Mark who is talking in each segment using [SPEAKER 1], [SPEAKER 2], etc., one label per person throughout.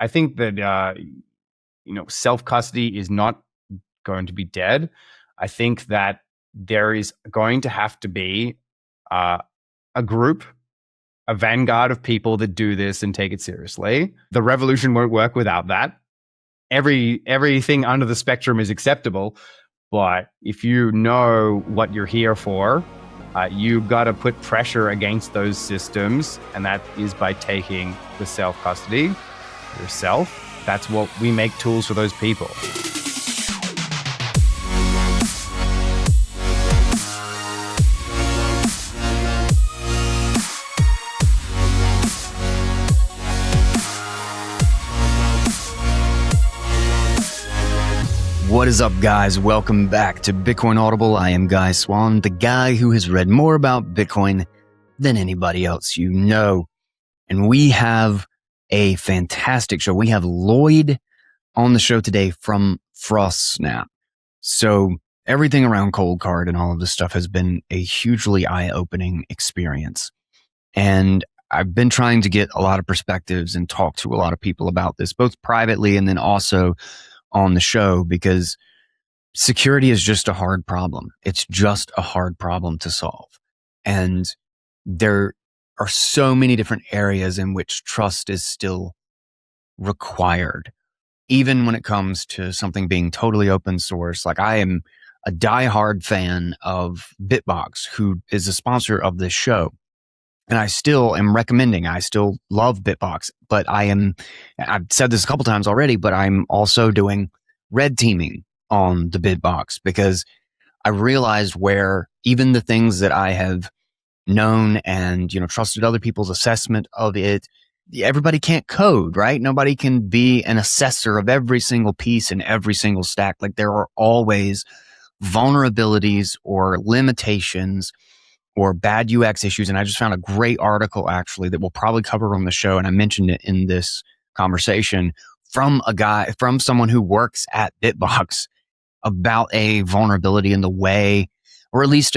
[SPEAKER 1] I think that self-custody is not going to be dead. I think that there is going to have to be a group, a vanguard of people that do this and take it seriously. The revolution won't work without that. Everything under the spectrum is acceptable, but if you know what you're here for, you've got to put pressure against those systems, and that is by taking the self-custody yourself. That's what we make tools for those people.
[SPEAKER 2] What is up, guys? Welcome back to Bitcoin Audible. I am Guy Swan, the guy who has read more about Bitcoin than anybody else you know. And we have a fantastic show. We have Lloyd on the show today from Frostsnap. So everything around Coldcard and all of this stuff has been a hugely eye-opening experience. And I've been trying to get a lot of perspectives and talk to a lot of people about this, both privately and then also on the show, because security is just a hard problem. It's just a hard problem to solve. And there are so many different areas in which trust is still required. Even when it comes to something being totally open source, like I am a diehard fan of Bitbox, who is a sponsor of this show. And I still am recommending, I still love Bitbox, but I've said this a couple times already, but I'm also doing red teaming on the Bitbox because I realized where even the things that I have known and, trusted other people's assessment of it, everybody can't code, right? Nobody can be an assessor of every single piece and every single stack. Like there are always vulnerabilities or limitations or bad UX issues. And I just found a great article actually that we'll probably cover on the show. And I mentioned it in this conversation from someone who works at Bitbox about a vulnerability in the way, or at least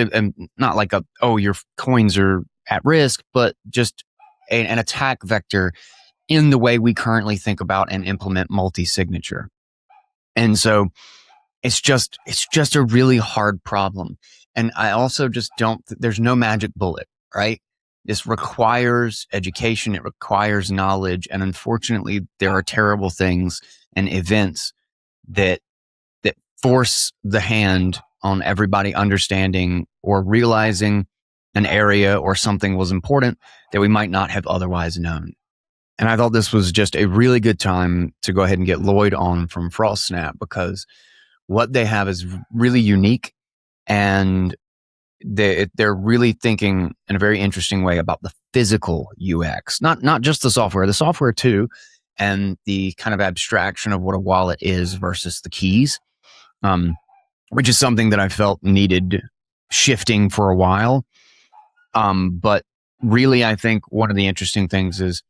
[SPEAKER 2] not like your coins are at risk, but just an attack vector in the way we currently think about and implement multi-signature. And so it's just a really hard problem. And I also just there's no magic bullet, right? This requires education. It requires knowledge. And unfortunately, there are terrible things and events that force the hand on everybody understanding or realizing an area or something was important that we might not have otherwise known. And I thought this was just a really good time to go ahead and get Lloyd on from Frostsnap, because what they have is really unique, and they're really thinking in a very interesting way about the physical UX, not just the software too, and the kind of abstraction of what a wallet is versus the keys, which is something that I felt needed shifting for a while. But really, I think one of the interesting things is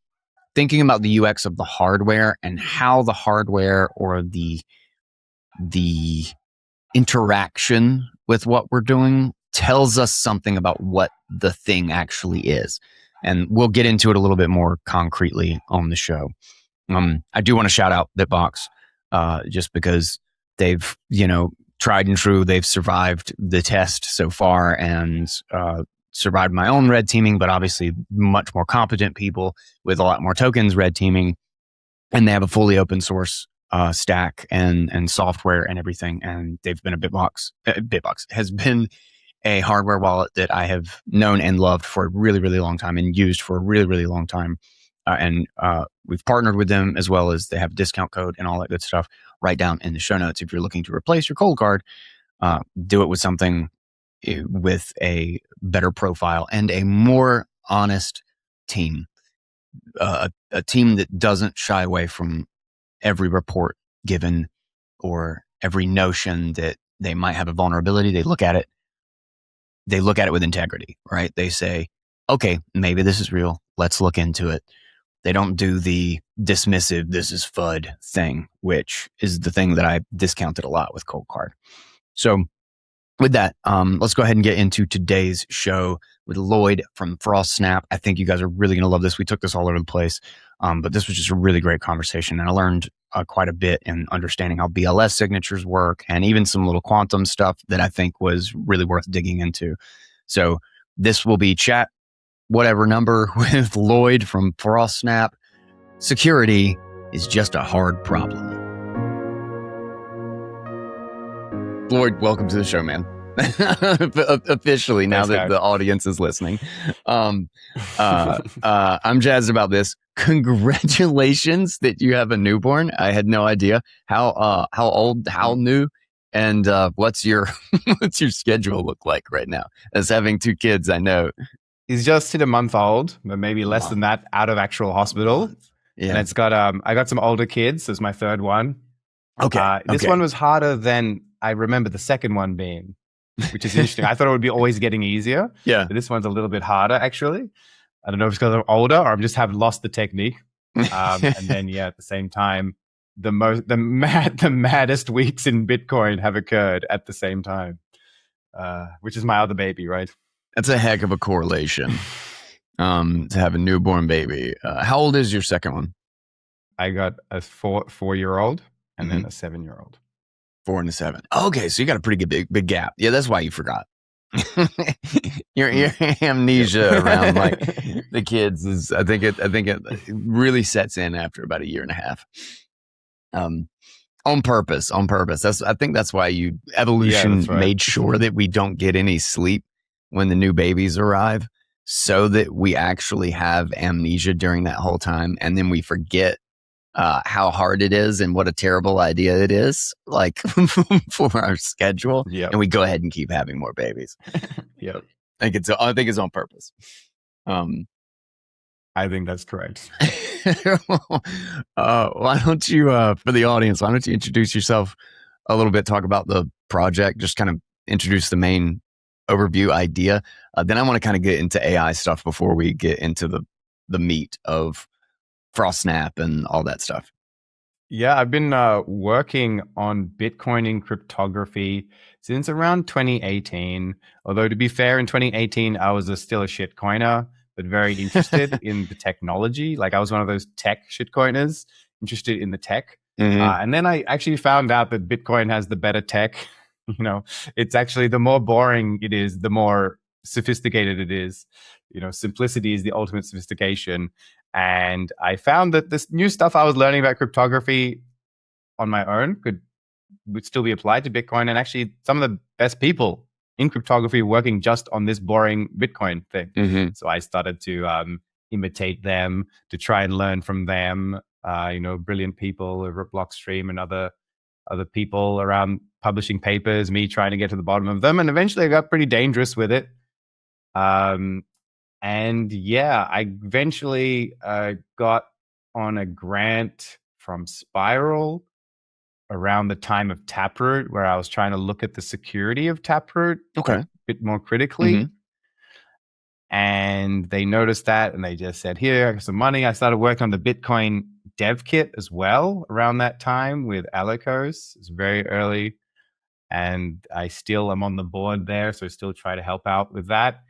[SPEAKER 2] thinking about the UX of the hardware and how the hardware or the interaction with what we're doing tells us something about what the thing actually is. And we'll get into it a little bit more concretely on the show. I do want to shout out Bitbox, just because they've, tried and true. They've survived the test so far and survived my own red teaming, but obviously much more competent people with a lot more tokens red teaming. And they have a fully open source stack and software and everything. And they've been a Bitbox has been a hardware wallet that I have known and loved for a really, really long time and used for a really, really long time. And we've partnered with them, as well as they have a discount code and all that good stuff right down in the show notes. If you're looking to replace your Coldcard, do it with something with a better profile and a more honest team, a team that doesn't shy away from every report given or every notion that they might have a vulnerability. They look at it with integrity, right? They say, okay, maybe this is real. Let's look into it. They don't do the dismissive, this is FUD thing, which is the thing that I discounted a lot with Coldcard. So with that, let's go ahead and get into today's show with Lloyd from Frostsnap. I think you guys are really going to love this. We took this all over the place, but this was just a really great conversation, and I learned quite a bit in understanding how BLS signatures work, and even some little quantum stuff that I think was really worth digging into. So this will be chat whatever number with Lloyd from Frostsnap. Security is just a hard problem. Lloyd, welcome to the show, man. Officially, now that the audience is listening. I'm jazzed about this. Congratulations that you have a newborn. I had no idea. How old, how new, and what's your what's your schedule look like right now? As having two kids, I know.
[SPEAKER 1] He's just hit a month old, but maybe less than that, out of actual hospital. Yeah. And it's got I got some older kids. This is my third one.
[SPEAKER 2] Okay.
[SPEAKER 1] This one was harder than I remember the second one being, which is interesting. I thought it would be always getting easier.
[SPEAKER 2] Yeah.
[SPEAKER 1] But this one's a little bit harder, actually. I don't know if it's because I'm older or I'm just have lost the technique. And then, at the same time, the maddest weeks in Bitcoin have occurred at the same time, which is my other baby, right?
[SPEAKER 2] That's a heck of a correlation to have a newborn baby. How old is your second one?
[SPEAKER 1] I got a 4-year-old and then a 7-year-old.
[SPEAKER 2] 4 and a 7. Okay, so you got a pretty good big gap. Yeah, that's why you forgot. your amnesia around like the kids is I think it really sets in after about a year and a half. On purpose. I think that's why evolution made sure that we don't get any sleep when the new babies arrive, so that we actually have amnesia during that whole time, and then we forget how hard it is and what a terrible idea it is, like for our schedule.
[SPEAKER 1] Yep.
[SPEAKER 2] And we go ahead and keep having more babies.
[SPEAKER 1] Yep.
[SPEAKER 2] I think it's on purpose.
[SPEAKER 1] I think that's correct.
[SPEAKER 2] Why don't you, for the audience, why don't you introduce yourself a little bit, talk about the project, just kind of introduce the main overview idea. Then I want to kind of get into AI stuff before we get into the meat of Frostsnap and all that stuff.
[SPEAKER 1] Yeah, I've been working on Bitcoin in cryptography since around 2018. Although to be fair, in 2018, I was still a shitcoiner, but very interested in the technology. Like I was one of those tech shitcoiners, interested in the tech. And then I actually found out that Bitcoin has the better tech. It's actually, the more boring it is, the more sophisticated it is. Simplicity is the ultimate sophistication. And I found that this new stuff I was learning about cryptography on my own would still be applied to Bitcoin. And actually, some of the best people in cryptography working just on this boring Bitcoin thing. So I started to imitate them, to try and learn from them. Brilliant people over at Blockstream and other people around publishing papers, me trying to get to the bottom of them. And eventually I got pretty dangerous with it. I eventually got on a grant from Spiral around the time of Taproot, where I was trying to look at the security of Taproot a bit more critically. And they noticed that, and they just said, here, I got some money. I started working on the Bitcoin dev kit as well around that time with Alicos. It's very early. And I still am on the board there, so I still try to help out with that.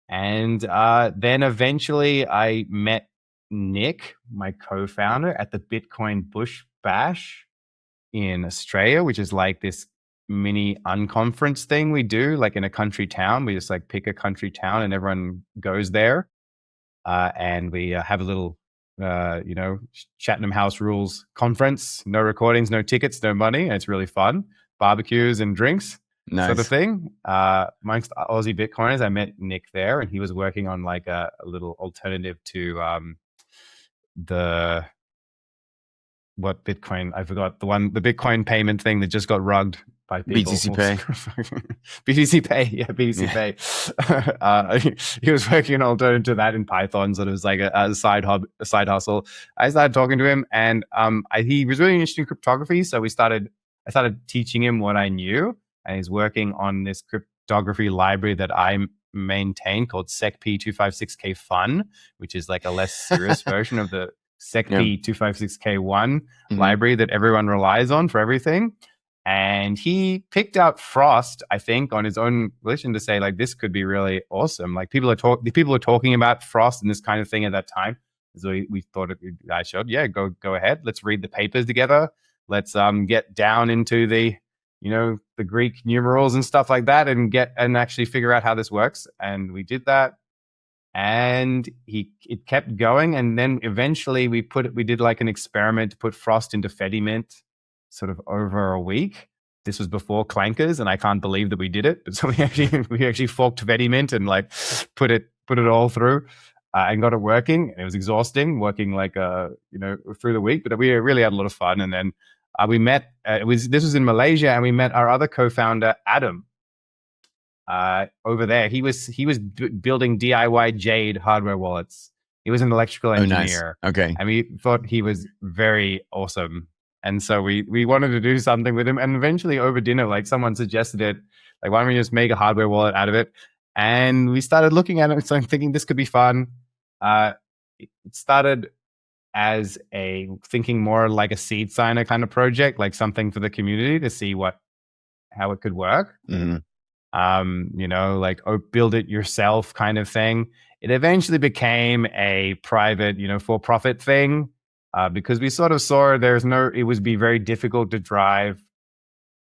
[SPEAKER 1] And then eventually I met Nick, my co-founder, at the Bitcoin Bush Bash in Australia, which is like this mini unconference thing we do, like in a country town. We just like pick a country town and everyone goes there. And we have a little, Chattanam House Rules conference. No recordings, no tickets, no money. And it's really fun. Barbecues and drinks.
[SPEAKER 2] Nice.
[SPEAKER 1] Sort of thing. Amongst Aussie Bitcoiners, I met Nick there, and he was working on like a little alternative to what Bitcoin? I forgot the Bitcoin payment thing that just got rugged by people.
[SPEAKER 2] BTC Pay.
[SPEAKER 1] BTC Pay, yeah, BTC Pay. He was working on an alternative to that in Python, so it was like a side hustle. I started talking to him, and he was really interested in cryptography, so I started teaching him what I knew. And he's working on this cryptography library that I maintain called SecP256K Fun, which is like a less serious version of the SecP256K1 library that everyone relies on for everything. And he picked up Frost, I think, on his own volition to say, like, this could be really awesome. Like, people are talking about Frost and this kind of thing at that time. So we thought I should, go ahead. Let's read the papers together. Let's get down into the the Greek numerals and stuff like that, and actually figure out how this works. And we did that, and it kept going, and then eventually we did like an experiment to put Frost into Fedimint sort of over a week. This was before clankers, and I can't believe that we did it. But so we actually forked Fedimint and like put it all through, and got it working. And it was exhausting working like through the week, but we really had a lot of fun. And then we met. This was in Malaysia, and we met our other co-founder Adam over there. He was building DIY Jade hardware wallets. He was an electrical engineer.
[SPEAKER 2] Oh, nice. Okay.
[SPEAKER 1] And we thought he was very awesome. And so we wanted to do something with him. And eventually over dinner, like someone suggested it, like, why don't we just make a hardware wallet out of it? And we started looking at it. So I'm thinking this could be fun. It started as thinking more like a seed signer kind of project, like something for the community to see how it could work.
[SPEAKER 2] Mm-hmm.
[SPEAKER 1] Like build it yourself kind of thing. It eventually became a private, for-profit thing. Because we sort of saw it would be very difficult to drive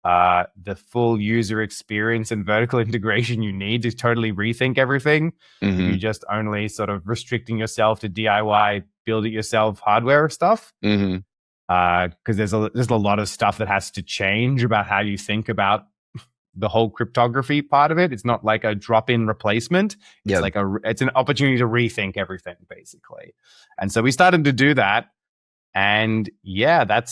[SPEAKER 1] the full user experience and vertical integration you need to totally rethink everything.
[SPEAKER 2] Mm-hmm.
[SPEAKER 1] You just only sort of restricting yourself to DIY, build it yourself hardware stuff.
[SPEAKER 2] Mm-hmm.
[SPEAKER 1] Because there's a lot of stuff that has to change about how you think about the whole cryptography part of it. It's not like a drop-in replacement. It's like it's an opportunity to rethink everything, basically. And so we started to do that. And yeah, that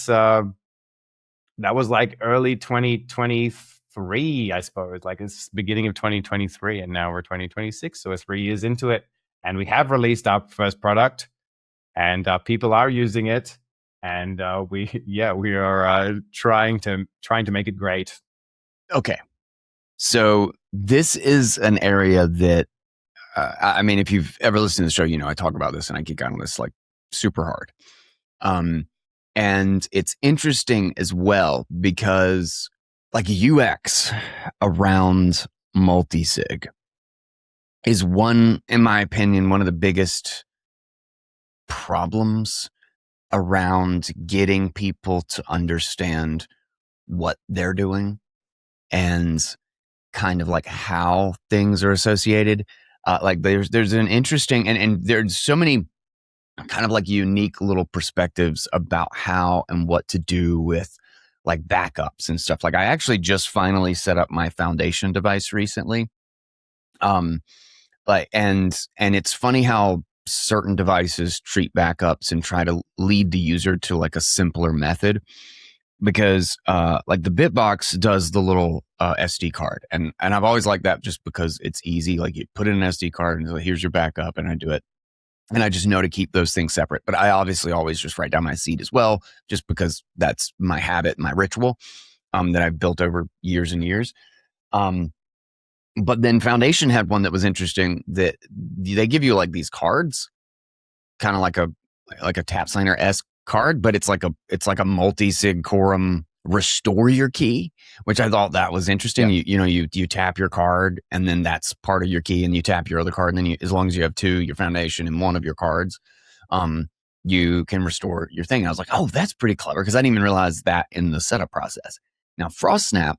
[SPEAKER 1] was like early 2023, I suppose. Like it's beginning of 2023, and now we're 2026, so we're 3 years into it, and we have released our first product, and people are using it, and we are trying to make it great.
[SPEAKER 2] Okay, so this is an area that I mean, if you've ever listened to the show, I talk about this, and I geek out on this like super hard. And it's interesting as well because like UX around multisig is in my opinion, one of the biggest problems around getting people to understand what they're doing and kind of like how things are associated. Like there's an interesting, and there's so many kind of like unique little perspectives about how and what to do with like backups and stuff. Like I actually just finally set up my foundation device recently. And it's funny how certain devices treat backups and try to lead the user to like a simpler method, because like the Bitbox does the little SD card, and I've always liked that just because it's easy. Like you put in an SD card and like, here's your backup, and I do it. And I just know to keep those things separate. But I obviously always just write down my seed as well, just because that's my habit, my ritual that I've built over years and years. But then Foundation had one that was interesting, that they give you like these cards, kind of like a tap signer-esque card, but it's like a multi-sig quorum restore your key, which I thought that was interesting. Yeah. You tap your card, and then that's part of your key, and you tap your other card, and then as long as you have two, your foundation and one of your cards, you can restore your thing. And I was like, oh, that's pretty clever, because I didn't even realize that in the setup process. Now, Frostsnap,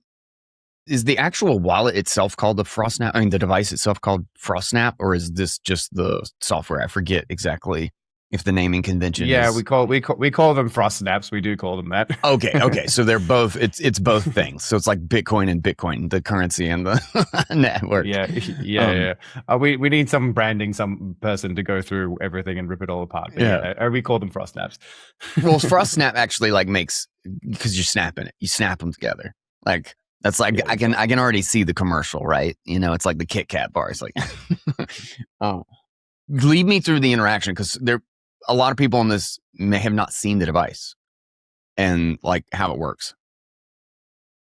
[SPEAKER 2] is the actual wallet itself called the Frostsnap? I mean, the device itself called Frostsnap, or is this just the software? I forget exactly if the naming convention is.
[SPEAKER 1] We call them Frostsnaps. We do call them that.
[SPEAKER 2] Okay. So they're both, it's both things. So it's like Bitcoin and Bitcoin, the currency and the network.
[SPEAKER 1] Yeah. We need some branding, some person to go through everything and rip it all apart. But we call them Frostsnaps.
[SPEAKER 2] Well, Frostsnap actually like makes, because you're snapping it. You snap them together. Like, that's like, I can already see the commercial, right? It's like the Kit Kat bar. It's like, lead me through the interaction, because a lot of people on this may have not seen the device and like how it works.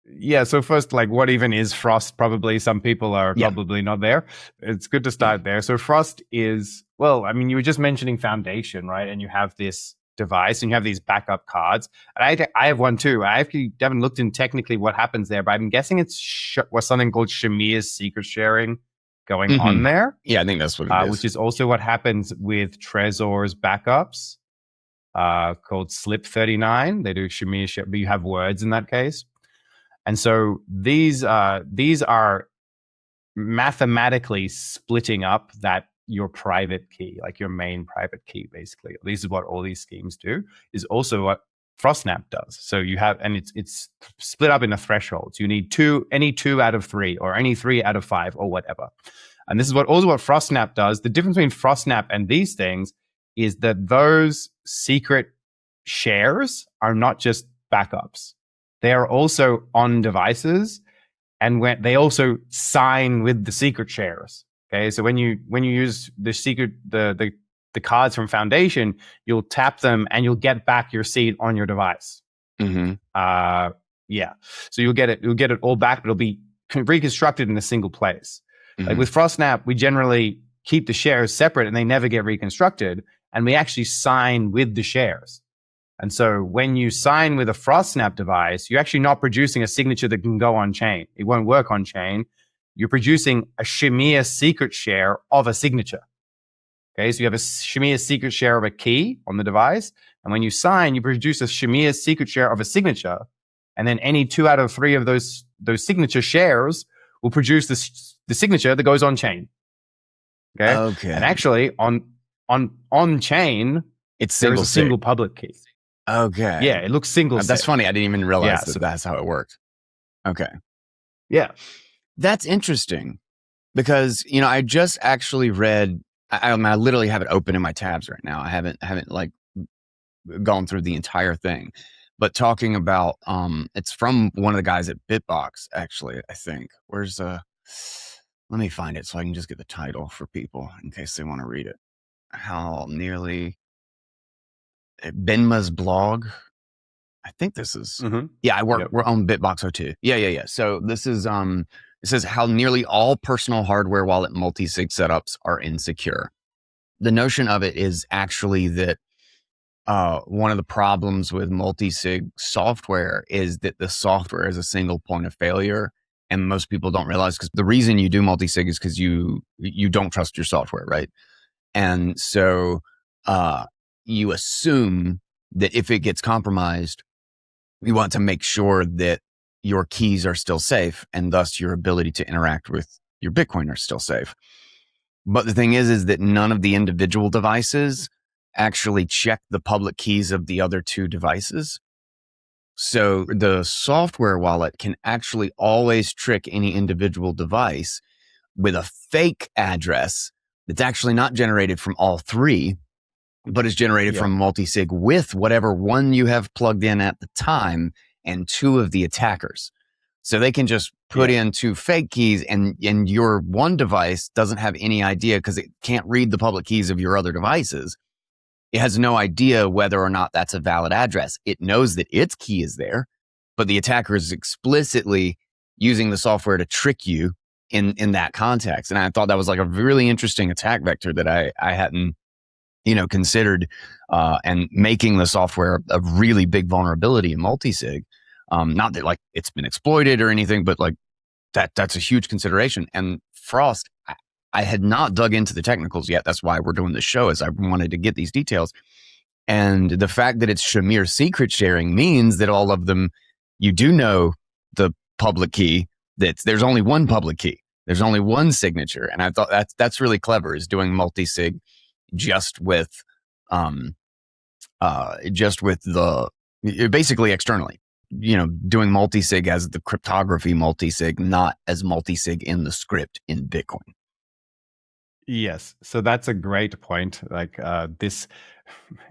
[SPEAKER 1] Yeah. So first, like, what even is Frost? Probably some people are probably not there. It's good to start there. So Frost is, well, I mean, you were just mentioning Foundation, right? And you have this device and you have these backup cards. And I have one too. I actually haven't looked in technically what happens there, but I'm guessing it's what's something called Shamir's secret sharing going on there.
[SPEAKER 2] Yeah, I think that's what it is.
[SPEAKER 1] Which is also what happens with Trezor's backups called Slip 39. They do Shamir share, but you have words in that case. And so these are mathematically splitting up your private key, like your main private key, basically. This is what all these schemes do, is also what Frostsnap does. So you have, and it's split up into thresholds. You need any 2 out of 3 or any 3 out of 5 or whatever. And this is what Frostsnap does. The difference between Frostsnap and these things is that those secret shares are not just backups. They are also on devices, and when they also sign with the secret shares. Okay, so when you use the secret the cards from Foundation, you'll tap them and you'll get back your seed on your device. Yeah, so you'll get it all back, but it'll be reconstructed in a single place. Like with Frostsnap, we generally keep the shares separate and they never get reconstructed, and we actually sign with the shares. And so when you sign with a Frostsnap device, you're actually not producing a signature that can go on chain. It won't work on chain. You're producing a Shamir secret share of a signature. Okay, so you have a Shamir secret share of a key on the device. And when you sign, you produce a Shamir secret share of a signature. And then any 2 out of 3 of those signature shares will produce the signature that goes on chain. Okay. And actually on chain, there's a single public key.
[SPEAKER 2] Okay.
[SPEAKER 1] Yeah, it looks single.
[SPEAKER 2] That's funny. I didn't even realize that's how it worked. Okay.
[SPEAKER 1] Yeah.
[SPEAKER 2] That's interesting because, I just actually read, I literally have it open in my tabs right now. I haven't like gone through the entire thing, but talking about, it's from one of the guys at Bitbox, actually, I think. Let me find it so I can just get the title for people in case they want to read it. Benma's blog. I think this is, we're on Bitbox 02. Yeah. So this is, it says how nearly all personal hardware wallet multisig setups are insecure. The notion of it is actually that one of the problems with multisig software is that the software is a single point of failure. And most people don't realize, because the reason you do multisig is because you don't trust your software, right? And so you assume that if it gets compromised, you want to make sure that your keys are still safe, and thus your ability to interact with your Bitcoin are still safe. But the thing is that none of the individual devices actually check the public keys of the other 2 devices. So the software wallet can actually always trick any individual device with a fake address that's actually not generated from all 3, but is generated from multisig with whatever one you have plugged in at the time and 2 of the attackers. So they can just put in 2 fake keys, and your one device doesn't have any idea, because it can't read the public keys of your other devices. It has no idea whether or not that's a valid address. It knows that its key is there, but the attacker is explicitly using the software to trick you in that context. And I thought that was like a really interesting attack vector that I hadn't considered, and making the software a really big vulnerability in multisig. Not that like it's been exploited or anything, but like that's a huge consideration. And Frost, I had not dug into the technicals yet. That's why we're doing this show, is I wanted to get these details. And the fact that it's Shamir secret sharing means that all of them, you do know the public key, that there's only one public key. There's only one signature. And I thought that's really clever, is doing multisig just with basically externally, doing multisig as the cryptography multisig, not as multisig in the script in Bitcoin.
[SPEAKER 1] Yes. So that's a great point. Like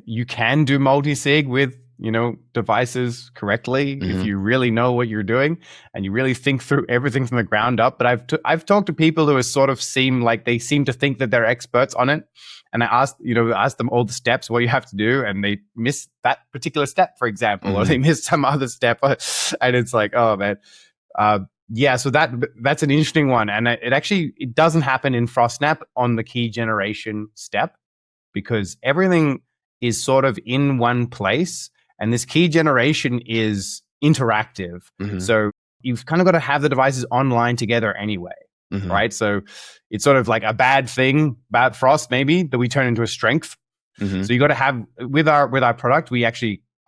[SPEAKER 1] you can do multisig with, devices correctly if you really know what you're doing and you really think through everything from the ground up. But I've talked to people who sort of seem like they seem to think that they're experts on it. And I asked them all the steps, what you have to do, and they miss that particular step, for example, or they miss some other step. And it's like, oh man. So that's an interesting one. And it doesn't happen in Frostsnap on the key generation step, because everything is sort of in one place, and this key generation is interactive. So you've kind of got to have the devices online together anyway, right? So it's sort of like a bad thing, bad Frost maybe, that we turn into a strength. So you got to have, with our product,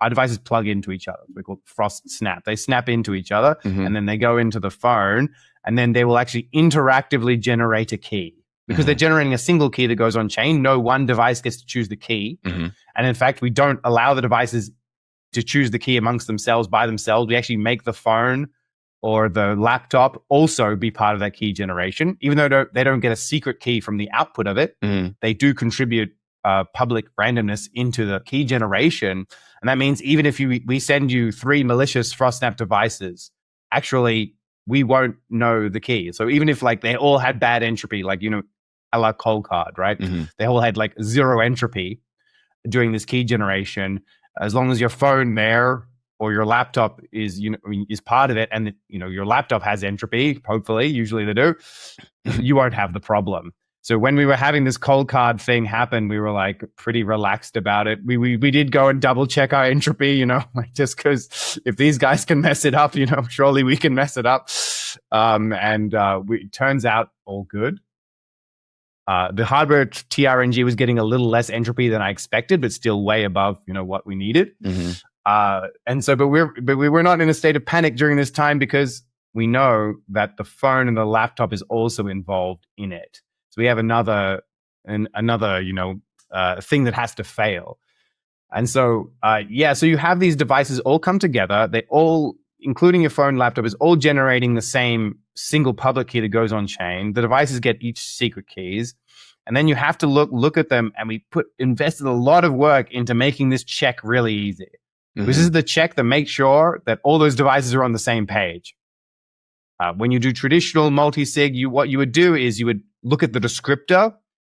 [SPEAKER 1] our devices plug into each other. We call it Frostsnap. They snap into each other, and then they go into the phone, and then they will actually interactively generate a key. Because they're generating a single key that goes on chain. No one device gets to choose the key. And in fact, we don't allow the devices to choose the key amongst themselves by themselves. We actually make the phone or the laptop also be part of that key generation. Even though they don't get a secret key from the output of it, they do contribute public randomness into the key generation. And that means even if we send you 3 malicious Frostsnap devices, actually, we won't know the key. So even if like they all had bad entropy, like, a la Coldcard, right? They all had like 0 entropy during this key generation. As long as your phone there or your laptop is part of it, and your laptop has entropy, hopefully, usually they do, you won't have the problem. So when we were having this Coldcard thing happen, we were like pretty relaxed about it. We did go and double check our entropy, like just because if these guys can mess it up, surely we can mess it up. It turns out all good. The hardware TRNG was getting a little less entropy than I expected, but still way above, what we needed. But we were not in a state of panic during this time because we know that the phone and the laptop is also involved in it. So we have another thing that has to fail. And so, so you have these devices all come together. They all, including your phone, laptop, is all generating the same single public key that goes on chain. The devices get each secret keys. And then you have to look at them, and we invested a lot of work into making this check really easy. This is the check that makes sure that all those devices are on the same page. When you do traditional multisig, what you would do is you would look at the descriptor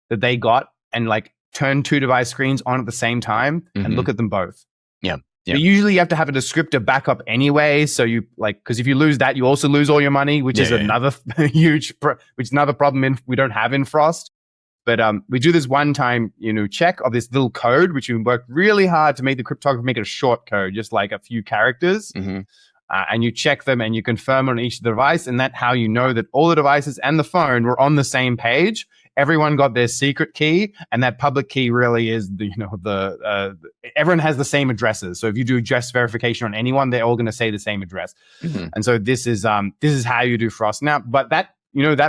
[SPEAKER 1] that they got and like turn 2 device screens on at the same time and look at them both. But usually you have to have a descriptor backup anyway. So because if you lose that, you also lose all your money, which is another another problem we don't have in Frost. But we do this one-time, check of this little code, which we worked really hard to make the cryptographer make it a short code, just like a few characters. And you check them and you confirm on each device, and that's how you know that all the devices and the phone were on the same page. Everyone got their secret key, and that public key really is everyone has the same addresses. So if you do address verification on anyone, they're all going to say the same address. And so this is how you do Frost. Now, but that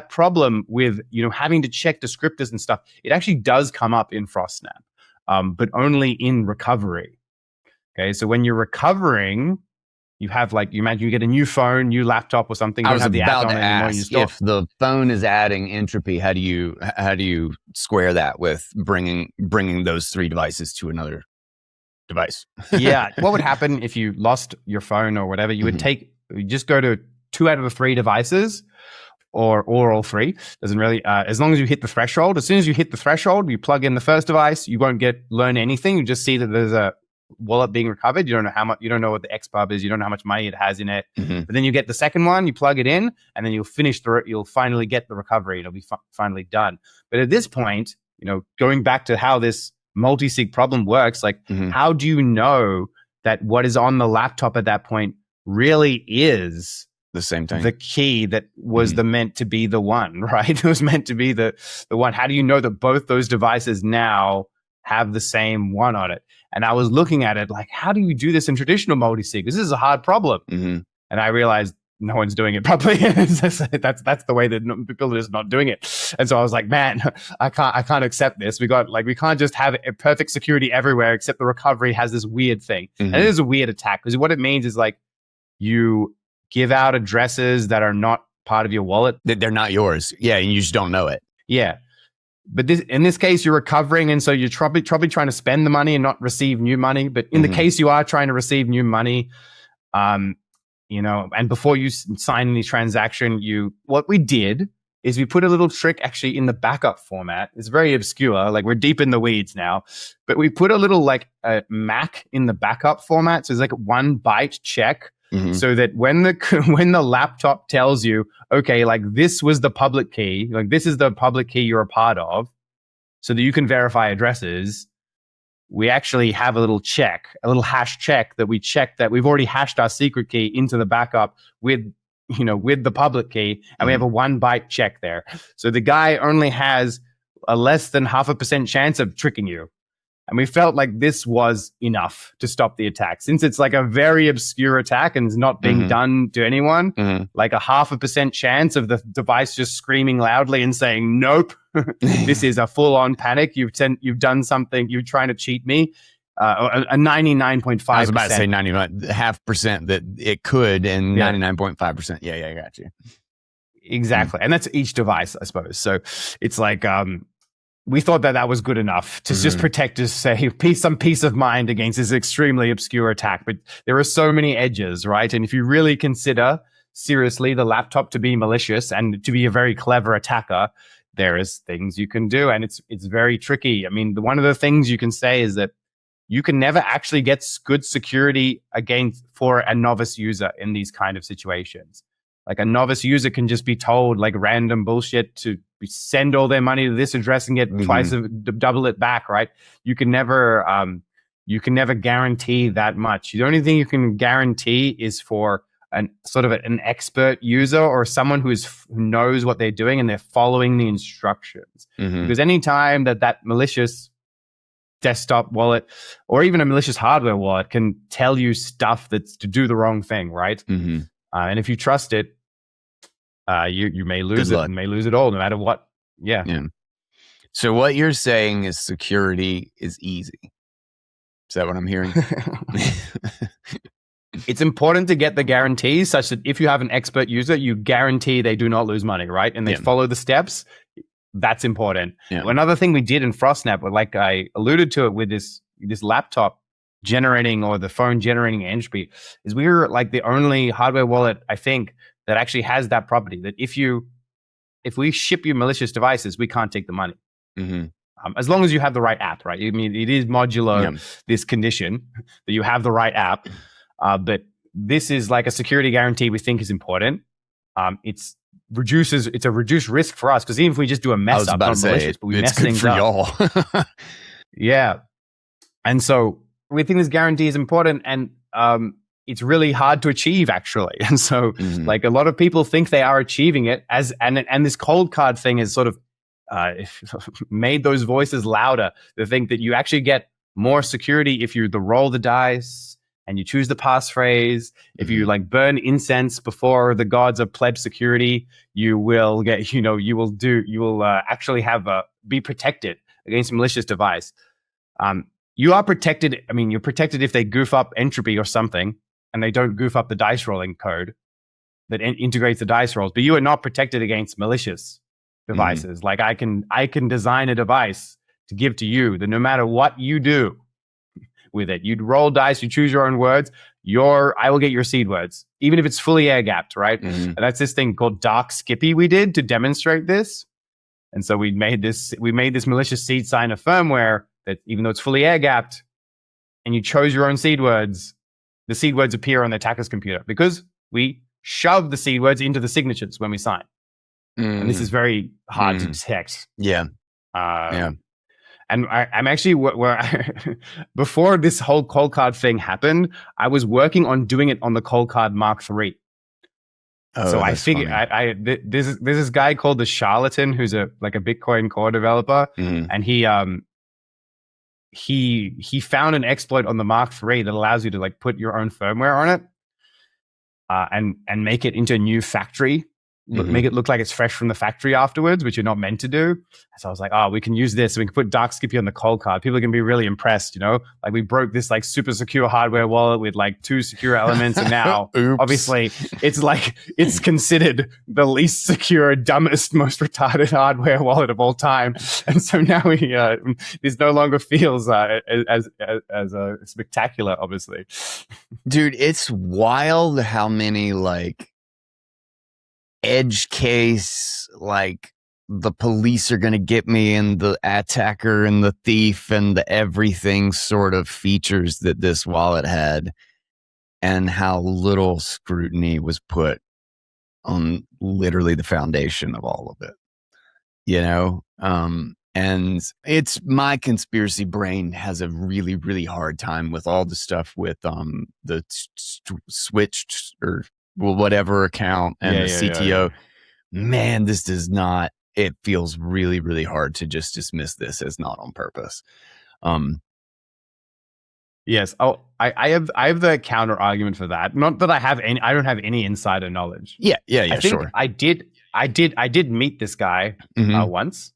[SPEAKER 1] problem with having to check descriptors and stuff, it actually does come up in Frostsnap, but only in recovery. Okay, so when you're recovering, you have you imagine you get a new phone, new laptop or something.
[SPEAKER 2] I was about to ask if the phone is adding entropy. How do you square that with bringing those 3 devices to another device?
[SPEAKER 1] What would happen if you lost your phone or whatever? You would just go to 2 out of the 3 devices, or all 3. Doesn't really. As long as you hit the threshold. As soon as you hit the threshold, you plug in the first device. You won't learn anything. You just see that there's a wallet being recovered. You don't know how much. You don't know what the XPub is. You don't know how much money it has in it. But then you get the second one. You plug it in, and then you'll finally get the recovery. It'll be finally done. But at this point, going back to how this multisig problem works, how do you know that what is on the laptop at that point really is
[SPEAKER 2] the same thing,
[SPEAKER 1] the key that was meant to be the one, right? It was meant to be the one. How do you know that both those devices now have the same one on it? And I was looking at it how do you do this in traditional multisig? This is a hard problem. And I realized no one's doing it properly. That's the way that people are just not doing it. And so I was like, man, I can't accept this. We can't just have a perfect security everywhere, except the recovery has this weird thing. And it is a weird attack, because what it means is you give out addresses that are not part of your wallet.
[SPEAKER 2] They're not yours. Yeah, and you just don't know it.
[SPEAKER 1] Yeah. But in this case, you're recovering, and so you're probably trying to spend the money and not receive new money. But in the case you are trying to receive new money, and before you sign any transaction, what we did is we put a little trick actually in the backup format. It's very obscure, we're deep in the weeds now, but we put a little a MAC in the backup format. So it's 1 byte check. So that when the laptop tells you, okay, this was the public key, this is the public key you're a part of, so that you can verify addresses, we actually have a little check, a little hash check that we check that we've already hashed our secret key into the backup with the public key, and we have a 1 byte check there. So the guy only has a less than 0.5% chance of tricking you. And we felt like this was enough to stop the attack. Since it's like a very obscure attack and is not being done to anyone, like a 0.5% chance of the device just screaming loudly and saying, nope, this is a full-on panic. You've done something. You're trying to cheat me. A 99.5%.
[SPEAKER 2] I was about to say 99.5% that it could, and 99.5%. Yeah, I got you.
[SPEAKER 1] Exactly. And that's each device, I suppose. So it's like... we thought that was good enough to just protect us, say, some peace of mind against this extremely obscure attack. But there are so many edges, right? And if you really consider seriously the laptop to be malicious and to be a very clever attacker, there is things you can do, and it's very tricky. I mean, one of the things you can say is that you can never actually get good security for a novice user in these kind of situations. Like a novice user can just be told like random bullshit to send all their money to this address and get double it back, right? You can never guarantee that much. The only thing you can guarantee is for an expert user or someone who knows what they're doing and they're following the instructions. Because anytime that malicious desktop wallet or even a malicious hardware wallet can tell you stuff that's to do the wrong thing, right? And if you trust it, you may lose it and may lose it all, no matter what. Yeah.
[SPEAKER 2] So what you're saying is security is easy. Is that what I'm hearing?
[SPEAKER 1] It's important to get the guarantees such that if you have an expert user, you guarantee they do not lose money, right? And they follow the steps. That's important. Another thing we did in Frostsnap, like I alluded to it with this laptop generating or the phone generating entropy, is we were like the only hardware wallet, I think, that actually has that property that if we ship you malicious devices, we can't take the money. As long as you have the right app, right? I mean, it is modular, this condition that you have the right app. But this is like a security guarantee we think is important. It's a reduced risk for us because even if we just do a mess up, not malicious, but we mess things up.
[SPEAKER 2] Y'all.
[SPEAKER 1] Yeah. And so we think this guarantee is important, and it's really hard to achieve actually. And so like a lot of people think they are achieving it and this Coldcard thing has sort of made those voices louder. They think that you actually get more security if you roll the dice and you choose the passphrase. If you like burn incense before the gods of pleb security, you will get, actually be protected against a malicious device. You are protected. I mean, you're protected if they goof up entropy or something and they don't goof up the dice rolling code that integrates the dice rolls, but you are not protected against malicious devices. Like I can design a device to give to you that no matter what you do with it, you'd roll dice, you choose your own words, I will get your seed words, even if it's fully air gapped, right? And that's this thing called dark Skippy we did to demonstrate this. And so we made this malicious seed sign of firmware that even though it's fully air gapped and you chose your own seed words, the seed words appear on the attacker's computer because we shove the seed words into the signatures when we sign. And this is very hard to detect. And I'm actually before this whole Coldcard thing happened, I was working on doing it on the Coldcard Mark III. So I figured there's this guy called the Charlatan who's a Bitcoin core developer, and he found an exploit on the Mark III that allows you to like put your own firmware on it and make it into a new factory. Make it look like it's fresh from the factory afterwards, which you're not meant to do. So I was like, we can use this. We can put Dark Skippy on the Coldcard. People are going to be really impressed, Like we broke this like super secure hardware wallet with like 2 secure elements. And now obviously it's considered the least secure, dumbest, most retarded hardware wallet of all time. And so now this no longer feels as spectacular, obviously.
[SPEAKER 2] Dude, it's wild how many like edge case, like the police are going to get me and the attacker and the thief and the everything sort of features that this wallet had, and how little scrutiny was put on literally the foundation of all of it. And it's my conspiracy brain has a really, really hard time with all the stuff with the switched or whatever account and the CTO. Man, this does not. It feels really, really hard to just dismiss this as not on purpose.
[SPEAKER 1] Yes. Oh, I have the counter argument for that. Not that I don't have any insider knowledge.
[SPEAKER 2] Yeah,
[SPEAKER 1] I think
[SPEAKER 2] sure.
[SPEAKER 1] I did meet this guy once.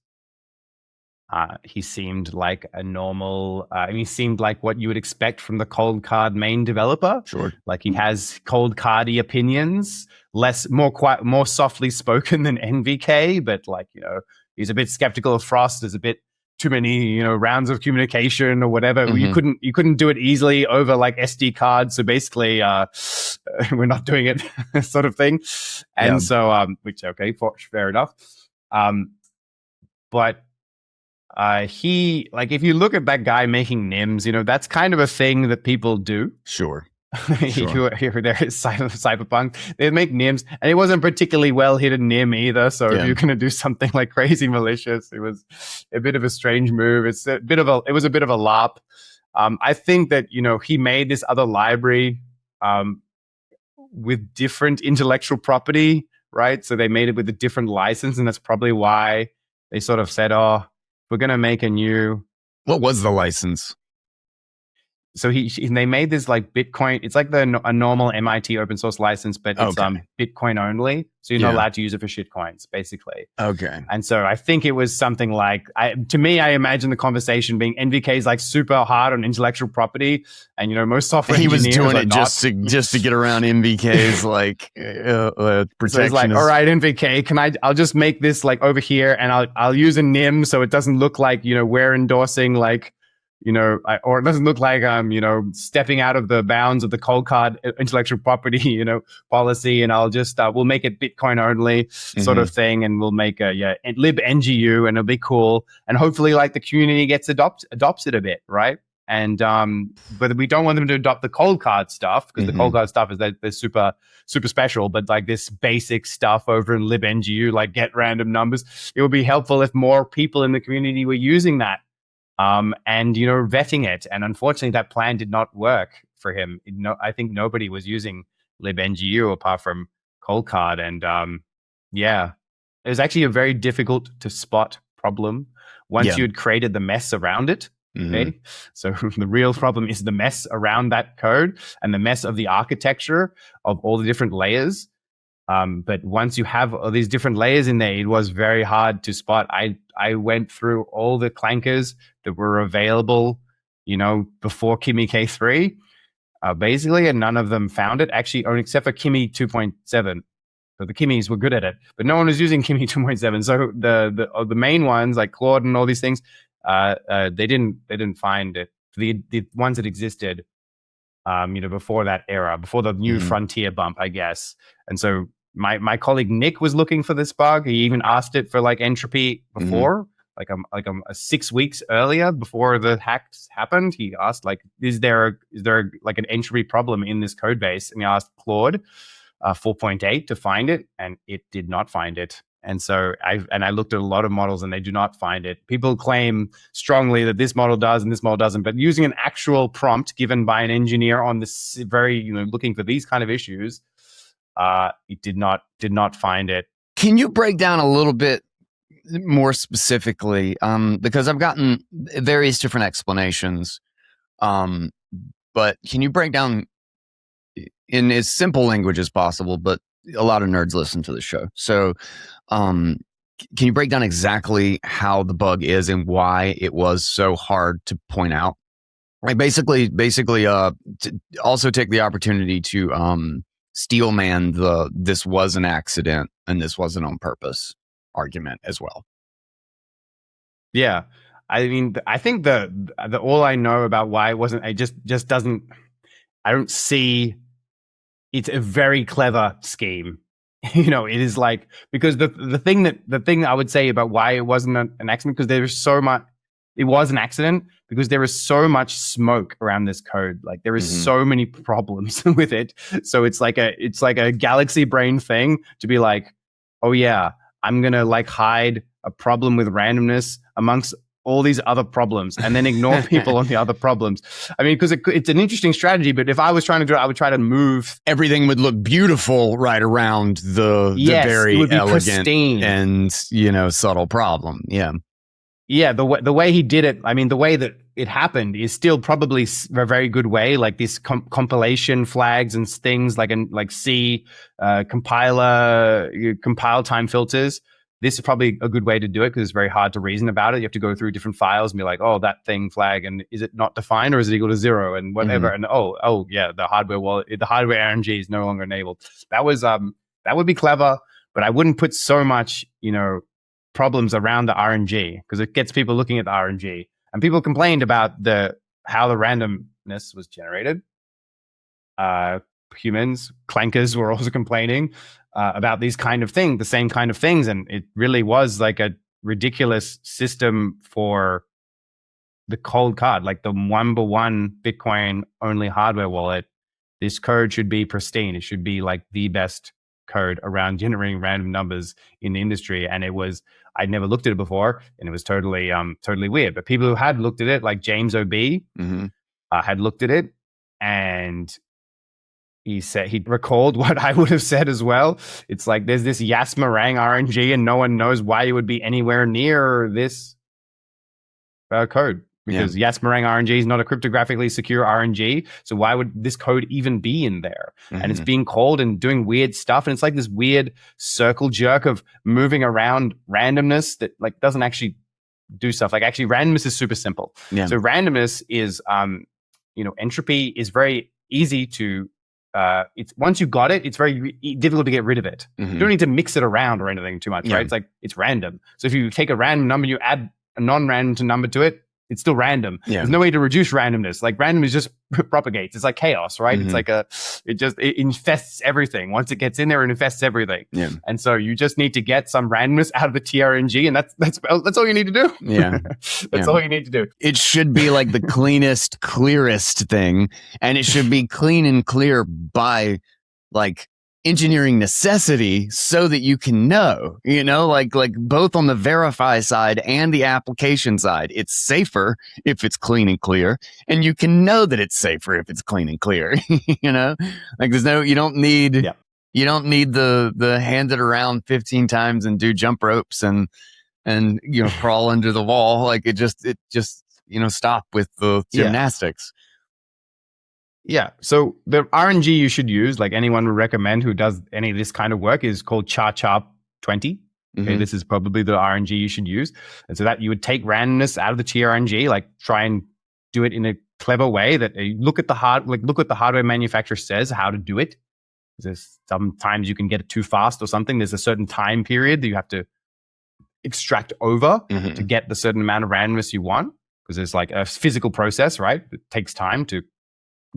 [SPEAKER 1] He seemed like a normal. He seemed like what you would expect from the Coldcard main developer.
[SPEAKER 2] Sure.
[SPEAKER 1] Like he has Coldcardy opinions, more softly spoken than NVK, but like he's a bit skeptical of Frost. There's a bit too many rounds of communication or whatever. You couldn't do it easily over like SD cards. So basically, we're not doing it, sort of thing. And so, which fair enough. But. He if you look at that guy making NIMs, that's kind of a thing that people do.
[SPEAKER 2] Sure.
[SPEAKER 1] Here there is Cyberpunk. They make NIMs, and it wasn't particularly well hidden NIM either. So if you're gonna do something like crazy malicious, it was a bit of a strange move. It was a bit of a LARP. I think that he made this other library with different intellectual property, right? So they made it with a different license, and that's probably why they sort of said, "Oh, we're going to make a new."
[SPEAKER 2] What was the license?
[SPEAKER 1] So they made this like Bitcoin. It's like a normal MIT open source license, but it's Bitcoin only. So you're not allowed to use it for shitcoins, basically.
[SPEAKER 2] Okay.
[SPEAKER 1] And so I think it was something like, to me, I imagine the conversation being NVK's like super hard on intellectual property, and most software
[SPEAKER 2] he was
[SPEAKER 1] engineers
[SPEAKER 2] doing it just to get around NVK's like protection.
[SPEAKER 1] So it's like, all right, NVK, I'll just make this like over here, and I'll use a NIM so it doesn't look like we're endorsing like. Or it doesn't look like I'm, stepping out of the bounds of the Coldcard intellectual property, policy, and I'll just we'll make it Bitcoin only sort of thing, and we'll make a libNGU, and it'll be cool, and hopefully like the community adopts it a bit, right? And but we don't want them to adopt the Coldcard stuff, because the Coldcard stuff is they're super super special, but like this basic stuff over in libNGU, like get random numbers, it would be helpful if more people in the community were using that. And vetting it, and unfortunately that plan did not work for him. I think nobody was using libNGU apart from Coldcard, and it was actually a very difficult to spot problem once you had created the mess around it. Okay, so the real problem is the mess around that code and the mess of the architecture of all the different layers. But once you have all these different layers in there, it was very hard to spot. I went through all the clankers that were available, before Kimmy K3, basically, and none of them found it. Actually, only except for Kimmy 2.7. So the Kimmys were good at it, but no one was using Kimmy 2.7. So the main ones like Claude and all these things, they didn't find it. The ones that existed, before that era, before the new frontier bump, I guess. And so my colleague Nick was looking for this bug. He even asked it for like entropy before, like 6 weeks earlier before the hacks happened. He asked like, is there like an entropy problem in this code base? And he asked Claude 4.8 to find it, and it did not find it. And so I looked at a lot of models, and they do not find it. People claim strongly that this model does and this model doesn't, but using an actual prompt given by an engineer on this very, looking for these kind of issues, it did not find it.
[SPEAKER 2] Can you break down a little bit more specifically? Because I've gotten various different explanations, but can you break down in as simple language as possible? But a lot of nerds listen to the show, so can you break down exactly how the bug is and why it was so hard to point out? Like basically, to also take the opportunity to steelman this was an accident and this wasn't on purpose argument as well.
[SPEAKER 1] Yeah, I mean, I think the all I know about why it wasn't, it just doesn't. I don't see. It's a very clever scheme. It is like, because the thing I would say about why it wasn't an accident, because there is so much. It was an accident because there is so much smoke around this code. Like there is so many problems with it. So it's like a galaxy brain thing to be like, oh yeah, I'm gonna like hide a problem with randomness amongst all these other problems and then ignore people on the other problems. I mean, because it's an interesting strategy, but if I was trying to do it, I would try to move.
[SPEAKER 2] Everything would look beautiful right around the very
[SPEAKER 1] it would be
[SPEAKER 2] elegant
[SPEAKER 1] pristine
[SPEAKER 2] and, subtle problem. Yeah.
[SPEAKER 1] Yeah, the way he did it, I mean, the way that it happened is still probably a very good way. Like these compilation flags and things like C, compile time filters. This is probably a good way to do it because it's very hard to reason about it. You have to go through different files and be like, oh, that thing flag, and is it not defined or is it equal to 0 and whatever? And oh yeah, the hardware RNG is no longer enabled. That would be clever, but I wouldn't put so much, problems around the RNG because it gets people looking at the RNG, and people complained about how the randomness was generated. Humans, clankers were also complaining about the same kind of things, and it really was like a ridiculous system for the Coldcard, like the 1x1 Bitcoin only hardware wallet. This code should be pristine. It should be like the best code around generating random numbers in the industry, and I'd never looked at it before, and it was totally weird. But people who had looked at it, like James OB, had looked at it, and he said he recalled what I would have said as well. It's like there's this Yasmerang RNG, and no one knows why it would be anywhere near this code. Because Yasmerang RNG is not a cryptographically secure RNG. So why would this code even be in there? And it's being called and doing weird stuff. And it's like this weird circle jerk of moving around randomness that like doesn't actually do stuff. Like actually randomness is super simple. Yeah. So randomness is, entropy is very easy to, it's once you got it, it's very difficult to get rid of it. You don't need to mix it around or anything too much, right? It's like, it's random. So if you take a random number and you add a non-random number to it, it's still random. There's no way to reduce randomness. Like randomness just propagates. It's like chaos, right? It's like it infests everything. Once it gets in there, it infests everything. Yeah. And so you just need to get some randomness out of the TRNG, and that's all you need to do. Yeah. That's all you need to do.
[SPEAKER 2] It should be like the cleanest, clearest thing, and it should be clean and clear by like engineering necessity so that you can know, like both on the verify side and the application side, it's safer if it's clean and clear, and you can know that it's safer if it's clean and clear, like you don't need the hand it around 15 times and do jump ropes and crawl under the wall. Like it just stop with the gymnastics.
[SPEAKER 1] Yeah. So the RNG you should use, like anyone would recommend who does any of this kind of work, is called char 20. Okay, this is probably the RNG you should use. And so that you would take randomness out of the TRNG, like try and do it in a clever way that look what the hardware manufacturer says how to do it. There's sometimes you can get it too fast or something. There's a certain time period that you have to extract over to get the certain amount of randomness you want, because there's like a physical process, right? It takes time to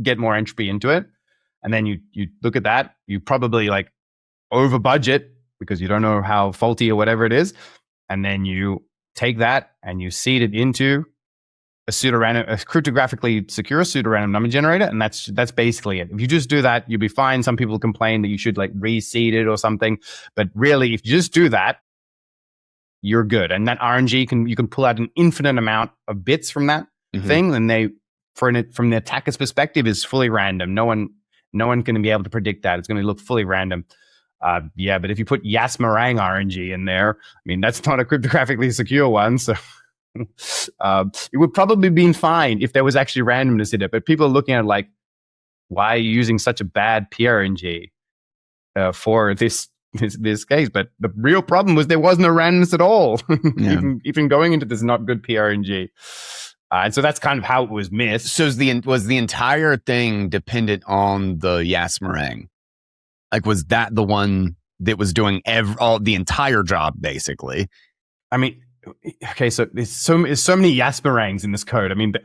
[SPEAKER 1] get more entropy into it. And then you look at that, you probably like over budget because you don't know how faulty or whatever it is. And then you take that and you seed it into a cryptographically secure pseudorandom number generator. And that's basically it. If you just do that, you'll be fine. Some people complain that you should like reseed it or something. But really, if you just do that, you're good. And that RNG you can pull out an infinite amount of bits from that thing. And from the attacker's perspective, is fully random. No one can be able to predict that. It's going to look fully random. But if you put Yasmerang RNG in there, I mean, that's not a cryptographically secure one. So it would probably been fine if there was actually randomness in it. But people are looking at it like, why are you using such a bad PRNG for this case? But the real problem was there was no randomness at all. Even going into this not good PRNG. And so that's kind of how it was missed.
[SPEAKER 2] So was the entire thing dependent on the Yasmerang? Like, was that the one that was doing the entire job, basically?
[SPEAKER 1] I mean, okay, so there's so many Yasmerangs in this code. I mean,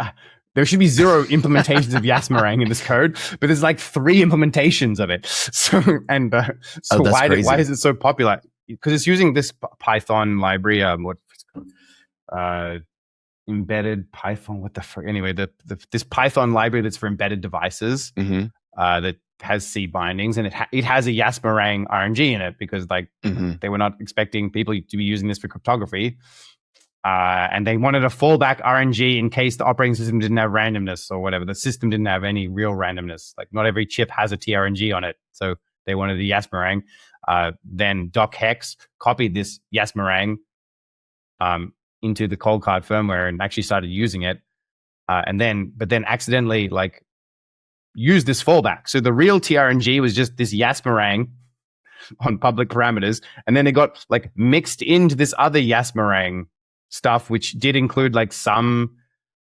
[SPEAKER 1] there should be 0 implementations of Yasmerang in this code, but there's like 3 implementations of it. So why is it so popular? Because it's using this Python library. Embedded Python, what the fuck? Anyway, this Python library that's for embedded devices that has C bindings, and it has a Yasmerang RNG in it because like they were not expecting people to be using this for cryptography. And they wanted a fallback RNG in case the operating system didn't have randomness or whatever. The system didn't have any real randomness. Like not every chip has a TRNG on it. So they wanted a Yasmerang. Then Doc Hex copied this Yasmerang into the Coldcard firmware and actually started using it. But then accidentally like used this fallback. So the real TRNG was just this Yasmerang on public parameters. And then it got like mixed into this other Yasmerang stuff, which did include like some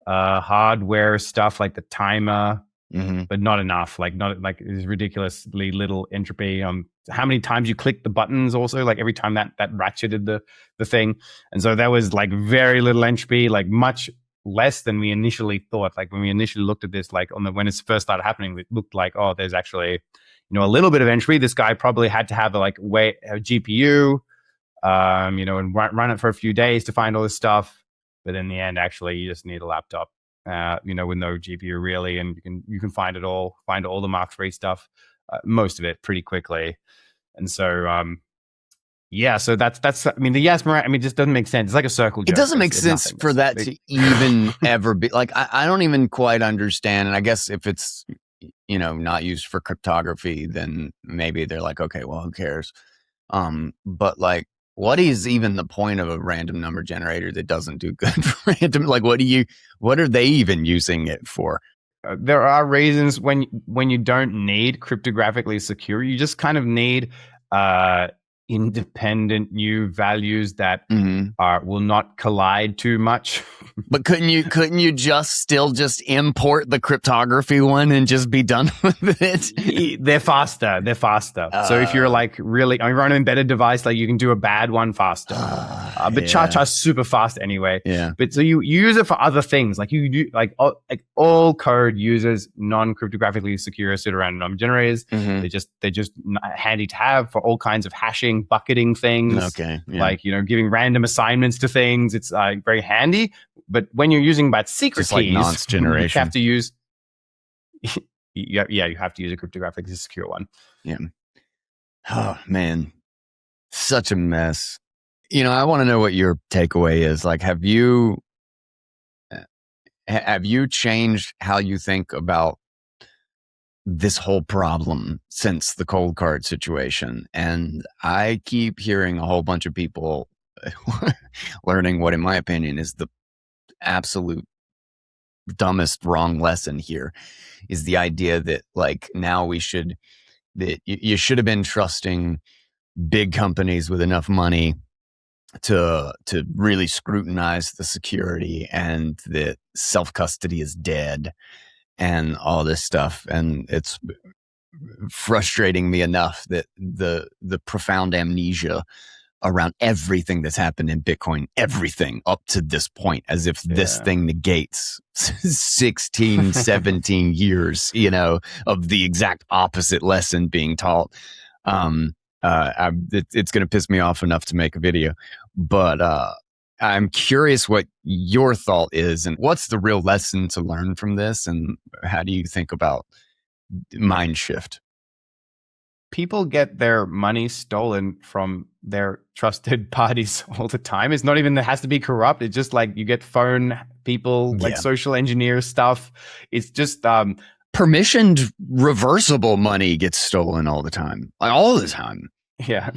[SPEAKER 1] hardware stuff like the timer, but not enough. Like not like it's ridiculously little entropy. How many times you click the buttons also, like every time that ratcheted the thing. And so there was like very little entropy, like much less than we initially thought. Like when we initially looked at this, like when it first started happening, it looked like, oh, there's actually, a little bit of entropy. This guy probably had to have a GPU, and run it for a few days to find all this stuff. But in the end, actually, you just need a laptop, with no GPU really, and you can find all the Mark III stuff, most of it pretty quickly. And so, so that's. I mean, the Yasmerang. I mean, it just doesn't make sense. It's like a circle jerk.
[SPEAKER 2] It doesn't make sense for that to even ever be like. I don't even quite understand. And I guess if it's not used for cryptography, then maybe they're like, okay, well, who cares? But like, what is even the point of a random number generator that doesn't do good for random? Like, what are they even using it for?
[SPEAKER 1] There are reasons when you don't need cryptographically secure. You just kind of need independent new values that will not collide too much.
[SPEAKER 2] But couldn't you just import the cryptography one and just be done with it?
[SPEAKER 1] They're faster. So if you're like really, you're on an embedded device, like you can do a bad one faster. But Cha-Cha's super fast anyway.
[SPEAKER 2] Yeah.
[SPEAKER 1] But so you use it for other things. Like you do, like all code uses non-cryptographically secure pseudorandom number generators. They're just handy to have for all kinds of hashing, bucketing things.
[SPEAKER 2] Okay. Yeah.
[SPEAKER 1] Like giving random assignments to things. It's very handy. But when you're using about secret
[SPEAKER 2] just
[SPEAKER 1] keys,
[SPEAKER 2] like nonce generation,
[SPEAKER 1] you have to use. You have to use a cryptographically secure one.
[SPEAKER 2] Yeah. Oh man, such a mess. I want to know what your takeaway is. Like, have you changed how you think about this whole problem since the Coldcard situation? And I keep hearing a whole bunch of people learning what, in my opinion, is the absolute dumbest wrong lesson here, is the idea that like now you should have been trusting big companies with enough money to really scrutinize the security, and that self-custody is dead and all this stuff. And it's frustrating me enough that the profound amnesia around everything that's happened in Bitcoin, everything up to this point, as if this thing negates 16, 17 years, of the exact opposite lesson being taught. It's going to piss me off enough to make a video, but I'm curious what your thought is, and what's the real lesson to learn from this, and how do you think about mind shift?
[SPEAKER 1] People get their money stolen from their trusted parties all the time. It's not even that it has to be corrupt. It's just like you get phone people, like social engineer stuff. It's just
[SPEAKER 2] permissioned reversible money gets stolen all the time. Like all the time.
[SPEAKER 1] Yeah.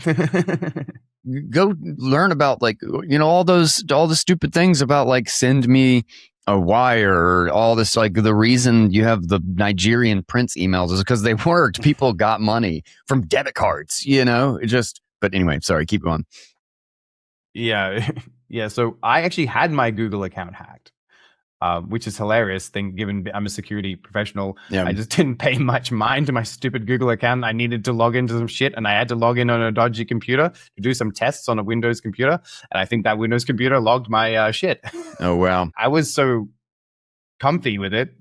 [SPEAKER 2] Go learn about like, all the stupid things about like send me a wire, all this. Like the reason you have the Nigerian prince emails is because they worked. People got money from debit cards, but anyway, sorry, keep going.
[SPEAKER 1] Yeah. Yeah. So I actually had my Google account hacked, which is hilarious thing given I'm a security professional.
[SPEAKER 2] Yeah.
[SPEAKER 1] I just didn't pay much mind to my stupid Google account. I needed to log into some shit, and I had to log in on a dodgy computer to do some tests on a Windows computer. And I think that Windows computer logged my shit.
[SPEAKER 2] Oh, wow.
[SPEAKER 1] I was so comfy with it.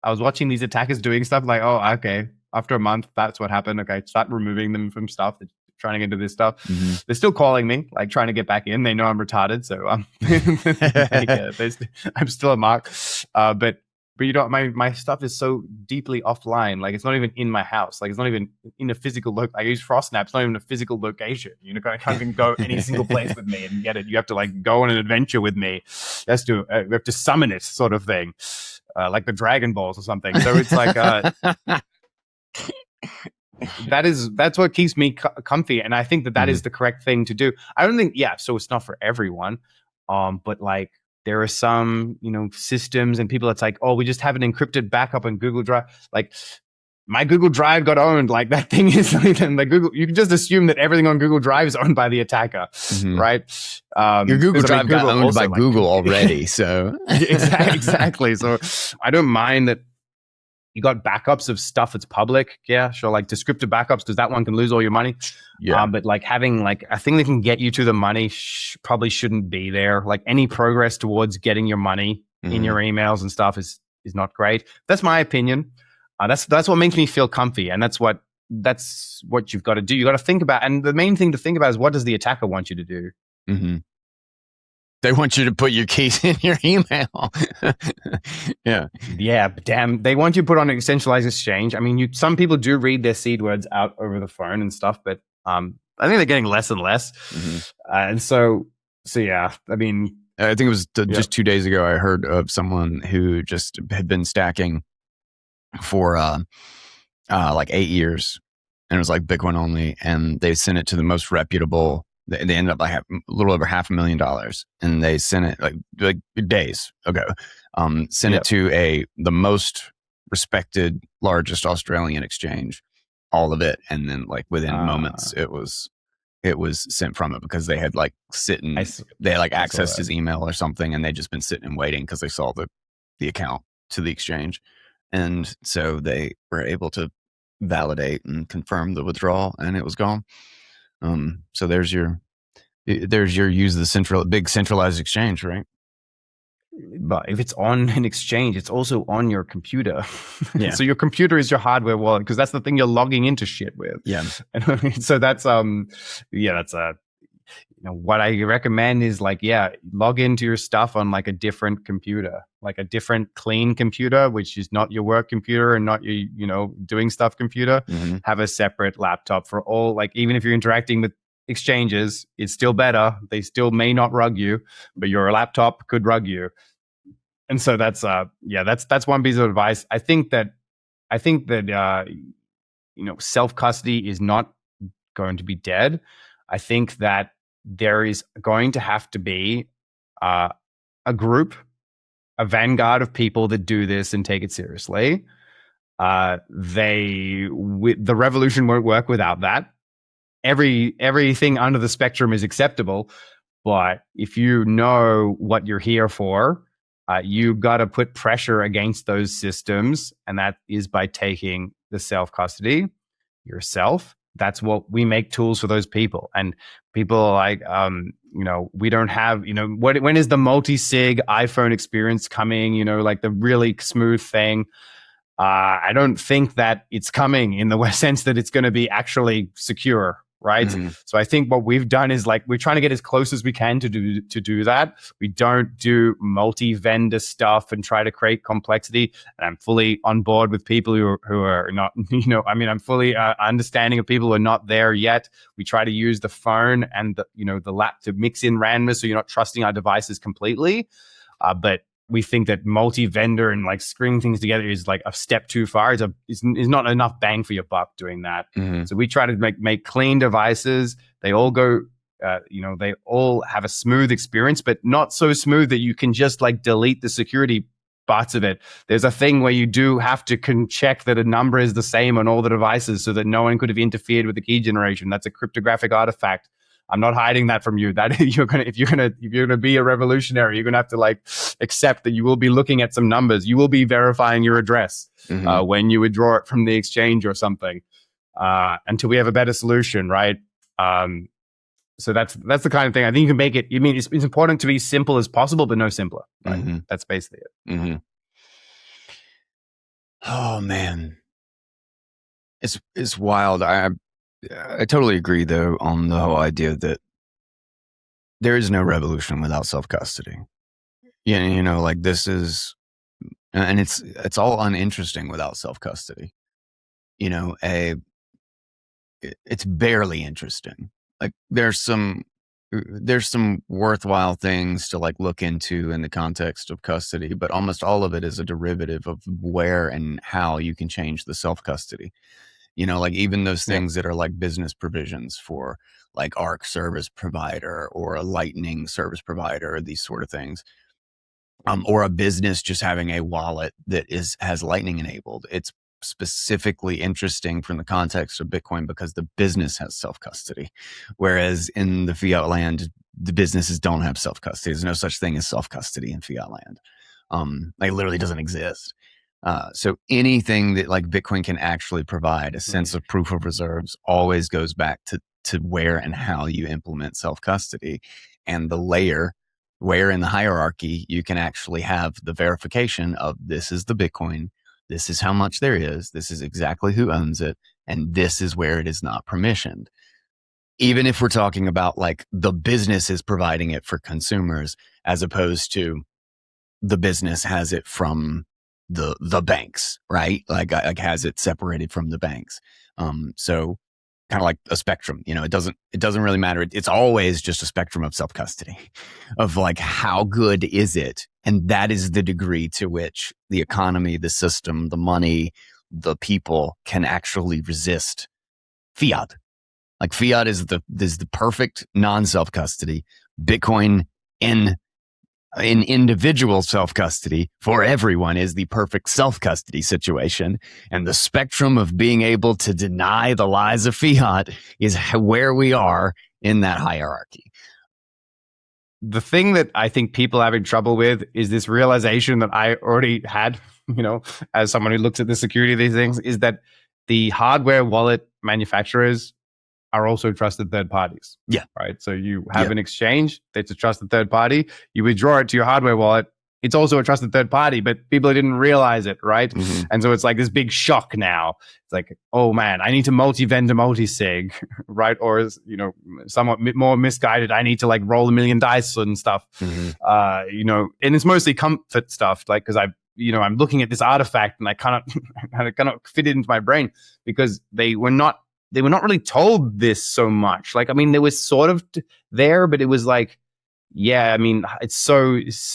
[SPEAKER 1] I was watching these attackers doing stuff like, oh, okay, after a month, that's what happened. Okay, start removing them from stuff. Trying to get into this stuff. They're still calling me, like trying to get back in. They know I'm retarded, so I'm still a mark. But but you don't. My stuff is so deeply offline. Like it's not even in my house. Like it's not even in a physical look. I use Frostsnap. It's not even a physical location. You know, I can't even go any single place with me and get it. You have to like go on an adventure with me. That's to we have to summon it, sort of thing, like the Dragon Balls or something. So it's like that's what keeps me comfy, and I think that is the correct thing to do. I don't think so it's not for everyone, but like there are some systems and people that's like, oh, we just have an encrypted backup on Google Drive. Like my Google Drive got owned. Like that thing is like Google. You can just assume that everything on Google Drive is owned by the attacker, right?
[SPEAKER 2] Your Google Drive got owned by Google already, so
[SPEAKER 1] exactly. So I don't mind that. You got backups of stuff that's public, yeah, sure, like descriptive backups, because that one can lose all your money. Yeah, but like having like a thing that can get you to the money probably shouldn't be there. Like any progress towards getting your money in your emails and stuff is not great. That's my opinion. That's what makes me feel comfy, and that's what you've got to do. You got to think about, and the main thing to think about is what does the attacker want you to do?
[SPEAKER 2] They want you to put your keys in your email.
[SPEAKER 1] Yeah, but damn, they want you to put on a centralized exchange. I mean, some people do read their seed words out over the phone and stuff, but I think they're getting less and less. And so yeah, I mean,
[SPEAKER 2] I think it was just 2 days ago, I heard of someone who just had been stacking for like 8 years, and it was like Bitcoin only, and they sent it to the most reputable. They ended up like a little over $500,000, and they sent it like days ago. Sent it to the most respected, largest Australian exchange, all of it, and then like within moments, it was sent from it because they had like they had like accessed his email or something, and they'd just been sitting and waiting because they saw the account to the exchange, and so they were able to validate and confirm the withdrawal, and it was gone. So there's your use the big centralized exchange, right?
[SPEAKER 1] But if it's on an exchange, it's also on your computer. Yeah. So your computer is your hardware wallet, because that's the thing you're logging into shit with.
[SPEAKER 2] Yeah.
[SPEAKER 1] And so that's what I recommend is like, log into your stuff on like a different computer, like a different clean computer, which is not your work computer and not your, doing stuff computer. Have a separate laptop for all, like, even if you're interacting with exchanges, it's still better. They still may not rug you, but your laptop could rug you. And so that's one piece of advice. I think that self custody is not going to be dead. I think that there is going to have to be a group, a vanguard of people that do this and take it seriously. The revolution won't work without that. Everything under the spectrum is acceptable, but if you know what you're here for, you got to put pressure against those systems, and that is by taking the self custody yourself. That's what we make tools for those people. And people are like, we don't have, when is the multisig iPhone experience coming? Like the really smooth thing. I don't think that it's coming in the sense that it's going to be actually secure, right? So I think what we've done is like we're trying to get as close as we can to do that. We don't do multi-vendor stuff and try to create complexity. And I'm fully on board with people who are not, I'm fully understanding of people who are not there yet. We try to use the phone and the lap to mix in randomness, so you're not trusting our devices completely. But we think that multi-vendor and like stringing things together is like a step too far. Is not enough bang for your buck doing that. So we try to make clean devices. They all go, they all have a smooth experience, but not so smooth that you can just like delete the security parts of it. There's a thing where you do have to check that a number is the same on all the devices so that no one could have interfered with the key generation. That's a cryptographic artifact. I'm not hiding that from you. That if you're gonna be a revolutionary, you're gonna have to like accept that you will be looking at some numbers. You will be verifying your address when you withdraw it from the exchange or something, until we have a better solution, right? So that's the kind of thing I think you can make it. I mean, it's important to be simple as possible, but no simpler. Right? That's basically it.
[SPEAKER 2] Oh man, it's wild. I totally agree, though, on the whole idea that there is no revolution without self-custody. Like this is And it's all uninteresting without self-custody. You know, it's barely interesting. Like there's some worthwhile things to like look into in the context of custody, but almost all of it is a derivative of where and how you can change the self-custody. You know, like even those things that are like business provisions for like Arc service provider or a Lightning service provider, these sort of things. Or a business just having a wallet that has Lightning enabled. It's specifically interesting from the context of Bitcoin because the business has self-custody. Whereas in the fiat land, the businesses don't have self-custody. There's no such thing as self-custody in fiat land. Like literally doesn't exist. So anything that like Bitcoin can actually provide, a sense of proof of reserves, always goes back to where and how you implement self-custody and the layer where in the hierarchy you can actually have the verification of this is the Bitcoin, this is how much there is, this is exactly who owns it, and this is where it is not permissioned. Even if we're talking about like the business is providing it for consumers as opposed to the business has it from the banks, right? Like has it separated from the banks. So kind of like a spectrum, you know, it doesn't really matter. It's always just a spectrum of self-custody of like, how good is it? And that is the degree to which the economy, the system, the money, the people can actually resist fiat. Like fiat is the perfect non-self-custody. Bitcoin in individual self-custody for everyone is the perfect self-custody situation. And the spectrum of being able to deny the lies of fiat is where we are in that hierarchy.
[SPEAKER 1] The thing that I think people are having trouble with is this realization that I already had, you know, as someone who looks at the security of these things, is that the hardware wallet manufacturers are also trusted third parties.
[SPEAKER 2] Yeah.
[SPEAKER 1] Right. So you have an exchange that's a trusted third party. You withdraw it to your hardware wallet. It's also a trusted third party, but people didn't realize it. Right. Mm-hmm. And so it's like this big shock now. It's like, oh man, I need to multi-vendor multisig. Right. Or, you know, somewhat more misguided. I need to like roll 1 million dice and stuff. Mm-hmm. You know, and it's mostly comfort stuff. Like, cause I'm looking at this artifact and I cannot fit it into my brain because they were not really told this so much. Like, I mean, there was sort of there, but it was like, yeah, I mean, it's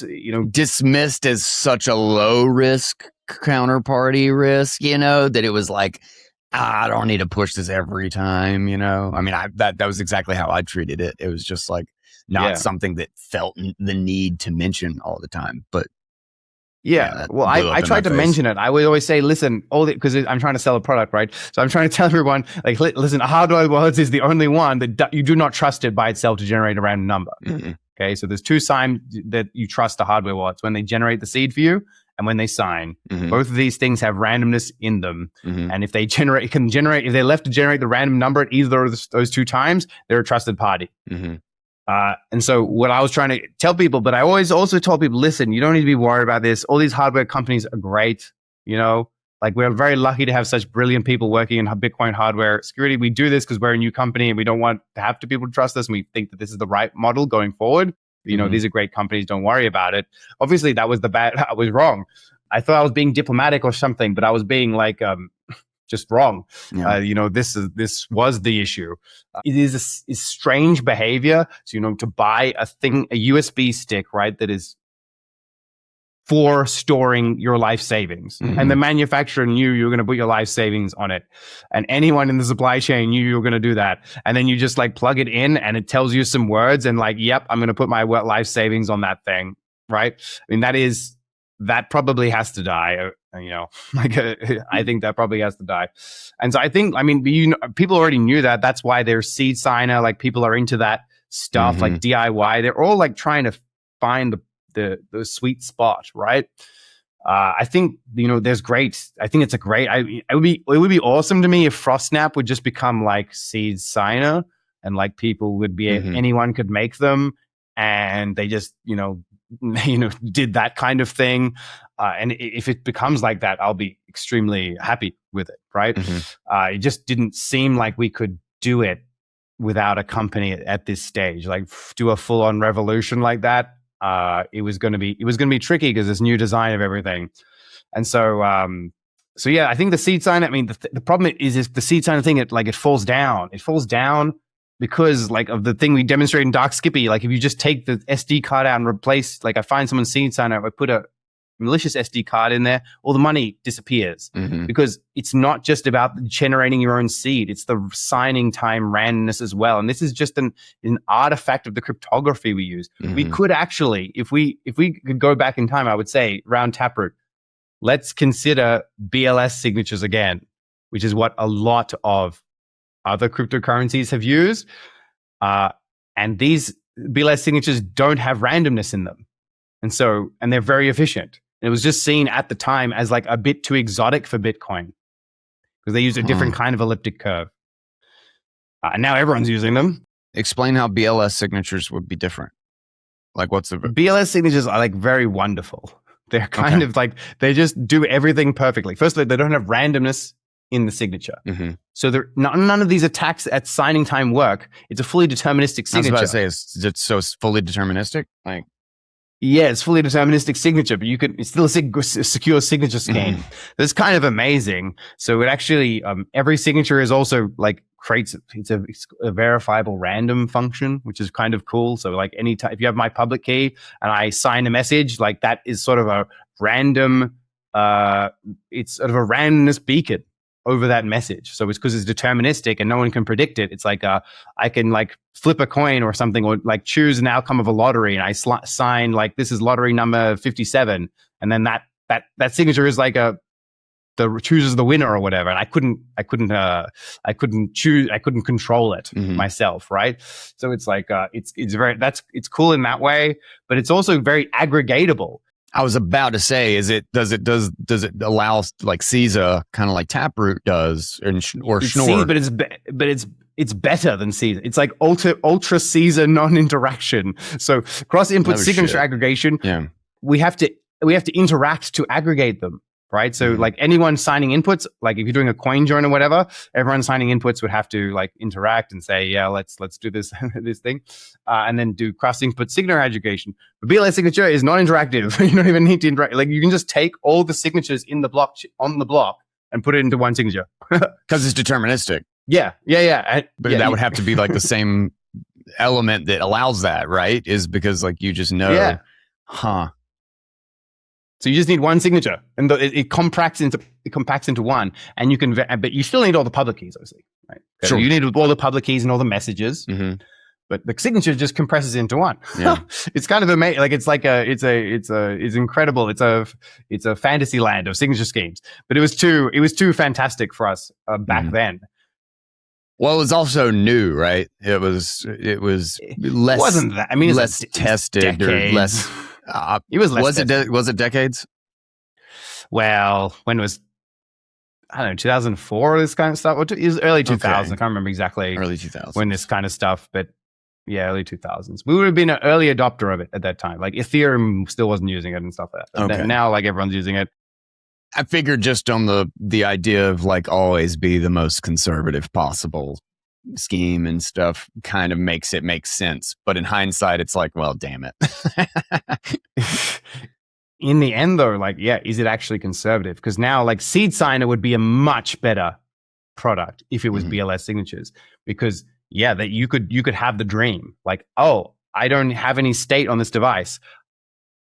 [SPEAKER 1] you know,
[SPEAKER 2] dismissed as such a low risk counterparty risk, you know, that it was like, I don't need to push this every time, you know. I mean, that was exactly how I treated it. It was just like not something that felt the need to mention all the time, but
[SPEAKER 1] yeah, well, I tried to mention it. I would always say, listen, because I'm trying to sell a product, right? So I'm trying to tell everyone, like, listen, a hardware wallet is the only one that you do not trust it by itself to generate a random number. Mm-hmm. Okay, so there's two signs that you trust the hardware wallets: when they generate the seed for you and when they sign. Mm-hmm. Both of these things have randomness in them, mm-hmm. and if they're left to generate the random number at either of those two times, they're a trusted party. Mm-hmm. And so what I was trying to tell people, but I always also told people, listen, you don't need to be worried about this. All these hardware companies are great. You know, like we're very lucky to have such brilliant people working in Bitcoin hardware security. We do this because we're a new company and we don't want to have people trust us. And we think that this is the right model going forward. You know, mm-hmm. These are great companies. Don't worry about it. Obviously, that was I was wrong. I thought I was being diplomatic or something, but I was being like, just wrong. Yeah. You know, this was the issue. It is strange behavior. So, you know, to buy a USB stick, right, that is for storing your life savings. Mm-hmm. And the manufacturer knew you were going to put your life savings on it. And anyone in the supply chain knew you were going to do that. And then you just like plug it in and it tells you some words and like, yep, I'm going to put my life savings on that thing. Right. I mean, that probably has to die. You know, like I think that probably has to die. And so I think, I mean, people already knew that. That's why there's seed signer, like people are into that stuff, mm-hmm. like DIY. They're all like trying to find the sweet spot, right? I think, you know, I think it's it would be awesome to me if Frostsnap would just become like seed signer and like people would be, mm-hmm. anyone could make them and they just, you know, did that kind of thing. And if it becomes like that, I'll be extremely happy with it, right? Mm-hmm. It just didn't seem like we could do it without a company at this stage, like do a full on revolution like that. It was going to be tricky because this new design of everything. And so yeah, I think the seed signer. I mean, the problem is the seed signer thing. It falls down. It falls down because like of the thing we demonstrated in Dark Skippy. Like if you just take the SD card out and replace, like I find someone's seed signer, I put a malicious SD card in there, all the money disappears because it's not just about generating your own seed. It's the signing time randomness as well. And this is just an artifact of the cryptography we use. We could actually, if we could go back in time, I would say round Taproot, let's consider BLS signatures again, which is what a lot of other cryptocurrencies have used. And these BLS signatures don't have randomness in them. And they're very efficient. It was just seen at the time as like a bit too exotic for Bitcoin because they use a different kind of elliptic curve. And now everyone's using them.
[SPEAKER 2] Explain how BLS signatures would be different. Like what's the...
[SPEAKER 1] BLS signatures are like very wonderful. They're kind of like, they just do everything perfectly. Firstly, they don't have randomness in the signature. So none of these attacks at signing time work. It's a fully deterministic signature.
[SPEAKER 2] I was about to say, it's fully deterministic? Like...
[SPEAKER 1] Yeah, it's fully deterministic signature, but it's still a secure signature scheme. That's kind of amazing. So it actually, every signature is also like creates, it's a verifiable random function, which is kind of cool. So like anytime, if you have my public key and I sign a message, like that is sort of a random, it's sort of a randomness beacon over that message. So it's because it's deterministic and no one can predict it. It's like I can like flip a coin or something, or like choose an outcome of a lottery, and I sign like this is lottery number 57, and then that signature is like chooses the winner or whatever. And I couldn't control it myself, right? So it's like it's cool in that way, but it's also very aggregatable.
[SPEAKER 2] I was about to say, does it allow like CISA, kind of like Taproot does, or Schnorr?
[SPEAKER 1] But it's better than CISA. It's like ultra CISA non-interaction. So cross input signature aggregation.
[SPEAKER 2] Yeah,
[SPEAKER 1] we have to interact to aggregate them. Right. So like anyone signing inputs, like if you're doing a coin join or whatever, everyone signing inputs would have to like interact and say, yeah, let's do this thing. And then do cross input signature aggregation. But BLS signature is not interactive. You don't even need to interact. Like you can just take all the signatures in the block on the block and put it into one signature.
[SPEAKER 2] Because it's deterministic.
[SPEAKER 1] Yeah.
[SPEAKER 2] But that would have to be like the same element that allows that, right? Is because like you just know.
[SPEAKER 1] Yeah.
[SPEAKER 2] Huh.
[SPEAKER 1] So you just need one signature, and it compacts into one, and you can, but you still need all the public keys, obviously, right?
[SPEAKER 2] Sure.
[SPEAKER 1] You need all the public keys and all the messages, but the signature just compresses into one.
[SPEAKER 2] Yeah.
[SPEAKER 1] It's kind of amazing. Like it's incredible. It's a fantasy land of signature schemes, but it was too fantastic for us back then.
[SPEAKER 2] Well, it was also new, right? It was less.
[SPEAKER 1] It wasn't that? I mean,
[SPEAKER 2] less tested or less.
[SPEAKER 1] It was less.
[SPEAKER 2] Was it decades?
[SPEAKER 1] Well, when it was, I don't know, 2004, this kind of stuff. It was early 2000s.
[SPEAKER 2] Okay.
[SPEAKER 1] I can't remember exactly
[SPEAKER 2] Early 2000s.
[SPEAKER 1] when this kind of stuff, but yeah, early 2000s. We would have been an early adopter of it at that time. Like Ethereum still wasn't using it and stuff like that.
[SPEAKER 2] Okay.
[SPEAKER 1] Now, like everyone's using it.
[SPEAKER 2] I figured just on the idea of like always be the most conservative possible scheme and stuff kind of makes it make sense. But in hindsight, it's like, well, damn it.
[SPEAKER 1] In the end, though, like, yeah, is it actually conservative? Because now, like, Seed Signer would be a much better product if it was BLS signatures. Because, yeah, that you could have the dream. Like, oh, I don't have any state on this device.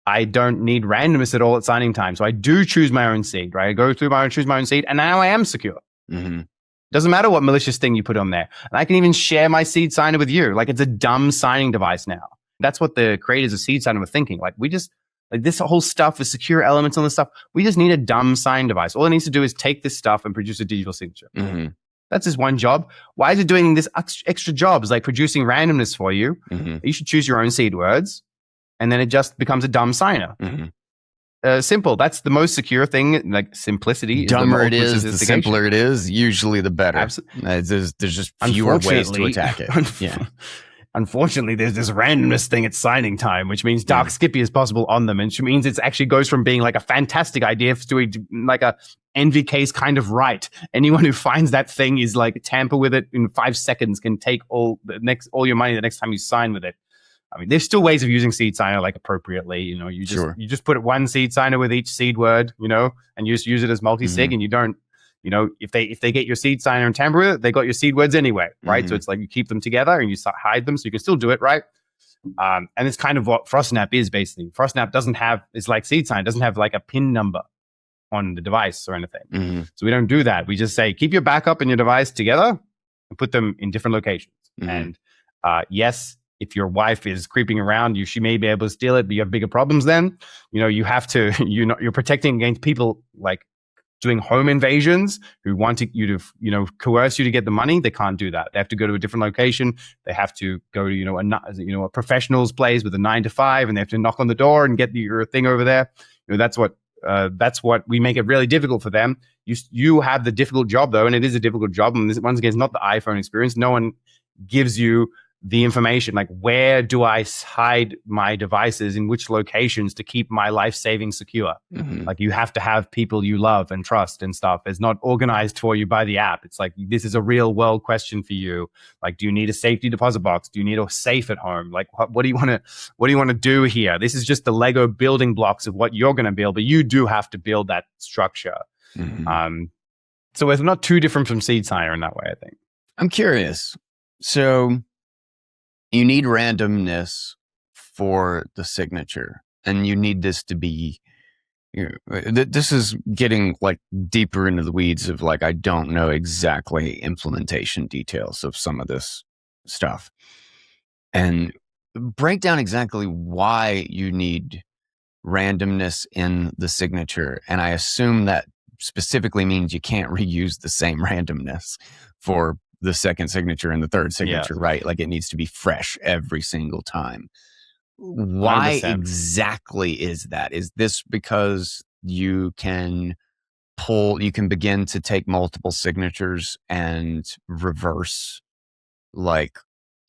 [SPEAKER 1] I don't need randomness at all at signing time. So I do choose my own seed, right? I go through choose my own seed, and now I am secure. Doesn't matter what malicious thing you put on there. And I can even share my Seed Signer with you. Like, it's a dumb signing device now. That's what the creators of Seed Signer were thinking. Like, this whole stuff with secure elements on this stuff, we just need a dumb sign device. All it needs to do is take this stuff and produce a digital signature. That's his one job. Why is it doing this extra jobs, like producing randomness for you? You should choose your own seed words, and then it just becomes a dumb signer. Simple. That's the most secure thing. Like, simplicity.
[SPEAKER 2] Dumber it is, the simpler it is. Usually, the better. There's just fewer ways to attack it. Yeah.
[SPEAKER 1] Unfortunately, there's this randomness thing at signing time, which means Dark Skippy is possible on them, and which means it actually goes from being like a fantastic idea to like a NVK's kind of right. Anyone who finds that thing is like tamper with it in 5 seconds, can take all your money the next time you sign with it. I mean, there's still ways of using seed signer like appropriately. You just put one seed signer with each seed word, and you just use it as multisig, and you don't, if they get your seed signer and tamper with it, they got your seed words anyway, right? So it's like you keep them together and you hide them, so you can still do it, right? And it's kind of what Frostsnap is basically. Frostsnap it's like seed sign, doesn't have like a pin number on the device or anything. So we don't do that. We just say, keep your backup and your device together and put them in different locations. And yes, if your wife is creeping around you, she may be able to steal it, but you have bigger problems then. You have to, you're protecting against people like doing home invasions who want you to, coerce you to get the money. They can't do that. They have to go to a different location. They have to go to, a professional's place with a 9 to 5, and they have to knock on the door and get your thing over there. That's what we make it really difficult for them. You have the difficult job though, and it is a difficult job. And this, once again, it's not the iPhone experience. No one gives you the information, like where do I hide my devices in which locations to keep my life saving secure. Like you have to have people you love and trust and stuff. It's not organized for you by the app. It's like, this is a real world question for you. Like, do you need a safety deposit box? Do you need a safe at home? Like, what do you want to do here? This is just the Lego building blocks of what you're going to build, but you do have to build that structure. So it's not too different from seed signer in that way, I think.
[SPEAKER 2] I'm curious. So you need randomness for the signature, and you need this to be, this is getting like deeper into the weeds of like, I don't know exactly implementation details of some of this stuff. And break down exactly why you need randomness in the signature. And I assume that specifically means you can't reuse the same randomness for the second signature and the third signature, right? Like it needs to be fresh every single time. Why 100%. Exactly is that? Is this because you can begin to take multiple signatures and reverse like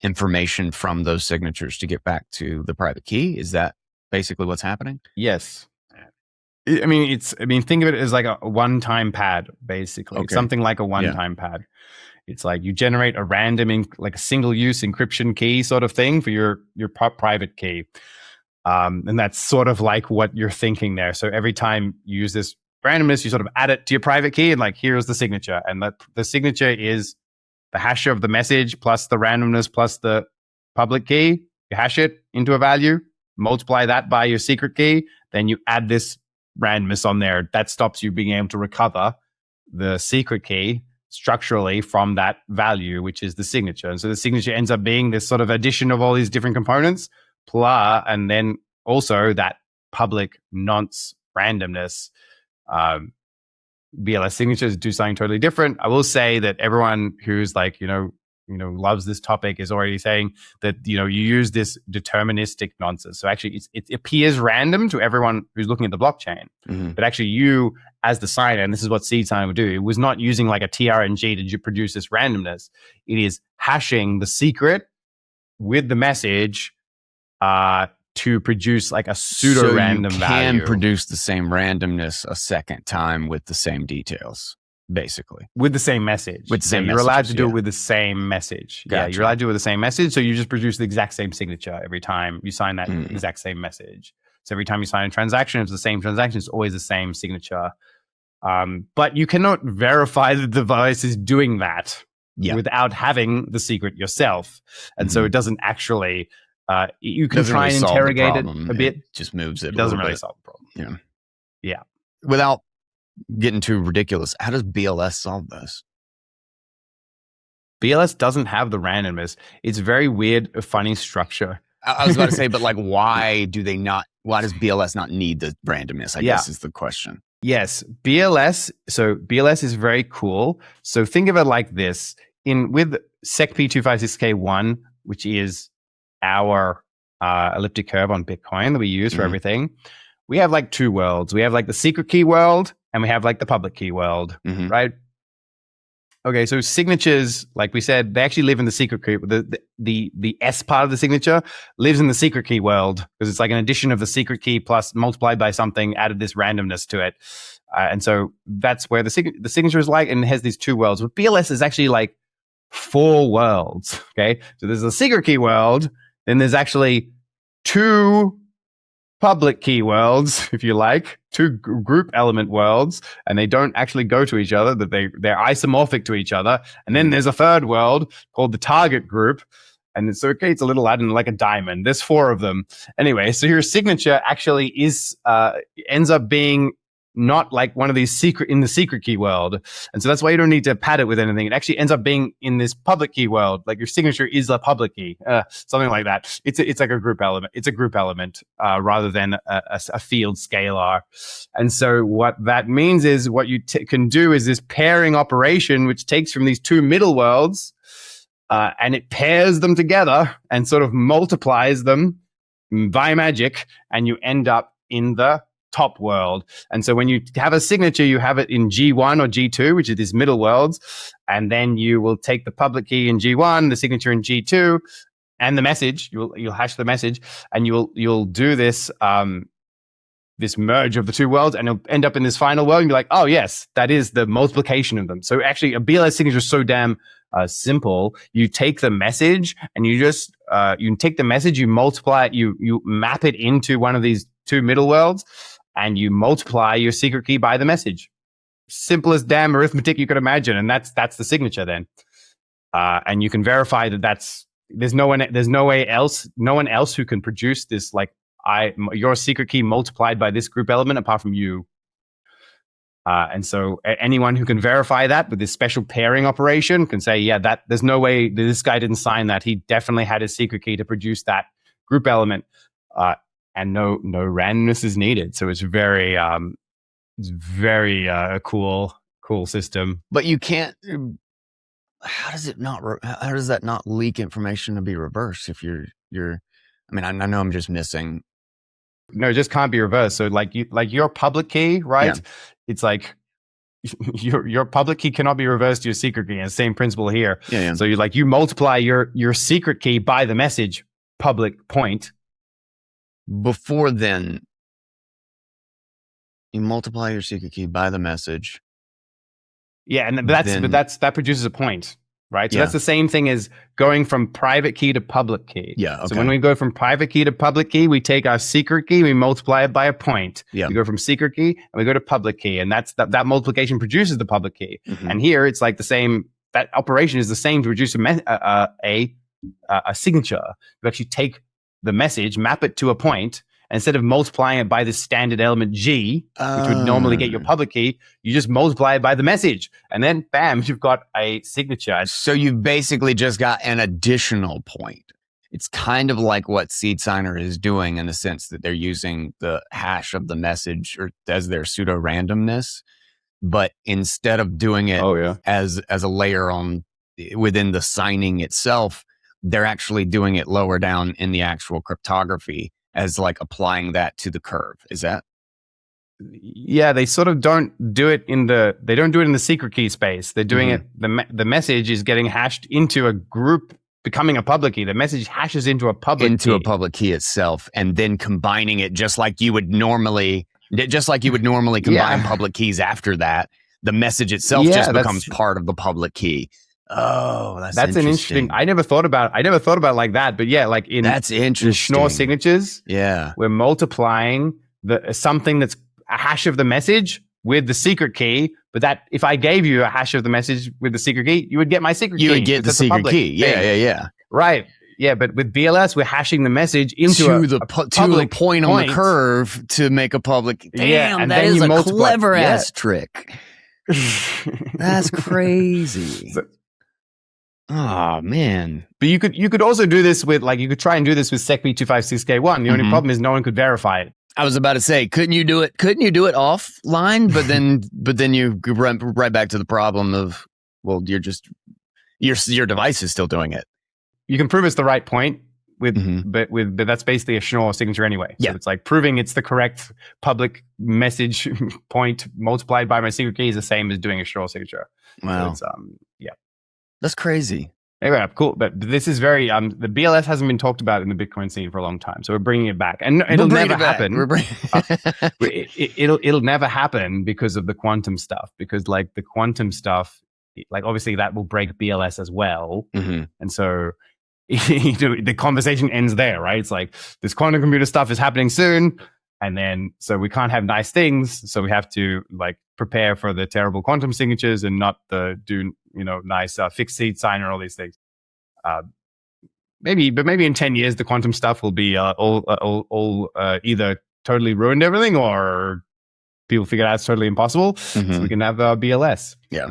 [SPEAKER 2] information from those signatures to get back to the private key? Is that basically what's happening?
[SPEAKER 1] Yes. I mean, think of it as like a one-time pad, basically. Okay. It's something like a one-time pad. It's like you generate a random, like a single-use encryption key sort of thing for your private key. And that's sort of like what you're thinking there. So every time you use this randomness, you sort of add it to your private key, and like, here's the signature. And the signature is the hash of the message plus the randomness plus the public key. You hash it into a value, multiply that by your secret key, then you add this randomness on there. That stops you being able to recover the secret key structurally from that value, which is the signature. And so the signature ends up being this sort of addition of all these different components, and then also that public nonce randomness. BLS signatures do something totally different. I will say that everyone who's like, loves this topic is already saying that, you use this deterministic nonsense. So actually it appears random to everyone who's looking at the blockchain, but actually you as the signer, and this is what seed signer would do, it was not using like a TRNG to produce this randomness. It is hashing the secret with the message to produce like a pseudo random value. So you can
[SPEAKER 2] produce the same randomness a second time with the same details. Basically,
[SPEAKER 1] with the same message. You're allowed to do it with the same message. Gotcha. Yeah, you're allowed to do it with the same message. So you just produce the exact same signature every time you sign that exact same message. So every time you sign a transaction, it's the same transaction. It's always the same signature. But you cannot verify the device is doing that without having the secret yourself. And so it doesn't actually. You can try and interrogate it a bit.
[SPEAKER 2] It just moves it.
[SPEAKER 1] It doesn't really solve the problem. Yeah.
[SPEAKER 2] Without getting too ridiculous, how does BLS solve this?
[SPEAKER 1] BLS doesn't have the randomness. It's very weird, a funny structure.
[SPEAKER 2] I was about to say, but like, why does BLS not need the randomness? I guess is the question.
[SPEAKER 1] Yes, BLS. So BLS is very cool. So think of it like this: with SecP256K1, which is our elliptic curve on Bitcoin that we use for everything, we have like two worlds. We have like the secret key world, and we have like the public key world, right? Okay, so signatures, like we said, they actually live in the secret key. The S part of the signature lives in the secret key world because it's like an addition of the secret key plus multiplied by something, added this randomness to it. And so that's where the signature is like, and it has these two worlds. But BLS is actually like 4 worlds, okay? So there's the secret key world, then there's actually two public key worlds, if you like, two group element worlds, and they don't actually go to each other, that they're isomorphic to each other. And then there's a third world called the target group. And so it creates a little add-in like a diamond. There's 4 of them. Anyway, so your signature actually ends up being not like one of these in the secret key world. And so that's why you don't need to pad it with anything. It actually ends up being in this public key world. Like your signature is a public key, something like that. It's like a group element. It's a group element rather than a field scalar. And so what that means is what you can do is this pairing operation, which takes from these 2 middle worlds and it pairs them together and sort of multiplies them by magic, and you end up in the top world. And so when you have a signature, you have it in G1 or G2, which is these middle worlds, and then you will take the public key in G1, the signature in G2, and the message. You'll hash the message, and you'll do this this merge of the 2 worlds, and you'll end up in this final world and be like, oh yes, that is the multiplication of them. So actually a BLS signature is so damn simple. You take the message and you just you take the message, you multiply it, you map it into one of these 2 middle worlds, and you multiply your secret key by the message. Simplest damn arithmetic you could imagine, and that's the signature then. And you can verify that there's no one else who can produce this, like your secret key multiplied by this group element apart from you. And so anyone who can verify that with this special pairing operation can say, yeah, that there's no way that this guy didn't sign that. He definitely had his secret key to produce that group element. And no randomness is needed. So it's very cool system.
[SPEAKER 2] But you can't. How does that not leak information to be reversed? If you're. I mean, I know I'm just missing.
[SPEAKER 1] No, it just can't be reversed. So like your public key, right? Yeah. It's like your public key cannot be reversed to your secret key. And same principle here. Yeah. So you multiply your secret key by the message public point.
[SPEAKER 2] Before then, you multiply your secret key by the message.
[SPEAKER 1] Yeah, and that produces a point, right? So that's the same thing as going from private key to public key.
[SPEAKER 2] Yeah. Okay.
[SPEAKER 1] So when we go from private key to public key, we take our secret key, we multiply it by a point. Yeah. We go from secret key and we go to public key, and that multiplication produces the public key. Mm-hmm. And here it's like the same. That operation is the same to produce a signature. You actually take the message, map it to a point, and instead of multiplying it by the standard element G, which would normally get your public key, you just multiply it by the message. And then, bam, you've got a signature.
[SPEAKER 2] So you've basically just got an additional point. It's kind of like what Seed Signer is doing in the sense that they're using the hash of the message as their pseudo randomness. But instead of doing it as a layer within the signing itself, they're actually doing it lower down in the actual cryptography as like applying that to the curve. Is that?
[SPEAKER 1] Yeah, they sort of don't do it in the secret key space. They're doing it. The message is getting hashed into a group, becoming a public key. The message hashes into a public
[SPEAKER 2] key itself, and then combining it just like you would normally combine public keys after that. The message itself just becomes part of the public key. Oh, that's
[SPEAKER 1] an interesting. I never thought about it like that. But yeah, like
[SPEAKER 2] that's interesting.
[SPEAKER 1] Schnorr signatures.
[SPEAKER 2] Yeah,
[SPEAKER 1] we're multiplying something that's a hash of the message with the secret key. But that if I gave you a hash of the message with the secret key, you would get my secret key.
[SPEAKER 2] You would get the secret key. Yeah.
[SPEAKER 1] Right. Yeah, but with BLS, we're hashing the message into
[SPEAKER 2] the point on the curve to make a public.
[SPEAKER 3] Damn, and that is a clever ass trick. That's crazy.
[SPEAKER 2] Oh man!
[SPEAKER 1] But you could also do this with you could try and do this with SecP 256K1. The only problem is no one could verify it.
[SPEAKER 2] I was about to say, couldn't you do it offline? But then you run right back to the problem of, well, your device is still doing it.
[SPEAKER 1] You can prove it's the right point but that's basically a Schnorr signature anyway. So it's like proving it's the correct public message point multiplied by my secret key is the same as doing a Schnorr signature.
[SPEAKER 2] Wow.
[SPEAKER 1] So
[SPEAKER 2] that's crazy.
[SPEAKER 1] Anyway, cool. But this is very, the BLS hasn't been talked about in the Bitcoin scene for a long time. So we're bringing it back. And it'll never happen. It'll never happen because of the quantum stuff. Because the quantum stuff, obviously that will break BLS as well. Mm-hmm. And so the conversation ends there, right? It's like this quantum computer stuff is happening soon, and then so we can't have nice things, so we have to like prepare for the terrible quantum signatures and not do nice fixed seed sign and all these things. Maybe in 10 years the quantum stuff will be all either totally ruined everything or people figure out it's totally impossible, so we can have BLS.
[SPEAKER 2] Yeah.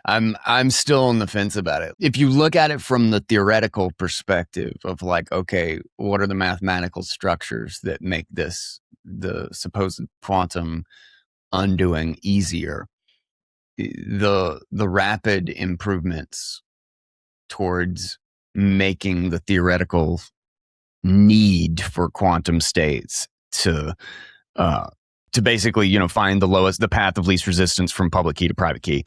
[SPEAKER 2] I'm still on the fence about it. If you look at it from the theoretical perspective of like, okay, what are the mathematical structures that make the supposed quantum undoing easier? The rapid improvements towards making the theoretical need for quantum states to basically, find the path of least resistance from public key to private key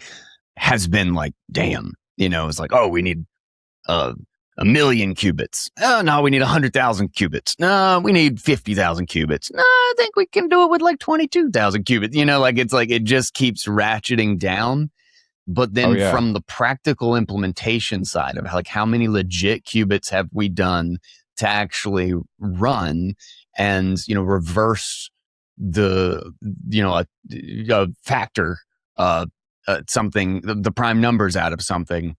[SPEAKER 2] has been like, damn, it's like, oh, we need 1,000,000 qubits. Oh, no, we need 100,000 qubits. No, we need 50,000 qubits. No, I think we can do it with like 22,000 qubits. It's like it just keeps ratcheting down. But then from the practical implementation side of like how many legit qubits have we done to actually run and, reverse the, a factor, something, the prime numbers out of something,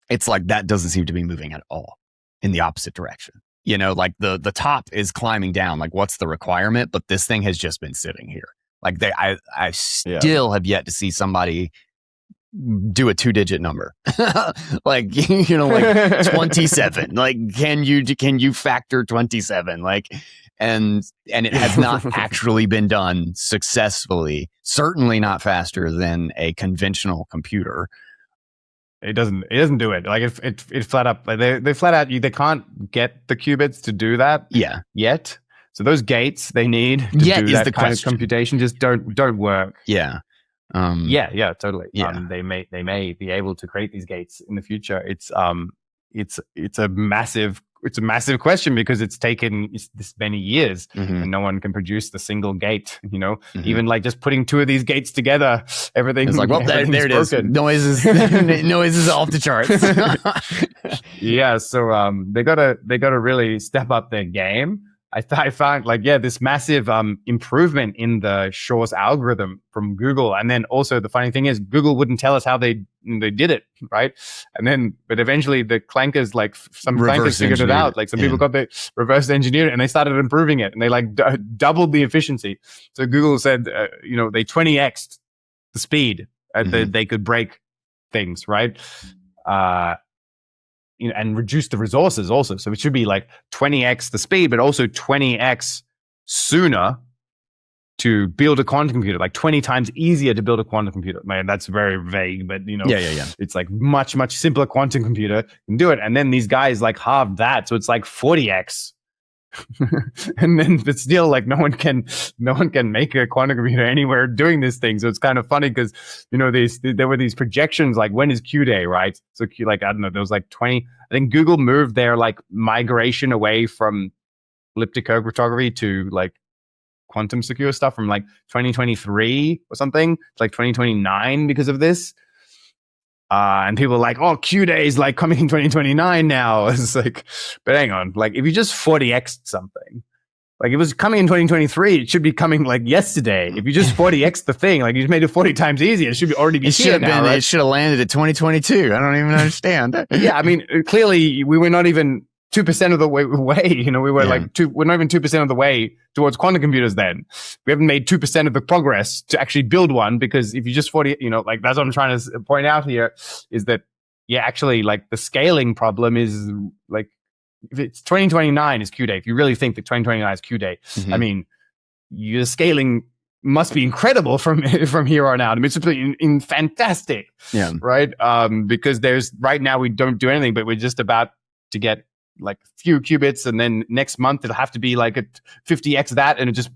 [SPEAKER 2] it's like that doesn't seem to be moving at all in the opposite direction. Like the top is climbing down. Like, what's the requirement? But this thing has just been sitting here. Like I still have yet to see somebody do a 2-digit number. like, like 27. Like, can you factor 27? Like, and it has not actually been done successfully. Certainly not faster than a conventional computer.
[SPEAKER 1] It doesn't do it. Like it flat up. Like they flat out. They can't get the qubits to do that.
[SPEAKER 2] Yeah.
[SPEAKER 1] Yet. So those gates they need to do that kind of computation just don't work.
[SPEAKER 2] Yeah.
[SPEAKER 1] Totally.
[SPEAKER 2] Yeah.
[SPEAKER 1] They may be able to create these gates in the future. It's a massive question because it's taken this many years and no one can produce the single gate. Even like just putting two of these gates together, everything.
[SPEAKER 2] It's like, well, there it is. Noises off the charts.
[SPEAKER 1] Yeah. So they gotta really step up their game. I found this massive improvement in the Shor's algorithm from Google. And then also the funny thing is Google wouldn't tell us how they did it, right? But eventually the clankers, like some clankers figured it out. Like some people got the reverse engineered and they started improving it and they like doubled the efficiency. So Google said, they 20x'd the speed they could break things, right? And reduce the resources also. So it should be like 20x the speed, but also 20x sooner to build a quantum computer, like 20 times easier to build a quantum computer. Man, that's very vague, but it's like much, much simpler quantum computer can do it. And then these guys like halved that. So it's like 40x. But still like no one can make a quantum computer anywhere doing this thing. So it's kind of funny because there were these projections like when is Q day, right? So I don't know, there was like 20. I think Google moved their like migration away from elliptic cryptography to like quantum secure stuff from like 2023 or something to like 2029 because of this. And people are like, oh, Q day is like coming in 2029 now. It's like, but hang on, like if you just 40x'd something, like it was coming in 2023, it should be coming like yesterday. If you just 40x the thing, like you just made it 40 times easier, it should already be here now, right?
[SPEAKER 2] It should have landed at 2022. I don't even understand.
[SPEAKER 1] Yeah, I mean, clearly we were not even 2% of the way. We were we're not even 2% of the way towards quantum computers then. We haven't made 2% of the progress to actually build one because if you just 40, like that's what I'm trying to point out here is that, actually like the scaling problem is like, if it's 2029 is Q day, if you really think that 2029 is Q day, I mean, your scaling must be incredible from here on out. I mean, it's in fantastic.
[SPEAKER 2] Yeah.
[SPEAKER 1] Right. Because right now we don't do anything, but we're just about to get like a few qubits, and then next month it'll have to be like a 50x that, and it just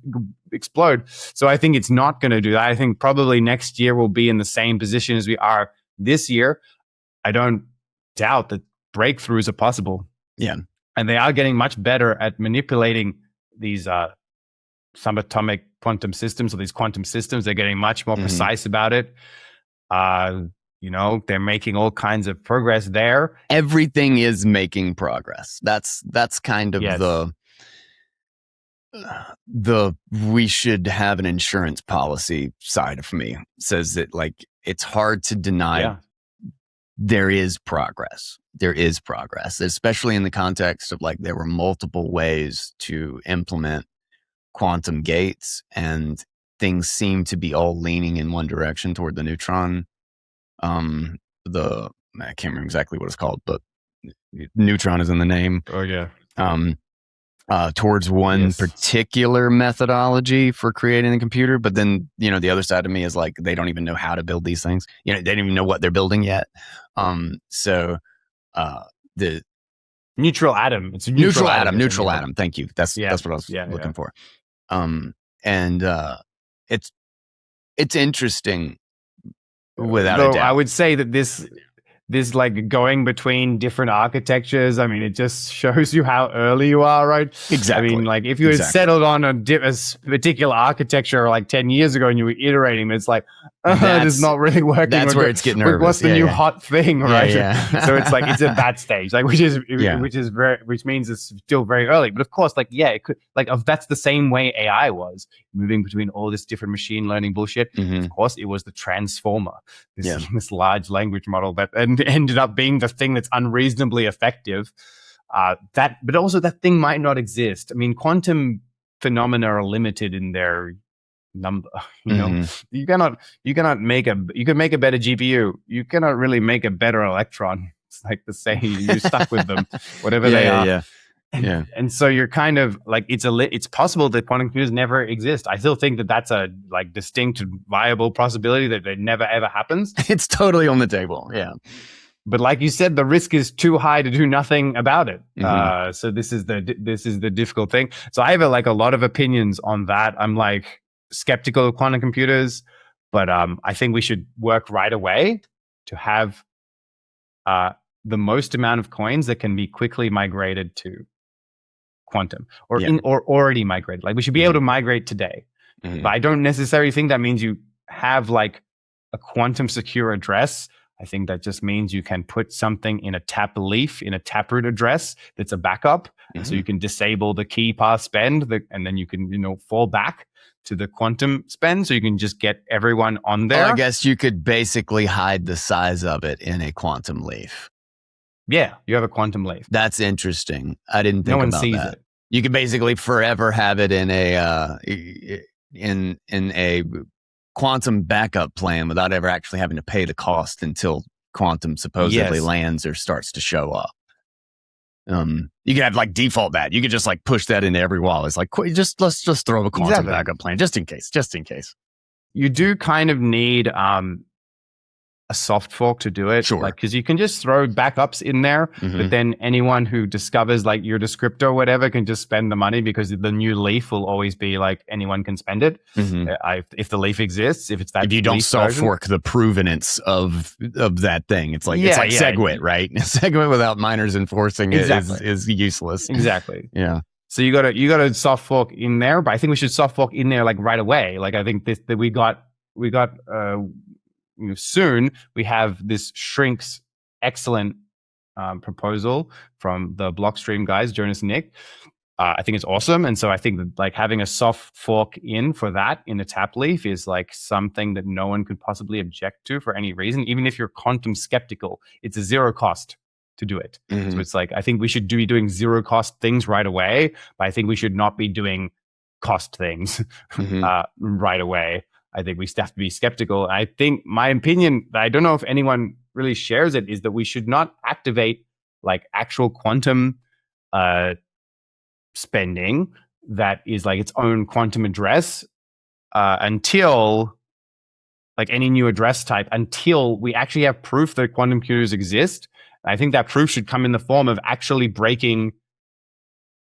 [SPEAKER 1] explode. So I think it's not going to do that. I think probably next year we'll be in the same position as we are this year. I don't doubt that breakthroughs are possible.
[SPEAKER 2] Yeah,
[SPEAKER 1] and they are getting much better at manipulating these subatomic quantum systems or these quantum systems. They're getting much more precise about it. they're making all kinds of progress there.
[SPEAKER 2] Everything is making progress. That's kind of
[SPEAKER 1] Yes.
[SPEAKER 2] the we should have an insurance policy side of me says that, like, it's hard to deny there is progress. There is progress, especially in the context of, like, there were multiple ways to implement quantum gates, and things seem to be all leaning in one direction toward the neutron. I can't remember exactly what it's called, but neutron is in the name.
[SPEAKER 1] Oh yeah.
[SPEAKER 2] Towards one particular methodology for creating a computer, but then the other side of me is like, they don't even know how to build these things. They don't even know what they're building yet. So the
[SPEAKER 1] neutral atom. It's a
[SPEAKER 2] neutral atom. Thank you. That's what I was looking for. And it's interesting without a doubt.
[SPEAKER 1] I would say that this like going between different architectures, I mean, it just shows you how early you are, right?
[SPEAKER 2] Exactly.
[SPEAKER 1] I mean, like if you had settled on a particular architecture like 10 years ago and you were iterating, it's like, it's not really working.
[SPEAKER 2] That's where it's getting nervous.
[SPEAKER 1] What's the new hot thing, right?
[SPEAKER 2] Yeah.
[SPEAKER 1] So it's like, it's at that stage, like, which means it's still very early. But of course, like, it could, like, that's the same way AI was moving between all this different machine learning bullshit.
[SPEAKER 2] Mm-hmm.
[SPEAKER 1] Of course, it was the transformer, this large language model that ended up being the thing that's unreasonably effective. But also that thing might not exist. I mean, quantum phenomena are limited in their number. You cannot make you can make a better GPU. You cannot really make a better electron. It's like the same. You're stuck with them, whatever they are. And so you're kind of like, it's possible that quantum computers never exist. I still think that that's a like distinct, viable possibility that it never ever happens.
[SPEAKER 2] It's totally on the table. Yeah.
[SPEAKER 1] But like you said, the risk is too high to do nothing about it.
[SPEAKER 2] Mm-hmm.
[SPEAKER 1] So this is the difficult thing. So I have a lot of opinions on that. I'm like skeptical of quantum computers, but I think we should work right away to have the most amount of coins that can be quickly migrated to quantum or already migrated. Like we should be able to migrate today.
[SPEAKER 2] Mm-hmm.
[SPEAKER 1] But I don't necessarily think that means you have like a quantum secure address. I think that just means you can put something in a leaf, in a taproot address that's a backup.
[SPEAKER 2] Mm-hmm.
[SPEAKER 1] So you can disable the key pass spend, and then you can, fall back to the quantum spend. So you can just get everyone on there.
[SPEAKER 2] Well, I guess you could basically hide the size of it in a quantum leaf.
[SPEAKER 1] Yeah, you have a quantum leaf.
[SPEAKER 2] That's interesting. I didn't think about that. No one sees it. You could basically forever have it in a quantum backup plan without ever actually having to pay the cost until quantum supposedly lands or starts to show up. You could have like default that. You could just like push that into every wall. It's like, let's just throw a quantum backup plan just in case.
[SPEAKER 1] You do kind of need a soft fork to do it.
[SPEAKER 2] Sure.
[SPEAKER 1] Like, because you can just throw backups in there, but then anyone who discovers like your descriptor or whatever can just spend the money, because the new leaf will always be like anyone can spend it. If the leaf exists, if it's that.
[SPEAKER 2] If you don't soft fork the provenance of that thing, it's like SegWit, right? SegWit without miners enforcing it is useless.
[SPEAKER 1] Exactly.
[SPEAKER 2] Yeah.
[SPEAKER 1] So you got to soft fork in there, but I think we should soft fork in there like right away. Like I think that we got. Soon we have this Shrink's excellent proposal from the Blockstream guys, Jonas and Nick. I think it's awesome, and so I think that like having a soft fork in for that in a tap leaf is like something that no one could possibly object to for any reason. Even if you're quantum skeptical, it's a zero cost to do it. So it's like I think we should be doing zero cost things right away, but I think we should not be doing cost things right away. I think we have to be skeptical. I think my opinion, I don't know if anyone really shares it, is that we should not activate like actual quantum spending that is like its own quantum address until like any new address type, until we actually have proof that quantum computers exist. And I think that proof should come in the form of actually breaking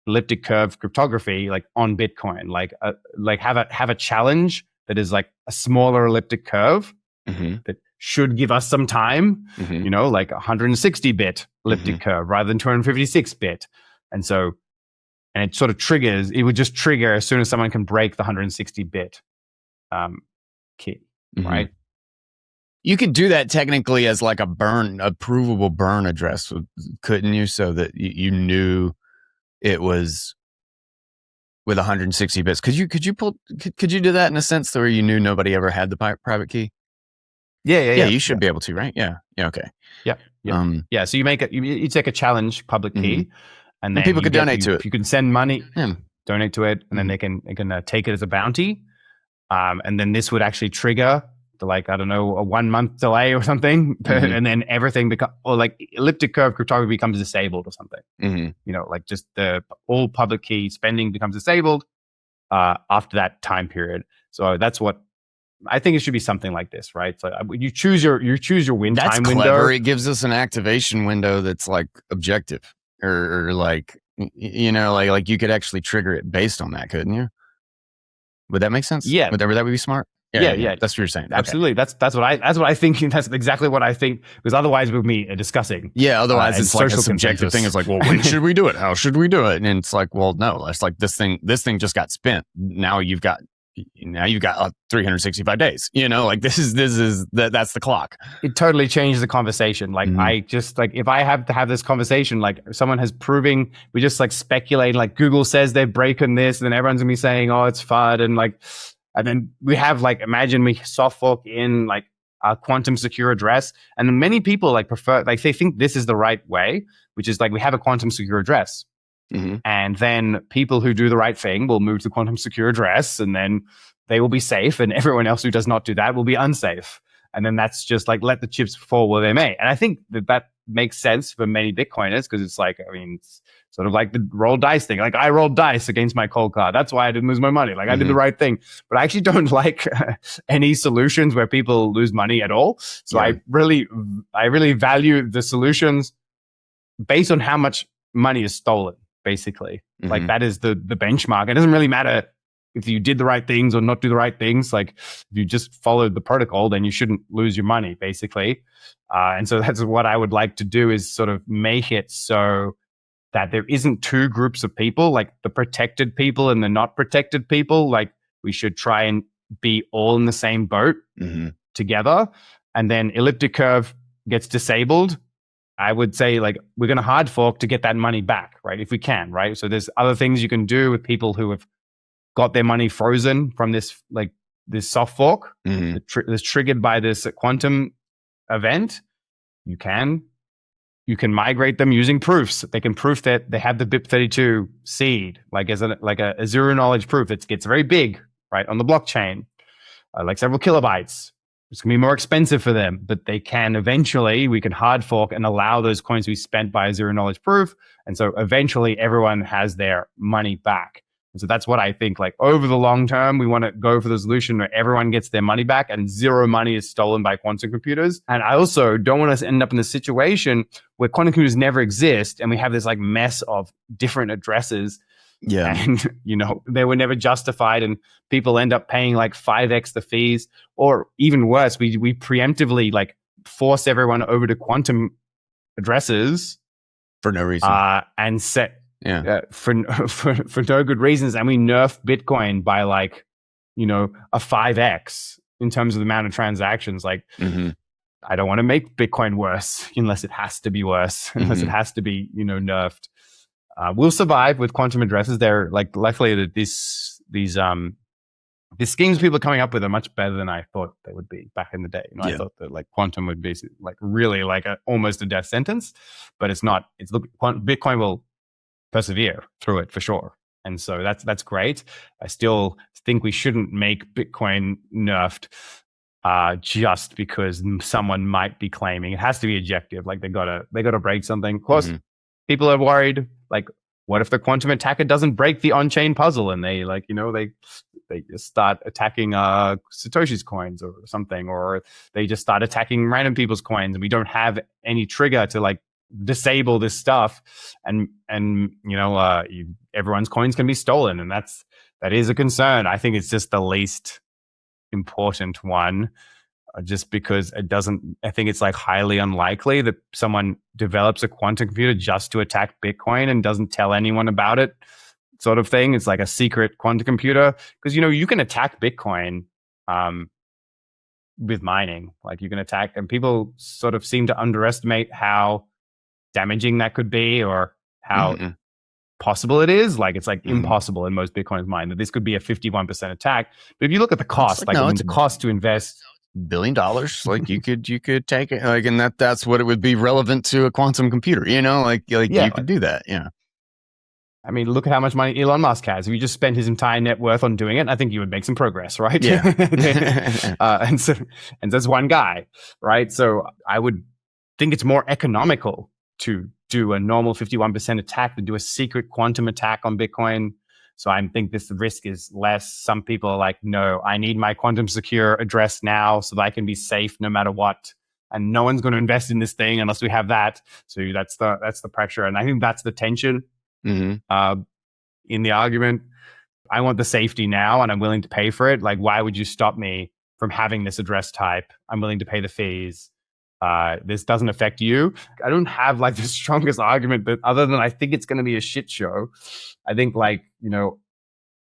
[SPEAKER 1] elliptic curve cryptography like on Bitcoin, like have a challenge that is like a smaller elliptic curve that should give us some time, like 160-bit elliptic curve rather than 256-bit. And it sort of it would just trigger as soon as someone can break the 160-bit key, right?
[SPEAKER 2] You could do that technically as like a provable burn address, couldn't you? So that you knew it was with 160 bits. Could you do that in a sense where you knew nobody ever had the private key?
[SPEAKER 1] Yeah.
[SPEAKER 2] You should be able to, right? Yeah. Okay.
[SPEAKER 1] Yeah. So you make it. You take a challenge public key, and then
[SPEAKER 2] people could donate to it.
[SPEAKER 1] You can send money, donate to it, and then they can take it as a bounty. And then this would actually trigger the, like, I don't know, a 1 month delay or something, and then everything or like elliptic curve cryptography becomes disabled or something. You know, like just all public key spending becomes disabled after that time period. So that's what I think it should be, something like this, right? So you choose your win time window. That's clever.
[SPEAKER 2] It gives us an activation window that's like objective, or like, you know, like you could actually trigger it based on that, couldn't you? Would that make sense?
[SPEAKER 1] Yeah.
[SPEAKER 2] Would that be smart?
[SPEAKER 1] Yeah.
[SPEAKER 2] That's what you're saying.
[SPEAKER 1] Absolutely. Okay. That's what I think. That's exactly what I think. Because otherwise, we'd be discussing.
[SPEAKER 2] Yeah. Otherwise, it's like a subjective thing. It's like, well, when should we do it? How should we do it? And it's like, well, no. It's like this thing just got spent. Now you've got 365 days. You know, like that's the clock.
[SPEAKER 1] It totally changes the conversation. Like I just like, if I have to have this conversation, like someone has proving, we just like speculate. Like Google says they've broken this, and then everyone's gonna be saying, oh, it's FUD, and like. And then we have, like, imagine we soft fork in like a quantum secure address. And many people like prefer, like they think this is the right way, which is like we have a quantum secure address. And then people who do the right thing will move to quantum secure address, and then they will be safe. And everyone else who does not do that will be unsafe. And then that's just like, let the chips fall where they may. And I think that makes sense for many Bitcoiners, because it's like, I mean, it's sort of like the roll dice thing. Like I rolled dice against my Coldcard. That's why I didn't lose my money. Like I did the right thing. But I actually don't like any solutions where people lose money at all. So I really value the solutions based on how much money is stolen, basically. Like that is the benchmark. It doesn't really matter if you did the right things or not do the right things. Like if you just followed the protocol, then you shouldn't lose your money, basically. And so that's what I would like to do, is sort of make it so that there isn't two groups of people, like the protected people and the not protected people. Like we should try and be all in the same boat together. And then elliptic curve gets disabled. I would say, like, we're going to hard fork to get that money back, right? If we can, right? So there's other things you can do with people who have got their money frozen from this soft fork that's triggered by this quantum event. You can migrate them using proofs. They can proof that they have the BIP32 seed, like as a zero knowledge proof that gets very big, right, on the blockchain, like several kilobytes. It's going to be more expensive for them, but we can hard fork and allow those coins to be spent by a zero knowledge proof. And so eventually everyone has their money back. And so that's what I think, like over the long term, we want to go for the solution where everyone gets their money back and zero money is stolen by quantum computers. And I also don't want us to end up in a situation where quantum computers never exist and we have this like mess of different addresses.
[SPEAKER 2] Yeah.
[SPEAKER 1] And, they were never justified and people end up paying like 5x the fees, or even worse, we preemptively like force everyone over to quantum addresses
[SPEAKER 2] for no reason.
[SPEAKER 1] And set, for no good reasons. And we nerf Bitcoin by like, a 5x in terms of the amount of transactions. Like, I don't want to make Bitcoin worse unless it has to be worse, unless it has to be, nerfed. We'll survive with quantum addresses. They're like, luckily that these schemes people are coming up with are much better than I thought they would be back in the day. I thought that like quantum would be like really like almost a death sentence, but it's not. Bitcoin will persevere through it for sure. And so that's great. I still think we shouldn't make Bitcoin nerfed just because someone might be claiming. It has to be objective. Like they gotta break something. Of course, people are worried. Like, what if the quantum attacker doesn't break the on-chain puzzle and they they just start attacking Satoshi's coins or something, or they just start attacking random people's coins and we don't have any trigger to like disable this stuff, and everyone's coins can be stolen, and that is a concern. I think it's just the least important one, just because I think it's like highly unlikely that someone develops a quantum computer just to attack Bitcoin and doesn't tell anyone about it, sort of thing. It's like a secret quantum computer, because you can attack Bitcoin with mining. Like you can attack, and people sort of seem to underestimate how damaging that could be, or how possible it is. Like it's like impossible in most Bitcoiners' mind that this could be a 51% attack. But if you look at the cost, the cost to invest
[SPEAKER 2] $1 billion, like you could take it, like, and that's what it would be relevant to a quantum computer, you know, like you could do that. Yeah.
[SPEAKER 1] I mean, look at how much money Elon Musk has. If you just spent his entire net worth on doing it, I think you would make some progress, right?
[SPEAKER 2] Yeah.
[SPEAKER 1] and that's one guy, right? So I would think it's more economical to do a normal 51% attack than do a secret quantum attack on Bitcoin. So I think this risk is less. Some people are like, no, I need my quantum secure address now so that I can be safe no matter what. And no one's going to invest in this thing unless we have that. So that's the pressure. And I think that's the tension. In the argument. I want the safety now and I'm willing to pay for it. Like, why would you stop me from having this address type? I'm willing to pay the fees. This doesn't affect you. I don't have like the strongest argument, but other than I think it's going to be a shit show. I think like, you know,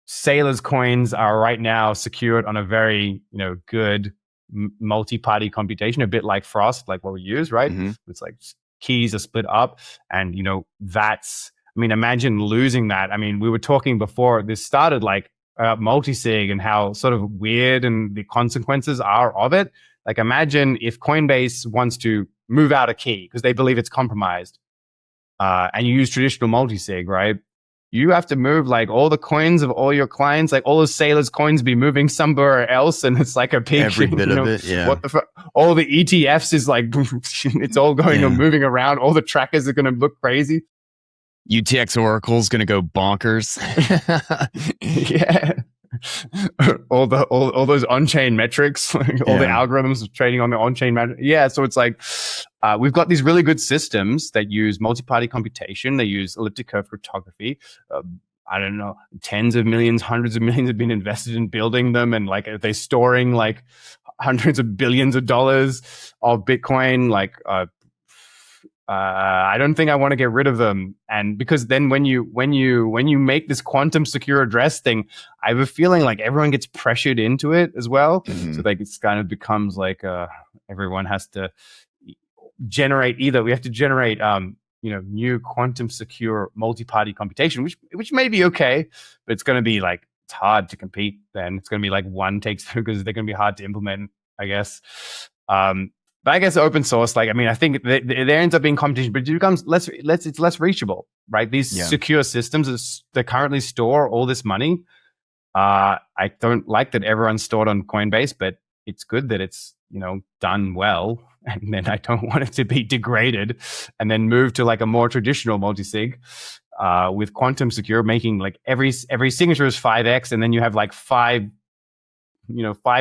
[SPEAKER 1] Sailor's coins are right now secured on a very, you know, good multi-party computation, a bit like Frost, like what we use, right? It's like keys are split up and, you know, I mean, imagine losing that. I mean, we were talking before this started like multisig and how sort of weird and the consequences are of it. Like imagine if Coinbase wants to move out a key because they believe it's compromised and you use traditional multisig, right? You have to move like all the coins of all your clients, like all the Sailor's coins be moving somewhere else. And it's like a big,
[SPEAKER 2] every bit of it. Yeah.
[SPEAKER 1] What the all the ETFs is like, it's all going and moving around. All the trackers are going to look crazy.
[SPEAKER 2] UTX Oracle's going to go bonkers.
[SPEAKER 1] Yeah. all those on-chain metrics, all the algorithms of trading on the on-chain metrics. Yeah. So it's like, we've got these really good systems that use multi-party computation. They use elliptic curve cryptography. I don't know, tens of millions, hundreds of millions have been invested in building them. And like, they're storing like hundreds of billions of dollars of Bitcoin, like, I don't think I want to get rid of them. And because then when you make this quantum secure address thing, I have a feeling like everyone gets pressured into it as well. So like it's kind of becomes like everyone has to generate we have to generate you know, new quantum secure multi-party computation, which may be okay, but it's going to be like, it's hard to compete then. It's going to be like one takes two because they're going to be hard to implement, I guess. But I guess open source, like, I mean, I think there ends up being competition, but it becomes it's less reachable, right? These secure systems that currently store all this money. I don't like that everyone's stored on Coinbase, but it's good that it's, you know, done well. And then I don't want it to be degraded and then move to like a more traditional multisig with quantum secure, making like every signature is 5x, and then you have like five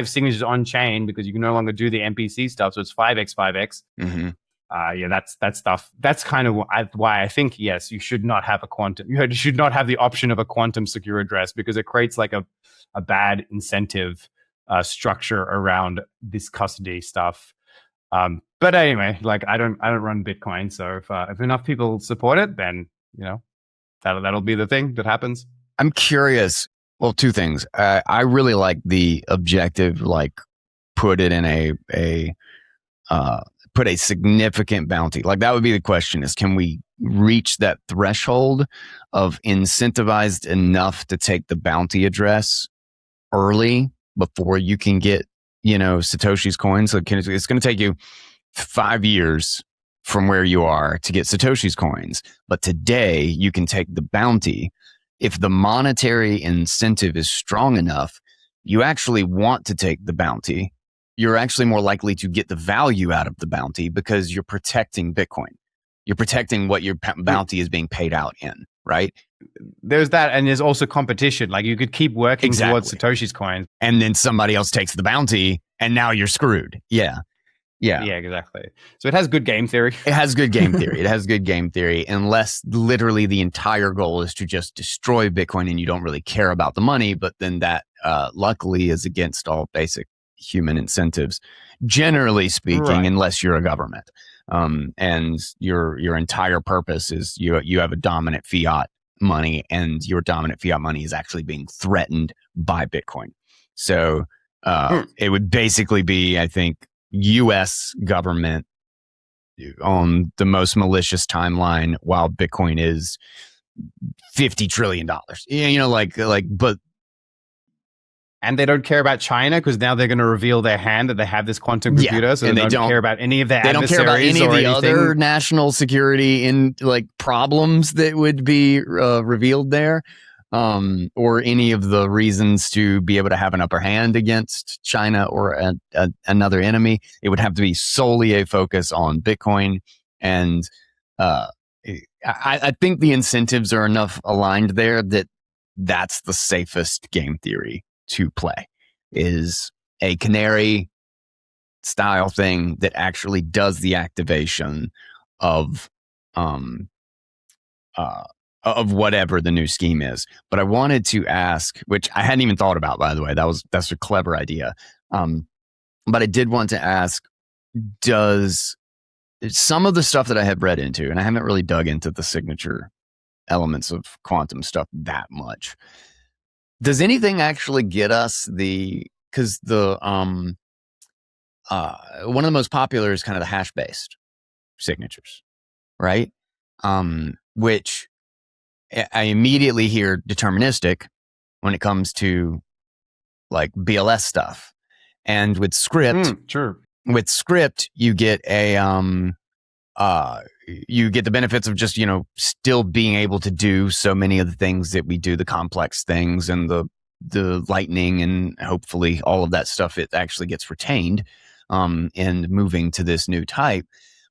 [SPEAKER 1] signatures on chain because you can no longer do the MPC stuff. So it's 5x. That stuff. That's kind of why I think, yes, you should not have you should not have the option of a quantum secure address because it creates like a bad incentive structure around this custody stuff. But anyway, like I don't run Bitcoin. So if enough people support it, then, you know, that'll be the thing that happens.
[SPEAKER 2] I'm curious. Well, two things. I really like the objective, like put it in put a significant bounty. Like that would be the question is, can we reach that threshold of incentivized enough to take the bounty address early before you can get, you know, Satoshi's coins? So it's going to take you 5 years from where you are to get Satoshi's coins. But today you can take the bounty. If the monetary incentive is strong enough, you actually want to take the bounty. You're actually more likely to get the value out of the bounty because you're protecting Bitcoin. You're protecting what your bounty is being paid out in, right?
[SPEAKER 1] There's that. And there's also competition. Like you could keep working towards Satoshi's coins.
[SPEAKER 2] And then somebody else takes the bounty and now you're screwed. Yeah.
[SPEAKER 1] Yeah, exactly. So it has good game theory.
[SPEAKER 2] It has good game theory. Unless literally the entire goal is to just destroy Bitcoin and you don't really care about the money. But then that luckily is against all basic human incentives, generally speaking, right. Unless you're a government. And your entire purpose is you have a dominant fiat money and your dominant fiat money is actually being threatened by Bitcoin. So It would basically be, I think, U.S. government on the most malicious timeline, while Bitcoin is $50 trillion. But.
[SPEAKER 1] And they don't care about China because now they're going to reveal their hand that they have this quantum computer. So they don't care about any of their adversaries.
[SPEAKER 2] They don't care about any of the
[SPEAKER 1] anything.
[SPEAKER 2] other national security problems that would be revealed there, or any of the reasons to be able to have an upper hand against China or another enemy. It would have to be solely a focus on Bitcoin. And I think the incentives are enough aligned there that that's the safest game theory to play, is a canary style thing that actually does the activation of whatever the new scheme is. But I wanted to ask, which I hadn't even thought about, by the way, that's a clever idea. But I did want to ask, does some of the stuff that I have read into, and I haven't really dug into the signature elements of quantum stuff that much, does anything actually get us because one of the most popular is kind of the hash-based signatures, right? Which I immediately hear deterministic when it comes to like BLS stuff. And with script, with script, you get you get the benefits of just, still being able to do so many of the things that we do, the complex things and the lightning, and hopefully all of that stuff, it actually gets retained and moving to this new type.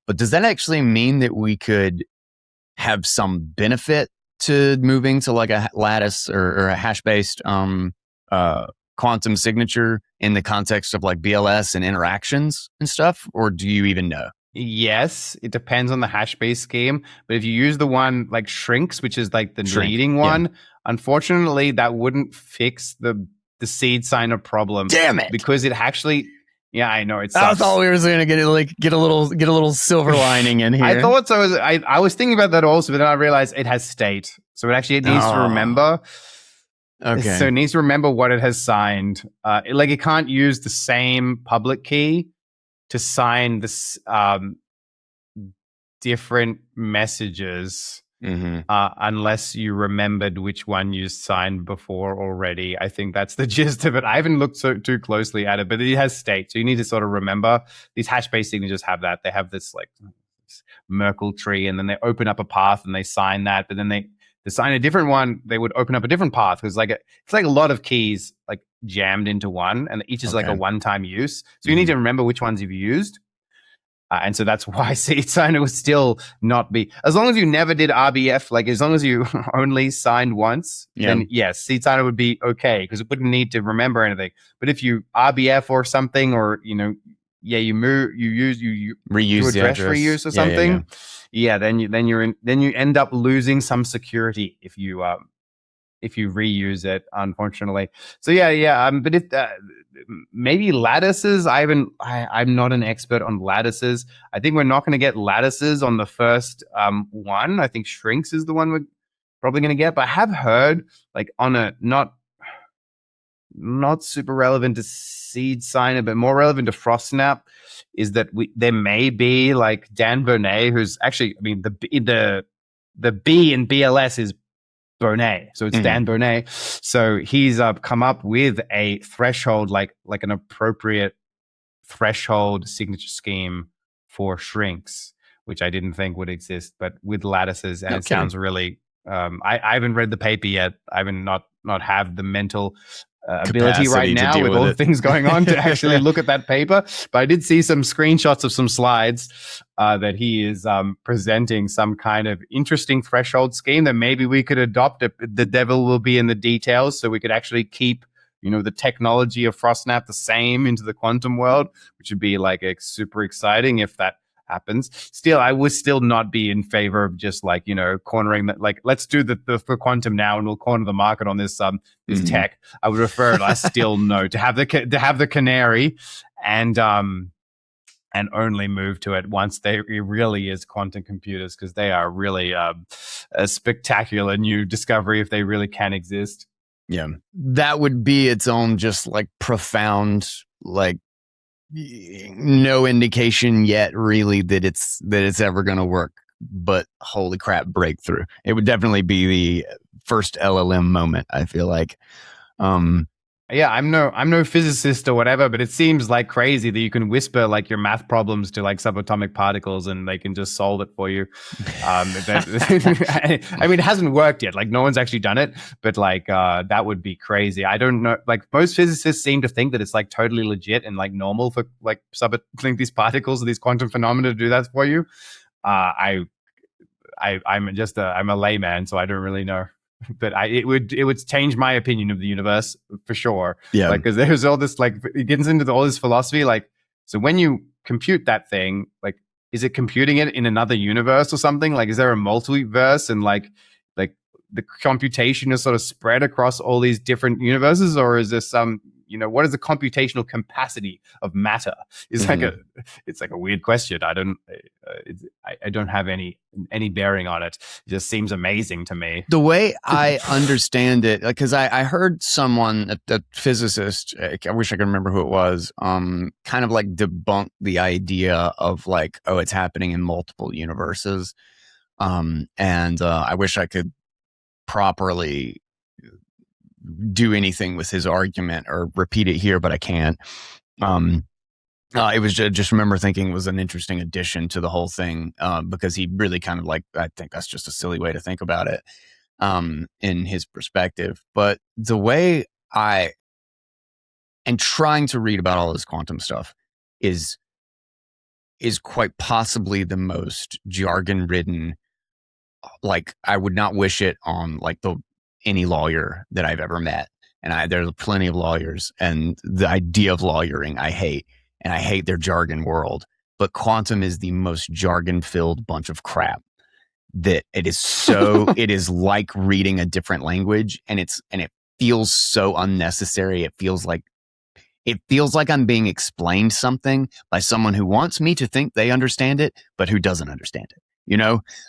[SPEAKER 2] But does that actually mean that we could have some benefit to moving to like a lattice or a hash-based quantum signature in the context of like BLS and interactions and stuff? Or do you even know?
[SPEAKER 1] Yes, it depends on the hash-based scheme. But if you use the one like shrinks, which is like the leading one, unfortunately, that wouldn't fix the seed signer problem.
[SPEAKER 2] Damn it!
[SPEAKER 1] Because it actually, yeah, I know it sucks.
[SPEAKER 2] I thought we were going to get a little silver lining in here.
[SPEAKER 1] I thought so. I was thinking about that also, but then I realized it has state, so it needs to remember.
[SPEAKER 2] Okay.
[SPEAKER 1] So it needs to remember what it has signed. It can't use the same public key to sign this different messages unless you remembered which one you signed before already. I think that's the gist of it. I haven't looked too closely at it, but it has state. So you need to sort of remember. These hash-based signatures have that. They have this like Merkle tree, and then they open up a path and they sign that, but then they sign a different one, they would open up a different path. Because it's like a lot of keys like jammed into one, and each is like a one-time use. So you need to remember which ones you've used. And so that's why seed signer would still not be, as long as you never did RBF, like as long as you only signed once, then yes, seed signer would be okay because it wouldn't need to remember anything. But if you RBF or something, or you reuse the address reuse or something, then you end up losing some security if you reuse it, unfortunately. So but if maybe lattices, I'm not an expert on lattices. I think we're not going to get lattices on the first one. I think shrinks is the one we're probably going to get, but I have heard like on a not super relevant to seed signer, but more relevant to Frostsnap, is that there may be like Dan Bonet, who's actually, I mean, the B in BLS is Bonet, so it's Dan Bonet. So he's come up with a threshold, like an appropriate threshold signature scheme for shrinks, which I didn't think would exist, but with lattices, and it sounds really. I haven't read the paper yet. I haven't not have the mental ability right now with all the things going on to actually look at that paper. But I did see some screenshots of some slides that he is presenting some kind of interesting threshold scheme that maybe we could adopt. The devil will be in the details, so we could actually keep the technology of Frostsnap the same into the quantum world, which would be like super exciting if that happens. Still, I would still not be in favor of just cornering that. Like, let's do the for quantum now, and we'll corner the market on this this tech. I would prefer it. I still know to have the canary and only move to it once it really is quantum computers, because they are really a spectacular new discovery if they really can exist.
[SPEAKER 2] Yeah. That would be its own just like profound, like no indication yet really that it's ever going to work. But holy crap, breakthrough. It would definitely be the first LLM moment, I feel like.
[SPEAKER 1] Yeah, I'm no physicist or whatever, but it seems like crazy that you can whisper like your math problems to like subatomic particles and they can just solve it for you. I mean, it hasn't worked yet. Like no one's actually done it, but like that would be crazy. I don't know. Like most physicists seem to think that it's like totally legit and like normal for like these particles or these quantum phenomena to do that for you. I'm a layman, so I don't really know. But it would change my opinion of the universe for sure.
[SPEAKER 2] Yeah.
[SPEAKER 1] Like, because there's all this, like, it gets into all this philosophy. Like, so when you compute that thing, like, is it computing it in another universe or something? Like, is there a multiverse and like the computation is sort of spread across all these different universes, or is there some, what is the computational capacity of matter? It's it's like a weird question. I don't have any bearing on it. It just seems amazing to me.
[SPEAKER 2] The way I understand it, because I heard someone, a physicist, I wish I could remember who it was, kind of like debunk the idea of like, oh, it's happening in multiple universes. And I wish I could properly do anything with his argument or repeat it here, but I can't. It was just remember thinking it was an interesting addition to the whole thing, because he really kind of like, I think that's just a silly way to think about it, in his perspective. But the way I am trying to read about all this quantum stuff is quite possibly the most jargon ridden. Like I would not wish it on like any lawyer that I've ever met. And there's plenty of lawyers, and the idea of lawyering I hate, and I hate their jargon world. But quantum is the most jargon filled bunch of crap that it is so, it is like reading a different language, and it feels so unnecessary. It feels like I'm being explained something by someone who wants me to think they understand it, but who doesn't understand it.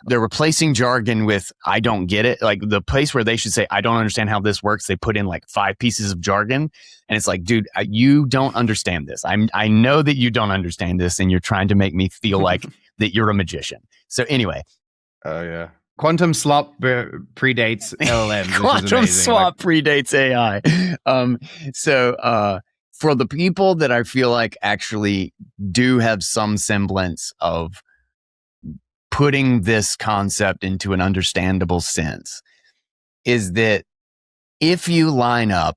[SPEAKER 2] They're replacing jargon with, I don't get it. Like the place where they should say, I don't understand how this works, they put in like 5 pieces of jargon. And it's like, dude, you don't understand this. I know that you don't understand this, and you're trying to make me feel like that you're a magician. So anyway.
[SPEAKER 1] Oh, yeah. Quantum slop predates LLMs.
[SPEAKER 2] Quantum slop predates AI. So for the people that I feel like actually do have some semblance of putting this concept into an understandable sense, is that if you line up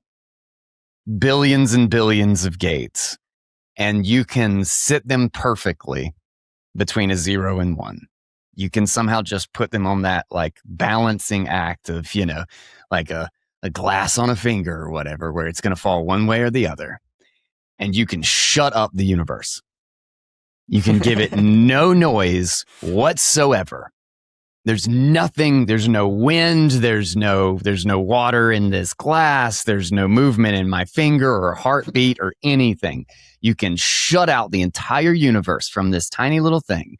[SPEAKER 2] billions and billions of gates and you can sit them perfectly between a 0 and 1, you can somehow just put them on that like balancing act of, like a glass on a finger or whatever, where it's going to fall one way or the other. And you can shut up the universe. You can give it no noise whatsoever. There's nothing, there's no wind, there's no water in this glass, there's no movement in my finger or heartbeat or anything. You can shut out the entire universe from this tiny little thing.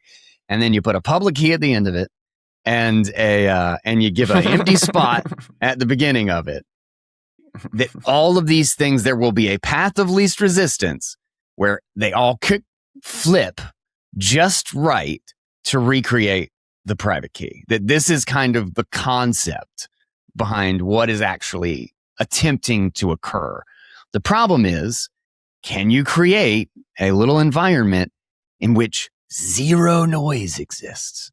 [SPEAKER 2] And then you put a public key at the end of it, and you give an empty spot at the beginning of it. That all of these things, there will be a path of least resistance where they all flip just right to recreate the private key. That this is kind of the concept behind what is actually attempting to occur. The problem is, can you create a little environment in which 0 noise exists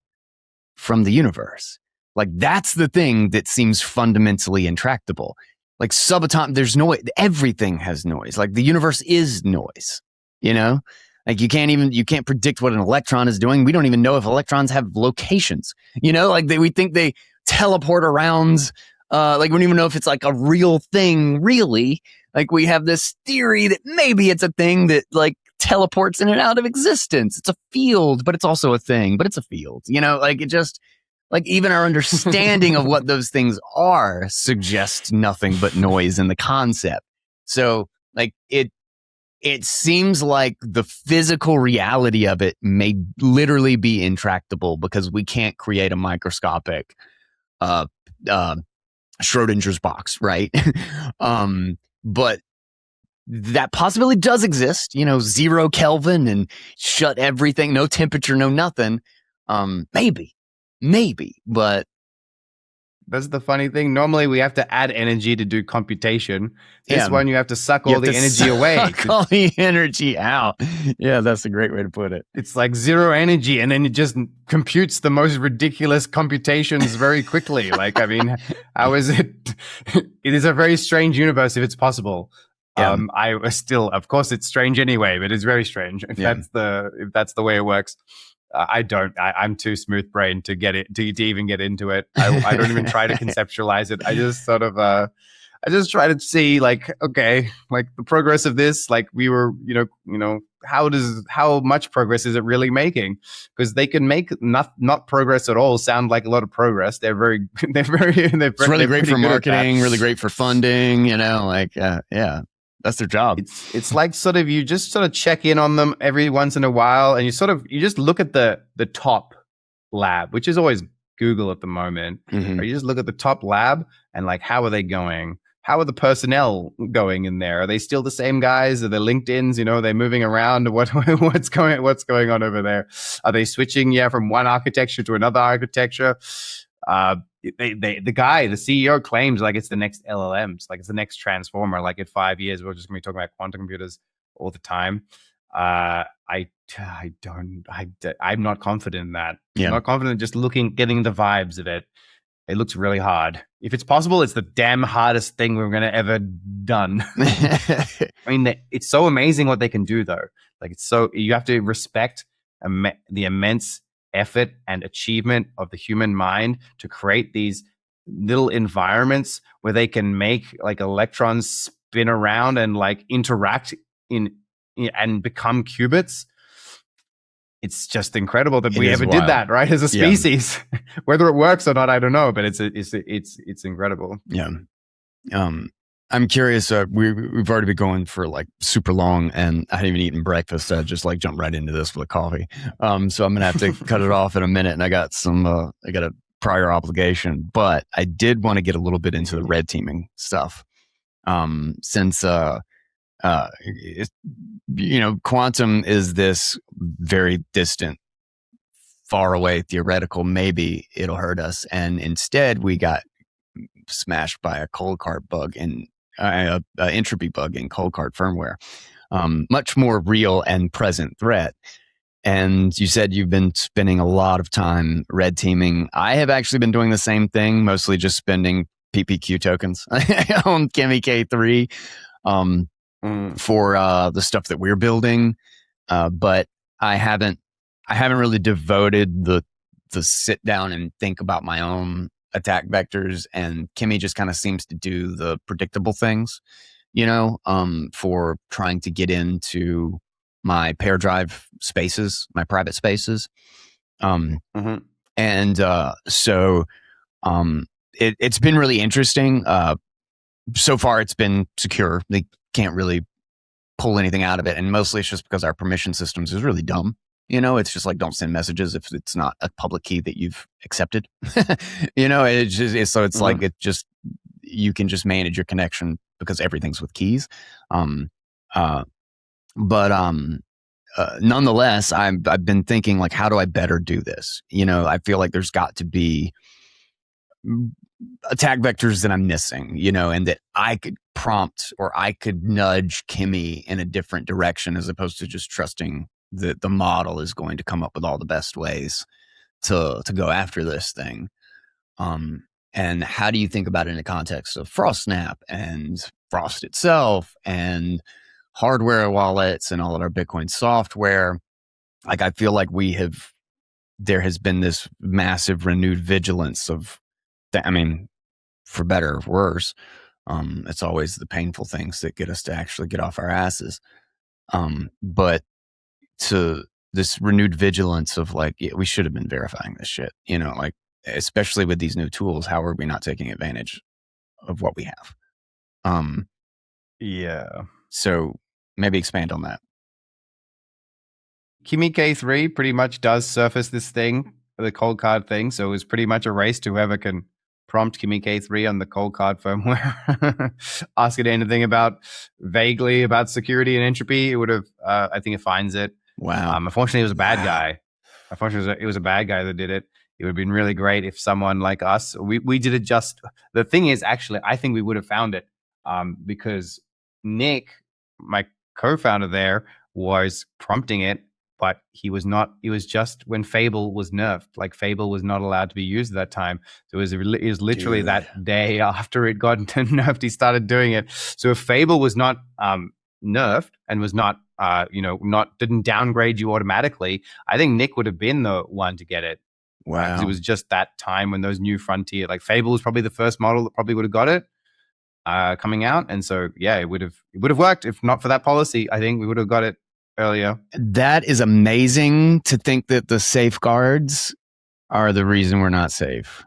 [SPEAKER 2] from the universe? Like that's the thing that seems fundamentally intractable. Like subatomic, there's noise. Everything has noise. Like the universe is noise, Like you can't predict what an electron is doing. We don't even know if electrons have locations, like we think they teleport around. Like we don't even know if it's like a real thing, really. Like we have this theory that maybe it's a thing that like teleports in and out of existence. It's a field, but it's also a thing, but it's a field, like it just, like even our understanding of what those things are suggests nothing but noise in the concept. So like it seems like the physical reality of it may literally be intractable because we can't create a microscopic Schrodinger's box, right? But that possibility does exist, 0 Kelvin and shut everything, no temperature, no nothing. Maybe, but
[SPEAKER 1] that's the funny thing. Normally we have to add energy to do computation. This one, you have to suck all the energy away.
[SPEAKER 2] All the energy out. Yeah, that's a great way to put it.
[SPEAKER 1] It's like zero energy, and then it just computes the most ridiculous computations very quickly. Like, I mean, how is it? It is a very strange universe if it's possible. Yeah. I was still, of course, it's strange anyway, but it's very strange if that's the way it works. I'm too smooth brained to get it to even get into it. I don't even try to conceptualize it. I just sort of I just try to see, like, okay, like the progress of this, like we were, how much progress is it really making? Because they can make not progress at all sound like a lot of progress. It's really
[SPEAKER 2] great for marketing, really great for funding, yeah. That's their job.
[SPEAKER 1] It's like you just check in on them every once in a while, and you just look at the top lab, which is always Google at the moment. Mm-hmm. Or you just look at the top lab and like, how are they going? How are the personnel going in there? Are they still the same guys? Are they LinkedIns? Are they moving around? What's going on over there? Are they switching from one architecture to another architecture? The CEO claims like it's the next LLMs, like it's the next transformer. Like in 5 years, we're just gonna be talking about quantum computers all the time. I'm not confident in that. Yeah. I'm not confident just getting the vibes of it. It looks really hard. If it's possible, it's the damn hardest thing we're gonna ever done. I mean, it's so amazing what they can do, though. Like you have to respect the immense effort and achievement of the human mind to create these little environments where they can make like electrons spin around and like interact and become qubits. It's just incredible that we ever did that, right? As a species, whether it works or not, I don't know, but it's incredible.
[SPEAKER 2] Yeah. I'm curious. We've already been going for like super long, and I hadn't even eaten breakfast. I just like jumped right into this with a coffee. So I'm gonna have to cut it off in a minute, and I got a prior obligation, but I did want to get a little bit into the red teaming stuff. Since quantum is this very distant, far away theoretical, maybe it'll hurt us, and instead we got smashed by a Coldcard bug and entropy bug in Coldcard firmware. Much more real and present threat. And you said you've been spending a lot of time red teaming. I have actually been doing the same thing, mostly just spending PPQ tokens on Kimmy K3 for the stuff that we're building. But I haven't really devoted the sit down and think about my own attack vectors, and Kimmy just kind of seems to do the predictable things, for trying to get into my pair drive spaces, my private spaces. And so it's been really interesting. So far it's been secure. They can't really pull anything out of it, and mostly it's just because our permission systems is really dumb. It's just like, don't send messages if it's not a public key that you've accepted. It's like it just, you can just manage your connection because everything's with keys. Nonetheless, I've been thinking, like, how do I better do this? I feel like there's got to be attack vectors that I'm missing, and that I could prompt or I could nudge Kimmy in a different direction, as opposed to just trusting that the model is going to come up with all the best ways to go after this thing. And how do you think about it in the context of Frostsnap and Frost itself and hardware wallets and all of our Bitcoin software? Like, I feel like there has been this massive renewed vigilance of, for better or worse, it's always the painful things that get us to actually get off our asses. But to this renewed vigilance of like, we should have been verifying this shit, like, especially with these new tools, how are we not taking advantage of what we have?
[SPEAKER 1] Yeah.
[SPEAKER 2] So maybe expand on that.
[SPEAKER 1] Kimmy K3 pretty much does surface this thing, the Coldcard thing. So it was pretty much a race to whoever can prompt Kimmy K3 on the Coldcard firmware, ask it anything vaguely about security and entropy, it would have, I think it finds it.
[SPEAKER 2] Wow.
[SPEAKER 1] Unfortunately, it was a bad guy. Unfortunately, it was a bad guy that did it. It would have been really great if someone like us, we did it just, the thing is, actually, I think we would have found it because Nick, my co-founder there, was prompting it, but he was not, it was just when Fable was nerfed. Like Fable was not allowed to be used at that time. So it was literally that day after it got nerfed, he started doing it. So if Fable was not nerfed and was not, didn't downgrade you automatically, I think Nick would have been the one to get it.
[SPEAKER 2] Wow.
[SPEAKER 1] Because it was just that time when those new Frontier, like Fable was probably the first model that probably would have got it coming out. And so, yeah, it would have worked. If not for that policy, I think we would have got it earlier.
[SPEAKER 2] That is amazing to think that the safeguards are the reason we're not safe.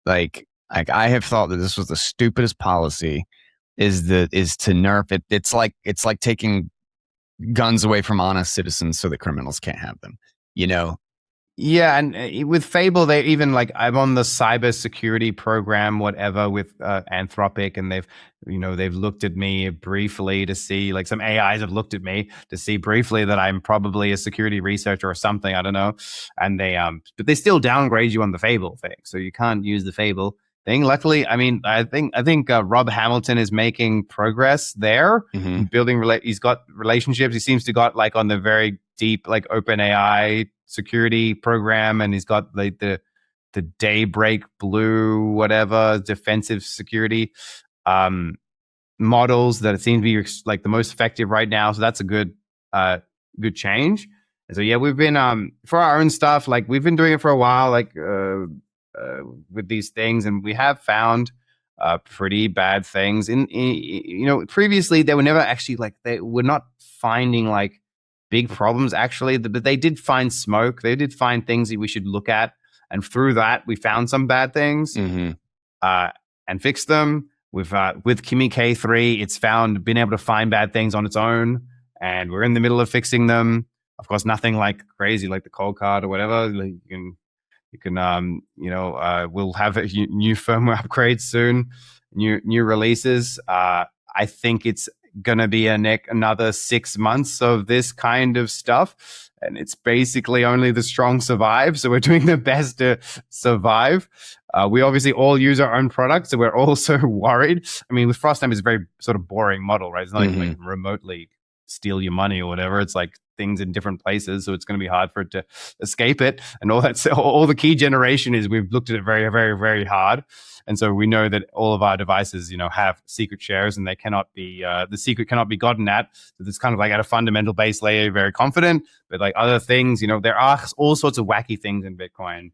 [SPEAKER 2] Like I have thought that this was the stupidest policy is to nerf it. It's like taking guns away from honest citizens so that criminals can't have them, you know?
[SPEAKER 1] Yeah, and with Fable, they even like I'm on the cyber security program, whatever, with Anthropic, and they've looked at me briefly to see, like some AIs have looked at me to see briefly that I'm probably a security researcher or something, I don't know, and but they still downgrade you on the Fable thing, so you can't use the Fable thing. Luckily, I mean, I think Rob Hamilton is making progress there, building. He's got relationships. He seems to got like on the very deep like OpenAI security program, and he's got like the Daybreak Blue whatever defensive security models that it seems to be like the most effective right now. So that's a good change. And so yeah, we've been for our own stuff, like we've been doing it for a while, like with these things, and we have found pretty bad things in previously they were never actually like, they were not finding like big problems actually, but they did find smoke. They did find things that we should look at, and through that we found some bad things and fixed them. With Kimmy K3, it's been able to find bad things on its own, and we're in the middle of fixing them. Of course, nothing like crazy like the Coldcard or whatever. Like you can we'll have new firmware upgrades soon, new releases. I think it's gonna be another 6 months of this kind of stuff, and it's basically only the strong survive, so we're doing the best to survive. We obviously all use our own products, so we're also worried. I mean, with Frostsnap, it's a very sort of boring model, right? It's not even like remotely steal your money or whatever. It's like things in different places, so it's going to be hard for it to escape it. And all the key generation is we've looked at it very, very, very hard. And so we know that all of our devices, have secret shares, and they cannot be, the secret cannot be gotten at. So it's kind of like at a fundamental base layer, very confident. But like other things, there are all sorts of wacky things in Bitcoin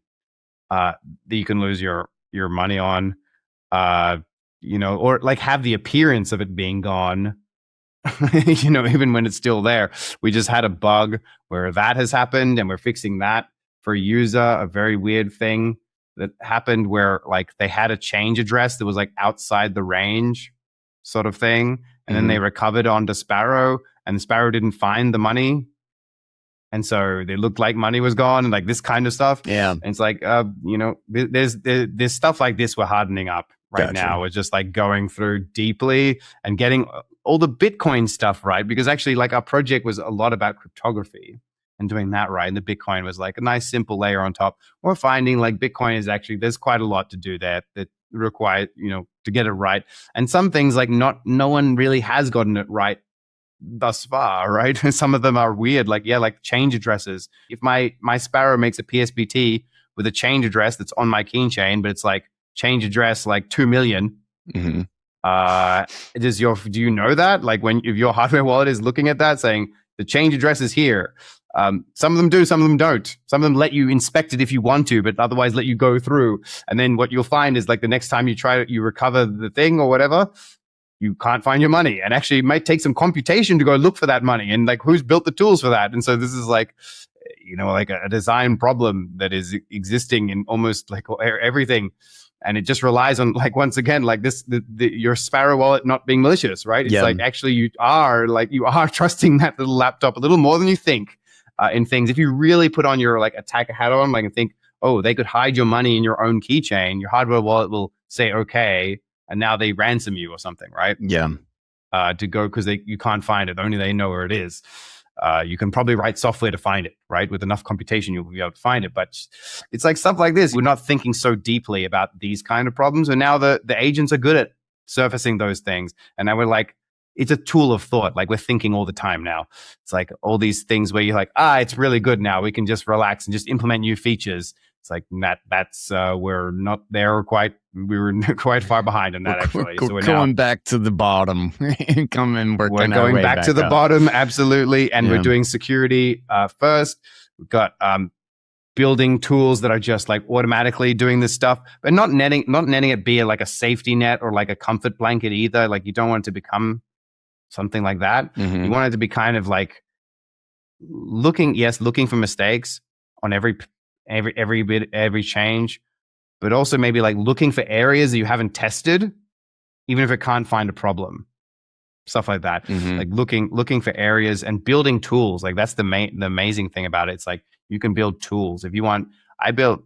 [SPEAKER 1] that you can lose your money on, or like have the appearance of it being gone. Even when it's still there. We just had a bug where that has happened, and we're fixing that for a user. A very weird thing that happened where like they had a change address that was like outside the range sort of thing. And then they recovered onto Sparrow, and Sparrow didn't find the money. And so they looked like money was gone, and like this kind of stuff. Yeah. And it's like, there's stuff like this we're hardening up right now. We're just like going through deeply and getting all the Bitcoin stuff right, because actually like our project was a lot about cryptography and doing that right, and the Bitcoin was like a nice simple layer on top. We're finding like Bitcoin is actually, there's quite a lot to do there that require to get it right, and some things like no one really has gotten it right thus far, right? Some of them are weird, like change addresses. If my Sparrow makes a PSBT with a change address that's on my keychain, but it's like change address like 2 million. Do you know that? Like if your hardware wallet is looking at that saying the change address is here. Some of them do, some of them don't. Some of them let you inspect it if you want to, but otherwise let you go through. And then what you'll find is like the next time you recover the thing or whatever, you can't find your money. And actually it might take some computation to go look for that money, and like who's built the tools for that. And so this is like, like a design problem that is existing in almost like everything. And it just relies on, like, once again, like this, your Sparrow wallet not being malicious, right? It's like, actually you are trusting that little laptop a little more than you think in things. If you really put on your like attacker hat on, like, and think, oh, they could hide your money in your own keychain. Your hardware wallet will say, okay, and now they ransom you or something, right?
[SPEAKER 2] Yeah.
[SPEAKER 1] To go because you can't find it. Only they know where it is. You can probably write software to find it, right? With enough computation, you'll be able to find it. But it's like stuff like this. We're not thinking so deeply about these kind of problems. And now the agents are good at surfacing those things. And now we're like, it's a tool of thought. Like we're thinking all the time now. It's like all these things where you're like, it's really good now. We can just relax and just implement new features. It's like that's we're not there quite. We were quite far behind on that actually.
[SPEAKER 2] So we're going back to the bottom. We're
[SPEAKER 1] going back to the bottom, absolutely. And we're doing security first. We've got building tools that are just like automatically doing this stuff, but not netting it be like a safety net or like a comfort blanket either. Like you don't want it to become something like that. You want it to be kind of like looking for mistakes on every bit, every change, but also maybe like looking for areas that you haven't tested, even if it can't find a problem, stuff like that. Like looking for areas and building tools. Like that's the amazing thing about it. It's like you can build tools if you want. I built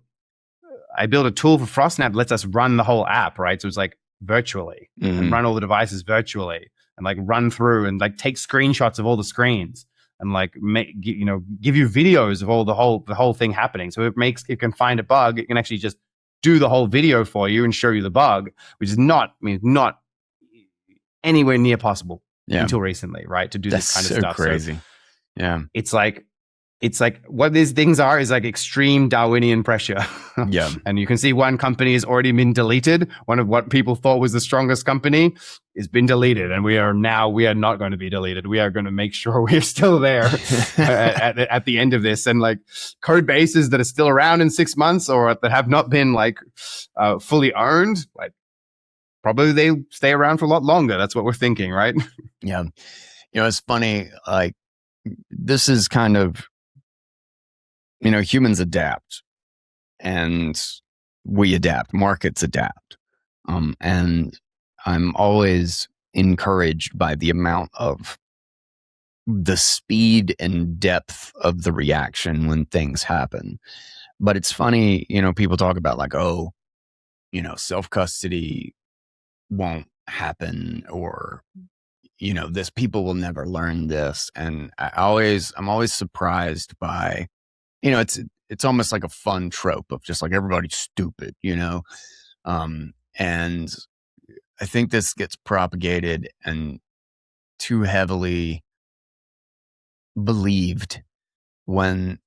[SPEAKER 1] a tool for Frostsnap that lets us run the whole app, right? So it's like virtually and run all the devices virtually and like run through and like take screenshots of all the screens and like give you videos of all the whole thing happening. So it can find a bug. It can actually just do the whole video for you and show you the bug, which is not anywhere near possible until recently, right? To do this kind of stuff.
[SPEAKER 2] Crazy.
[SPEAKER 1] So
[SPEAKER 2] yeah.
[SPEAKER 1] It's like what these things are is like extreme Darwinian pressure.
[SPEAKER 2] Yeah.
[SPEAKER 1] And you can see one company has already been deleted. One of what people thought was the strongest company has been deleted. And we are not going to be deleted. We are going to make sure we're still there at the end of this. And like code bases that are still around in 6 months or that have not been like fully owned, like probably they stay around for a lot longer. That's what we're thinking, right?
[SPEAKER 2] Yeah. It's funny. Like this is kind of, humans adapt and we adapt, markets adapt. And I'm always encouraged by the amount of the speed and depth of the reaction when things happen. But it's funny, people talk about like, self-custody won't happen or, this people will never learn this. And I'm always surprised by, it's almost like a fun trope of just like everybody's stupid, and I think this gets propagated and too heavily believed when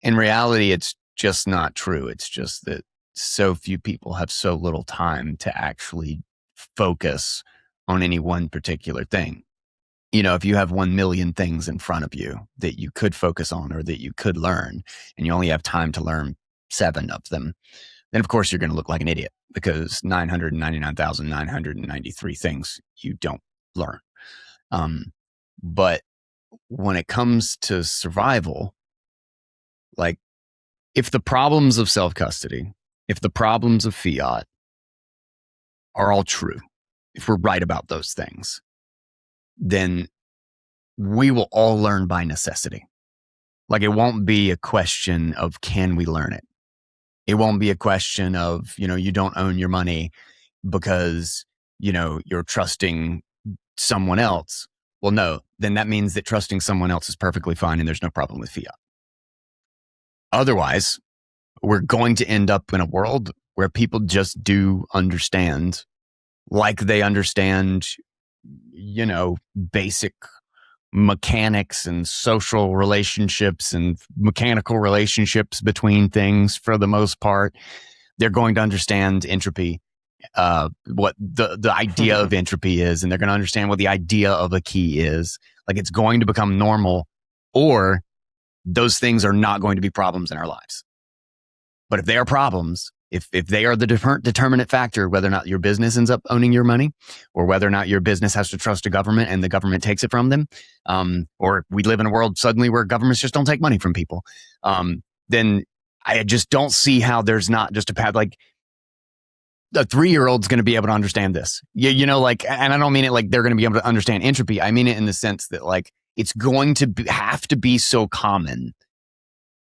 [SPEAKER 2] in reality it's just not true. It's just that so few people have so little time to actually focus on any one particular thing. If you have 1 million things in front of you that you could focus on or that you could learn, and you only have time to learn 7 of them, then of course you're going to look like an idiot because 999,993 things you don't learn. But when it comes to survival, like if the problems of self-custody, if the problems of fiat are all true, if we're right about those things, then we will all learn by necessity. Like it won't be a question of can we learn it? It won't be a question of, you don't own your money because, you're trusting someone else. Well, no, then that means that trusting someone else is perfectly fine and there's no problem with fiat. Otherwise, we're going to end up in a world where people just do understand, like they understand, basic mechanics and social relationships and mechanical relationships between things for the most part. They're going to understand entropy, what the idea of entropy is, and they're going to understand what the idea of a key is. Like it's going to become normal, or those things are not going to be problems in our lives. But if they are problems, if they are the determinant factor, whether or not your business ends up owning your money, or whether or not your business has to trust a government and the government takes it from them, or we live in a world suddenly where governments just don't take money from people, then I just don't see how there's not just a path. Like a 3-year-old's going to be able to understand this. And I don't mean it like they're going to be able to understand entropy. I mean it in the sense that like it's going to have to be so common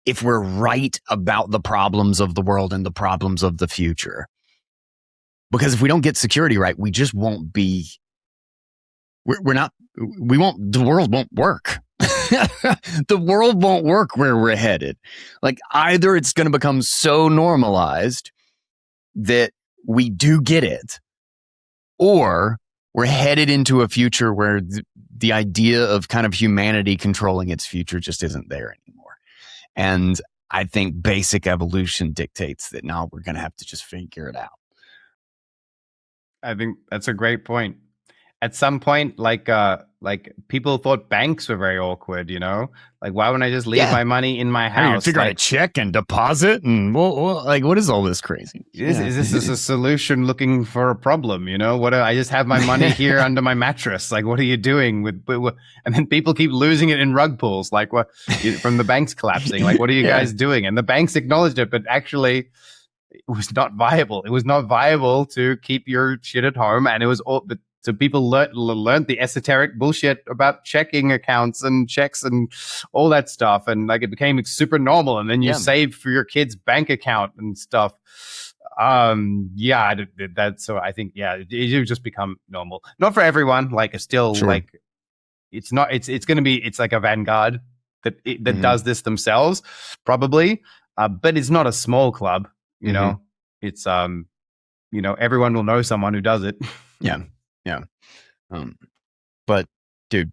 [SPEAKER 2] if we're right about the problems of the world and the problems of the future. Because if we don't get security right, we just won't be, the world won't work. The world won't work where we're headed. Like, either it's going to become so normalized that we do get it, or we're headed into a future where the idea of kind of humanity controlling its future just isn't there anymore. And I think basic evolution dictates that now we're going to have to just figure it out.
[SPEAKER 1] I think that's a great point. At some point, like people thought banks were very awkward, you know? Like, why wouldn't I just leave my money in my house?
[SPEAKER 2] Figure out a check and deposit, and like, what is all this crazy?
[SPEAKER 1] Is this a solution looking for a problem? You know, I just have my money here under my mattress. Like, what are you doing with? And then people keep losing it in rug pulls, like what from the banks collapsing. Like, what are you guys doing? And the banks acknowledged it, but actually, it was not viable. It was not viable to keep your shit at home, and it was all. So people learned the esoteric bullshit about checking accounts and checks and all that stuff. And like, it became super normal. And then you save for your kid's bank account and stuff. So I think, it just become normal. Not for everyone. Like, it's still like, it's not, it's going to be, it's like a vanguard that does this themselves, probably. But it's not a small club, you know, it's, everyone will know someone who does it.
[SPEAKER 2] Yeah. But dude,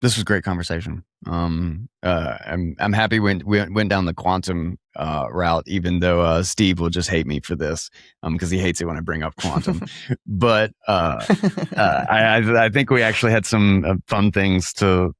[SPEAKER 2] this was a great conversation. I'm happy we went down the quantum route, even though Steve will just hate me for this because he hates it when I bring up quantum. But I think we actually had some fun threads to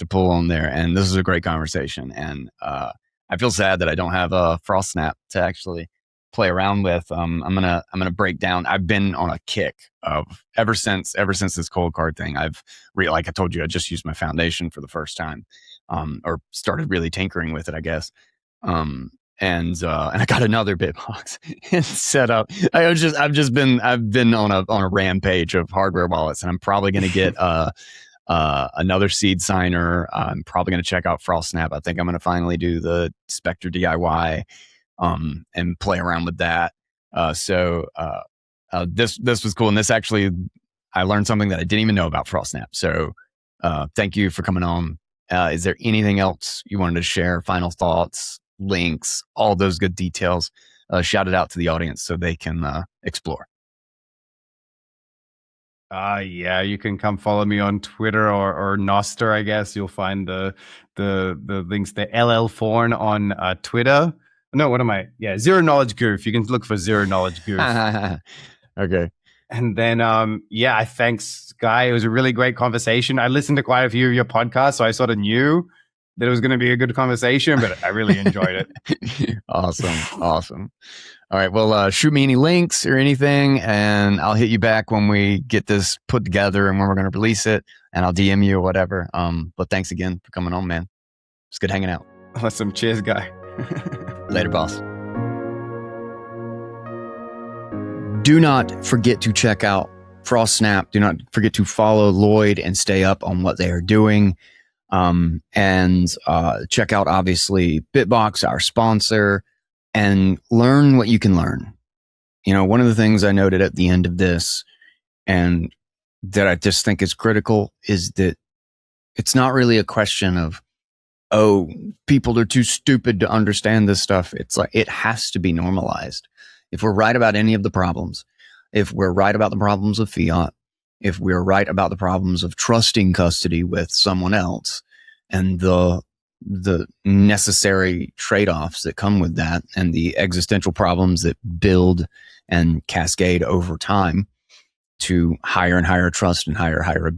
[SPEAKER 2] pull on there, and this is a great conversation. And I feel sad that I don't have a Frostsnap to actually play around with. I'm gonna break down. I've been on a kick of ever since this Coldcard thing. Like I told you, I just used my foundation for the first time, or started really tinkering with it, I guess. And I got another Bitbox and set up. I've been on a rampage of hardware wallets, and I'm probably gonna get another seed signer. I'm probably gonna check out Frostsnap. I think I'm gonna finally do the Spectre DIY. And play around with that. This was cool. And this actually, I learned something that I didn't even know about Frostsnap. So thank you for coming on. Is there anything else you wanted to share? Final thoughts, links, all those good details. Shout it out to the audience so they can explore.
[SPEAKER 1] You can come follow me on Twitter or Noster, I guess. You'll find the links there. LL Forn on Twitter. No, what am I? Yeah, Zero Knowledge Goof. You can look for Zero Knowledge Goof.
[SPEAKER 2] Okay.
[SPEAKER 1] And then, thanks, Guy. It was a really great conversation. I listened to quite a few of your podcasts, so I sort of knew that it was going to be a good conversation, but I really enjoyed it.
[SPEAKER 2] Awesome. All right. Well, shoot me any links or anything, and I'll hit you back when we get this put together and when we're going to release it, and I'll DM you or whatever. But thanks again for coming on, man. It's good hanging out.
[SPEAKER 1] Awesome. Cheers, Guy.
[SPEAKER 2] Later, boss. Do not forget to check out Frostsnap. Do not forget to follow Lloyd and stay up on what they are doing. And check out, obviously, Bitbox, our sponsor, and learn what you can learn. You know, one of the things I noted at the end of this, and that I just think is critical, is that it's not really a question of, oh, people are too stupid to understand this stuff. It's like, it has to be normalized. If we're right about any of the problems, if we're right about the problems of fiat, if we're right about the problems of trusting custody with someone else, and the necessary trade-offs that come with that, and the existential problems that build and cascade over time to higher and higher trust and higher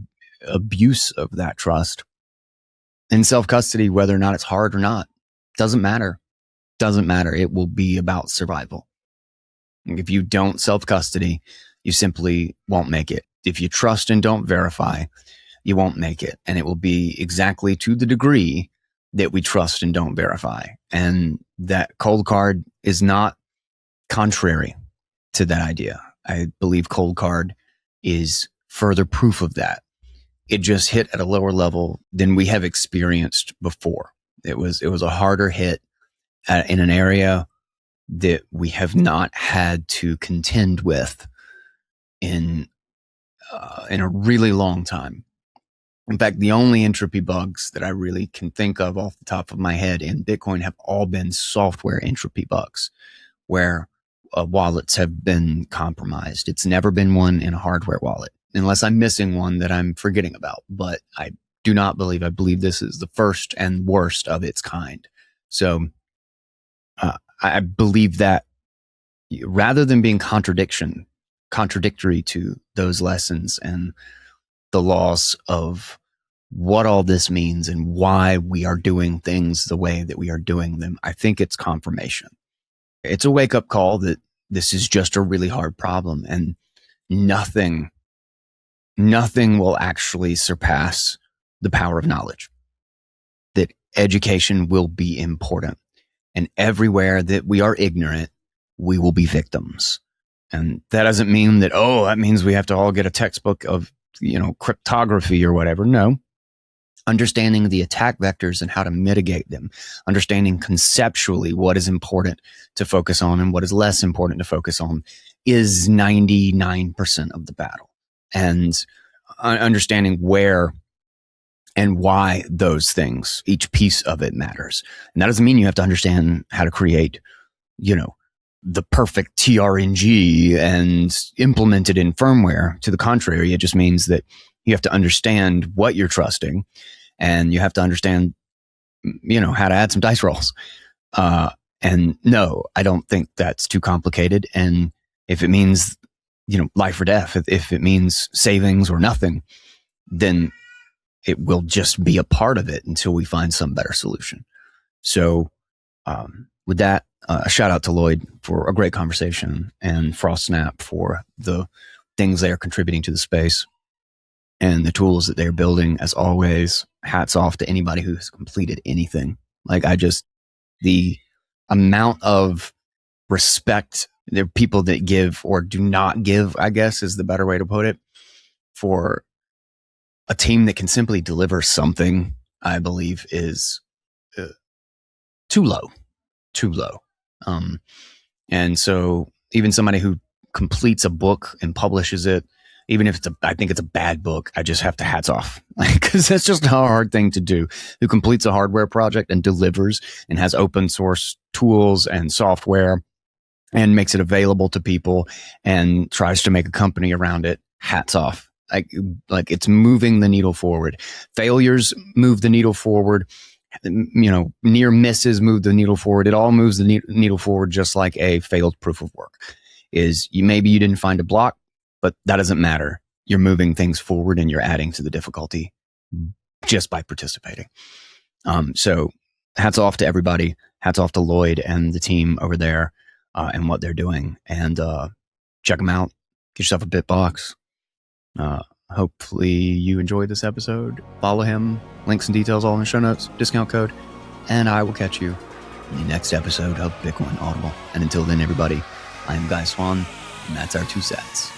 [SPEAKER 2] abuse of that trust, in self-custody, whether or not it's hard or not, doesn't matter. It will be about survival. If you don't self-custody, you simply won't make it. If you trust and don't verify, you won't make it. And it will be exactly to the degree that we trust and don't verify. And that Coldcard is not contrary to that idea. I believe Coldcard is further proof of that. It just hit at a lower level than we have experienced before. It was a harder hit in an area that we have not had to contend with in a really long time. In fact, the only entropy bugs that I really can think of off the top of my head in Bitcoin have all been software entropy bugs, where wallets have been compromised. It's never been one in a hardware wallet, unless I'm missing one that I'm forgetting about. But I believe this is the first and worst of its kind. So I believe that rather than being contradictory to those lessons and the laws of what all this means and why we are doing things the way that we are doing them, I think it's confirmation. It's a wake-up call that this is just a really hard problem, and nothing will actually surpass the power of knowledge. That education will be important, and everywhere that we are ignorant, we will be victims. And that doesn't mean that, that means we have to all get a textbook of, cryptography or whatever. No. Understanding the attack vectors and how to mitigate them, understanding conceptually what is important to focus on and what is less important to focus on is 99% of the battle. And understanding where and why those things, each piece of it matters. And that doesn't mean you have to understand how to create, the perfect TRNG and implement it in firmware. To the contrary, it just means that you have to understand what you're trusting, and you have to understand, how to add some dice rolls. And no, I don't think that's too complicated. And if it means, life or death, if it means savings or nothing, then it will just be a part of it until we find some better solution. So, with that, a shout out to Lloyd for a great conversation, and Frostsnap for the things they are contributing to the space and the tools that they're building. As always, hats off to anybody who's completed anything. The amount of respect, there are people that give or do not give, I guess is the better way to put it, for a team that can simply deliver something, I believe is too low. And so even somebody who completes a book and publishes it, even if I think it's a bad book, I just have to hats off, because that's just a hard thing to do. Who completes a hardware project and delivers and has open source tools and software and makes it available to people and tries to make a company around it. Hats off. Like it's moving the needle forward. Failures move the needle forward. Near misses move the needle forward. It all moves the needle forward, just like a failed proof of work. Maybe you didn't find a block, but that doesn't matter. You're moving things forward and you're adding to the difficulty just by participating. So hats off to everybody. Hats off to Lloyd and the team over there and what they're doing. And check them out. Get yourself a Bitbox. Hopefully you enjoyed this episode. Follow him. Links and details all in the show notes. Discount code. And I will catch you in the next episode of Bitcoin Audible. And until then, everybody, I am Guy Swan, and that's our 2 cents.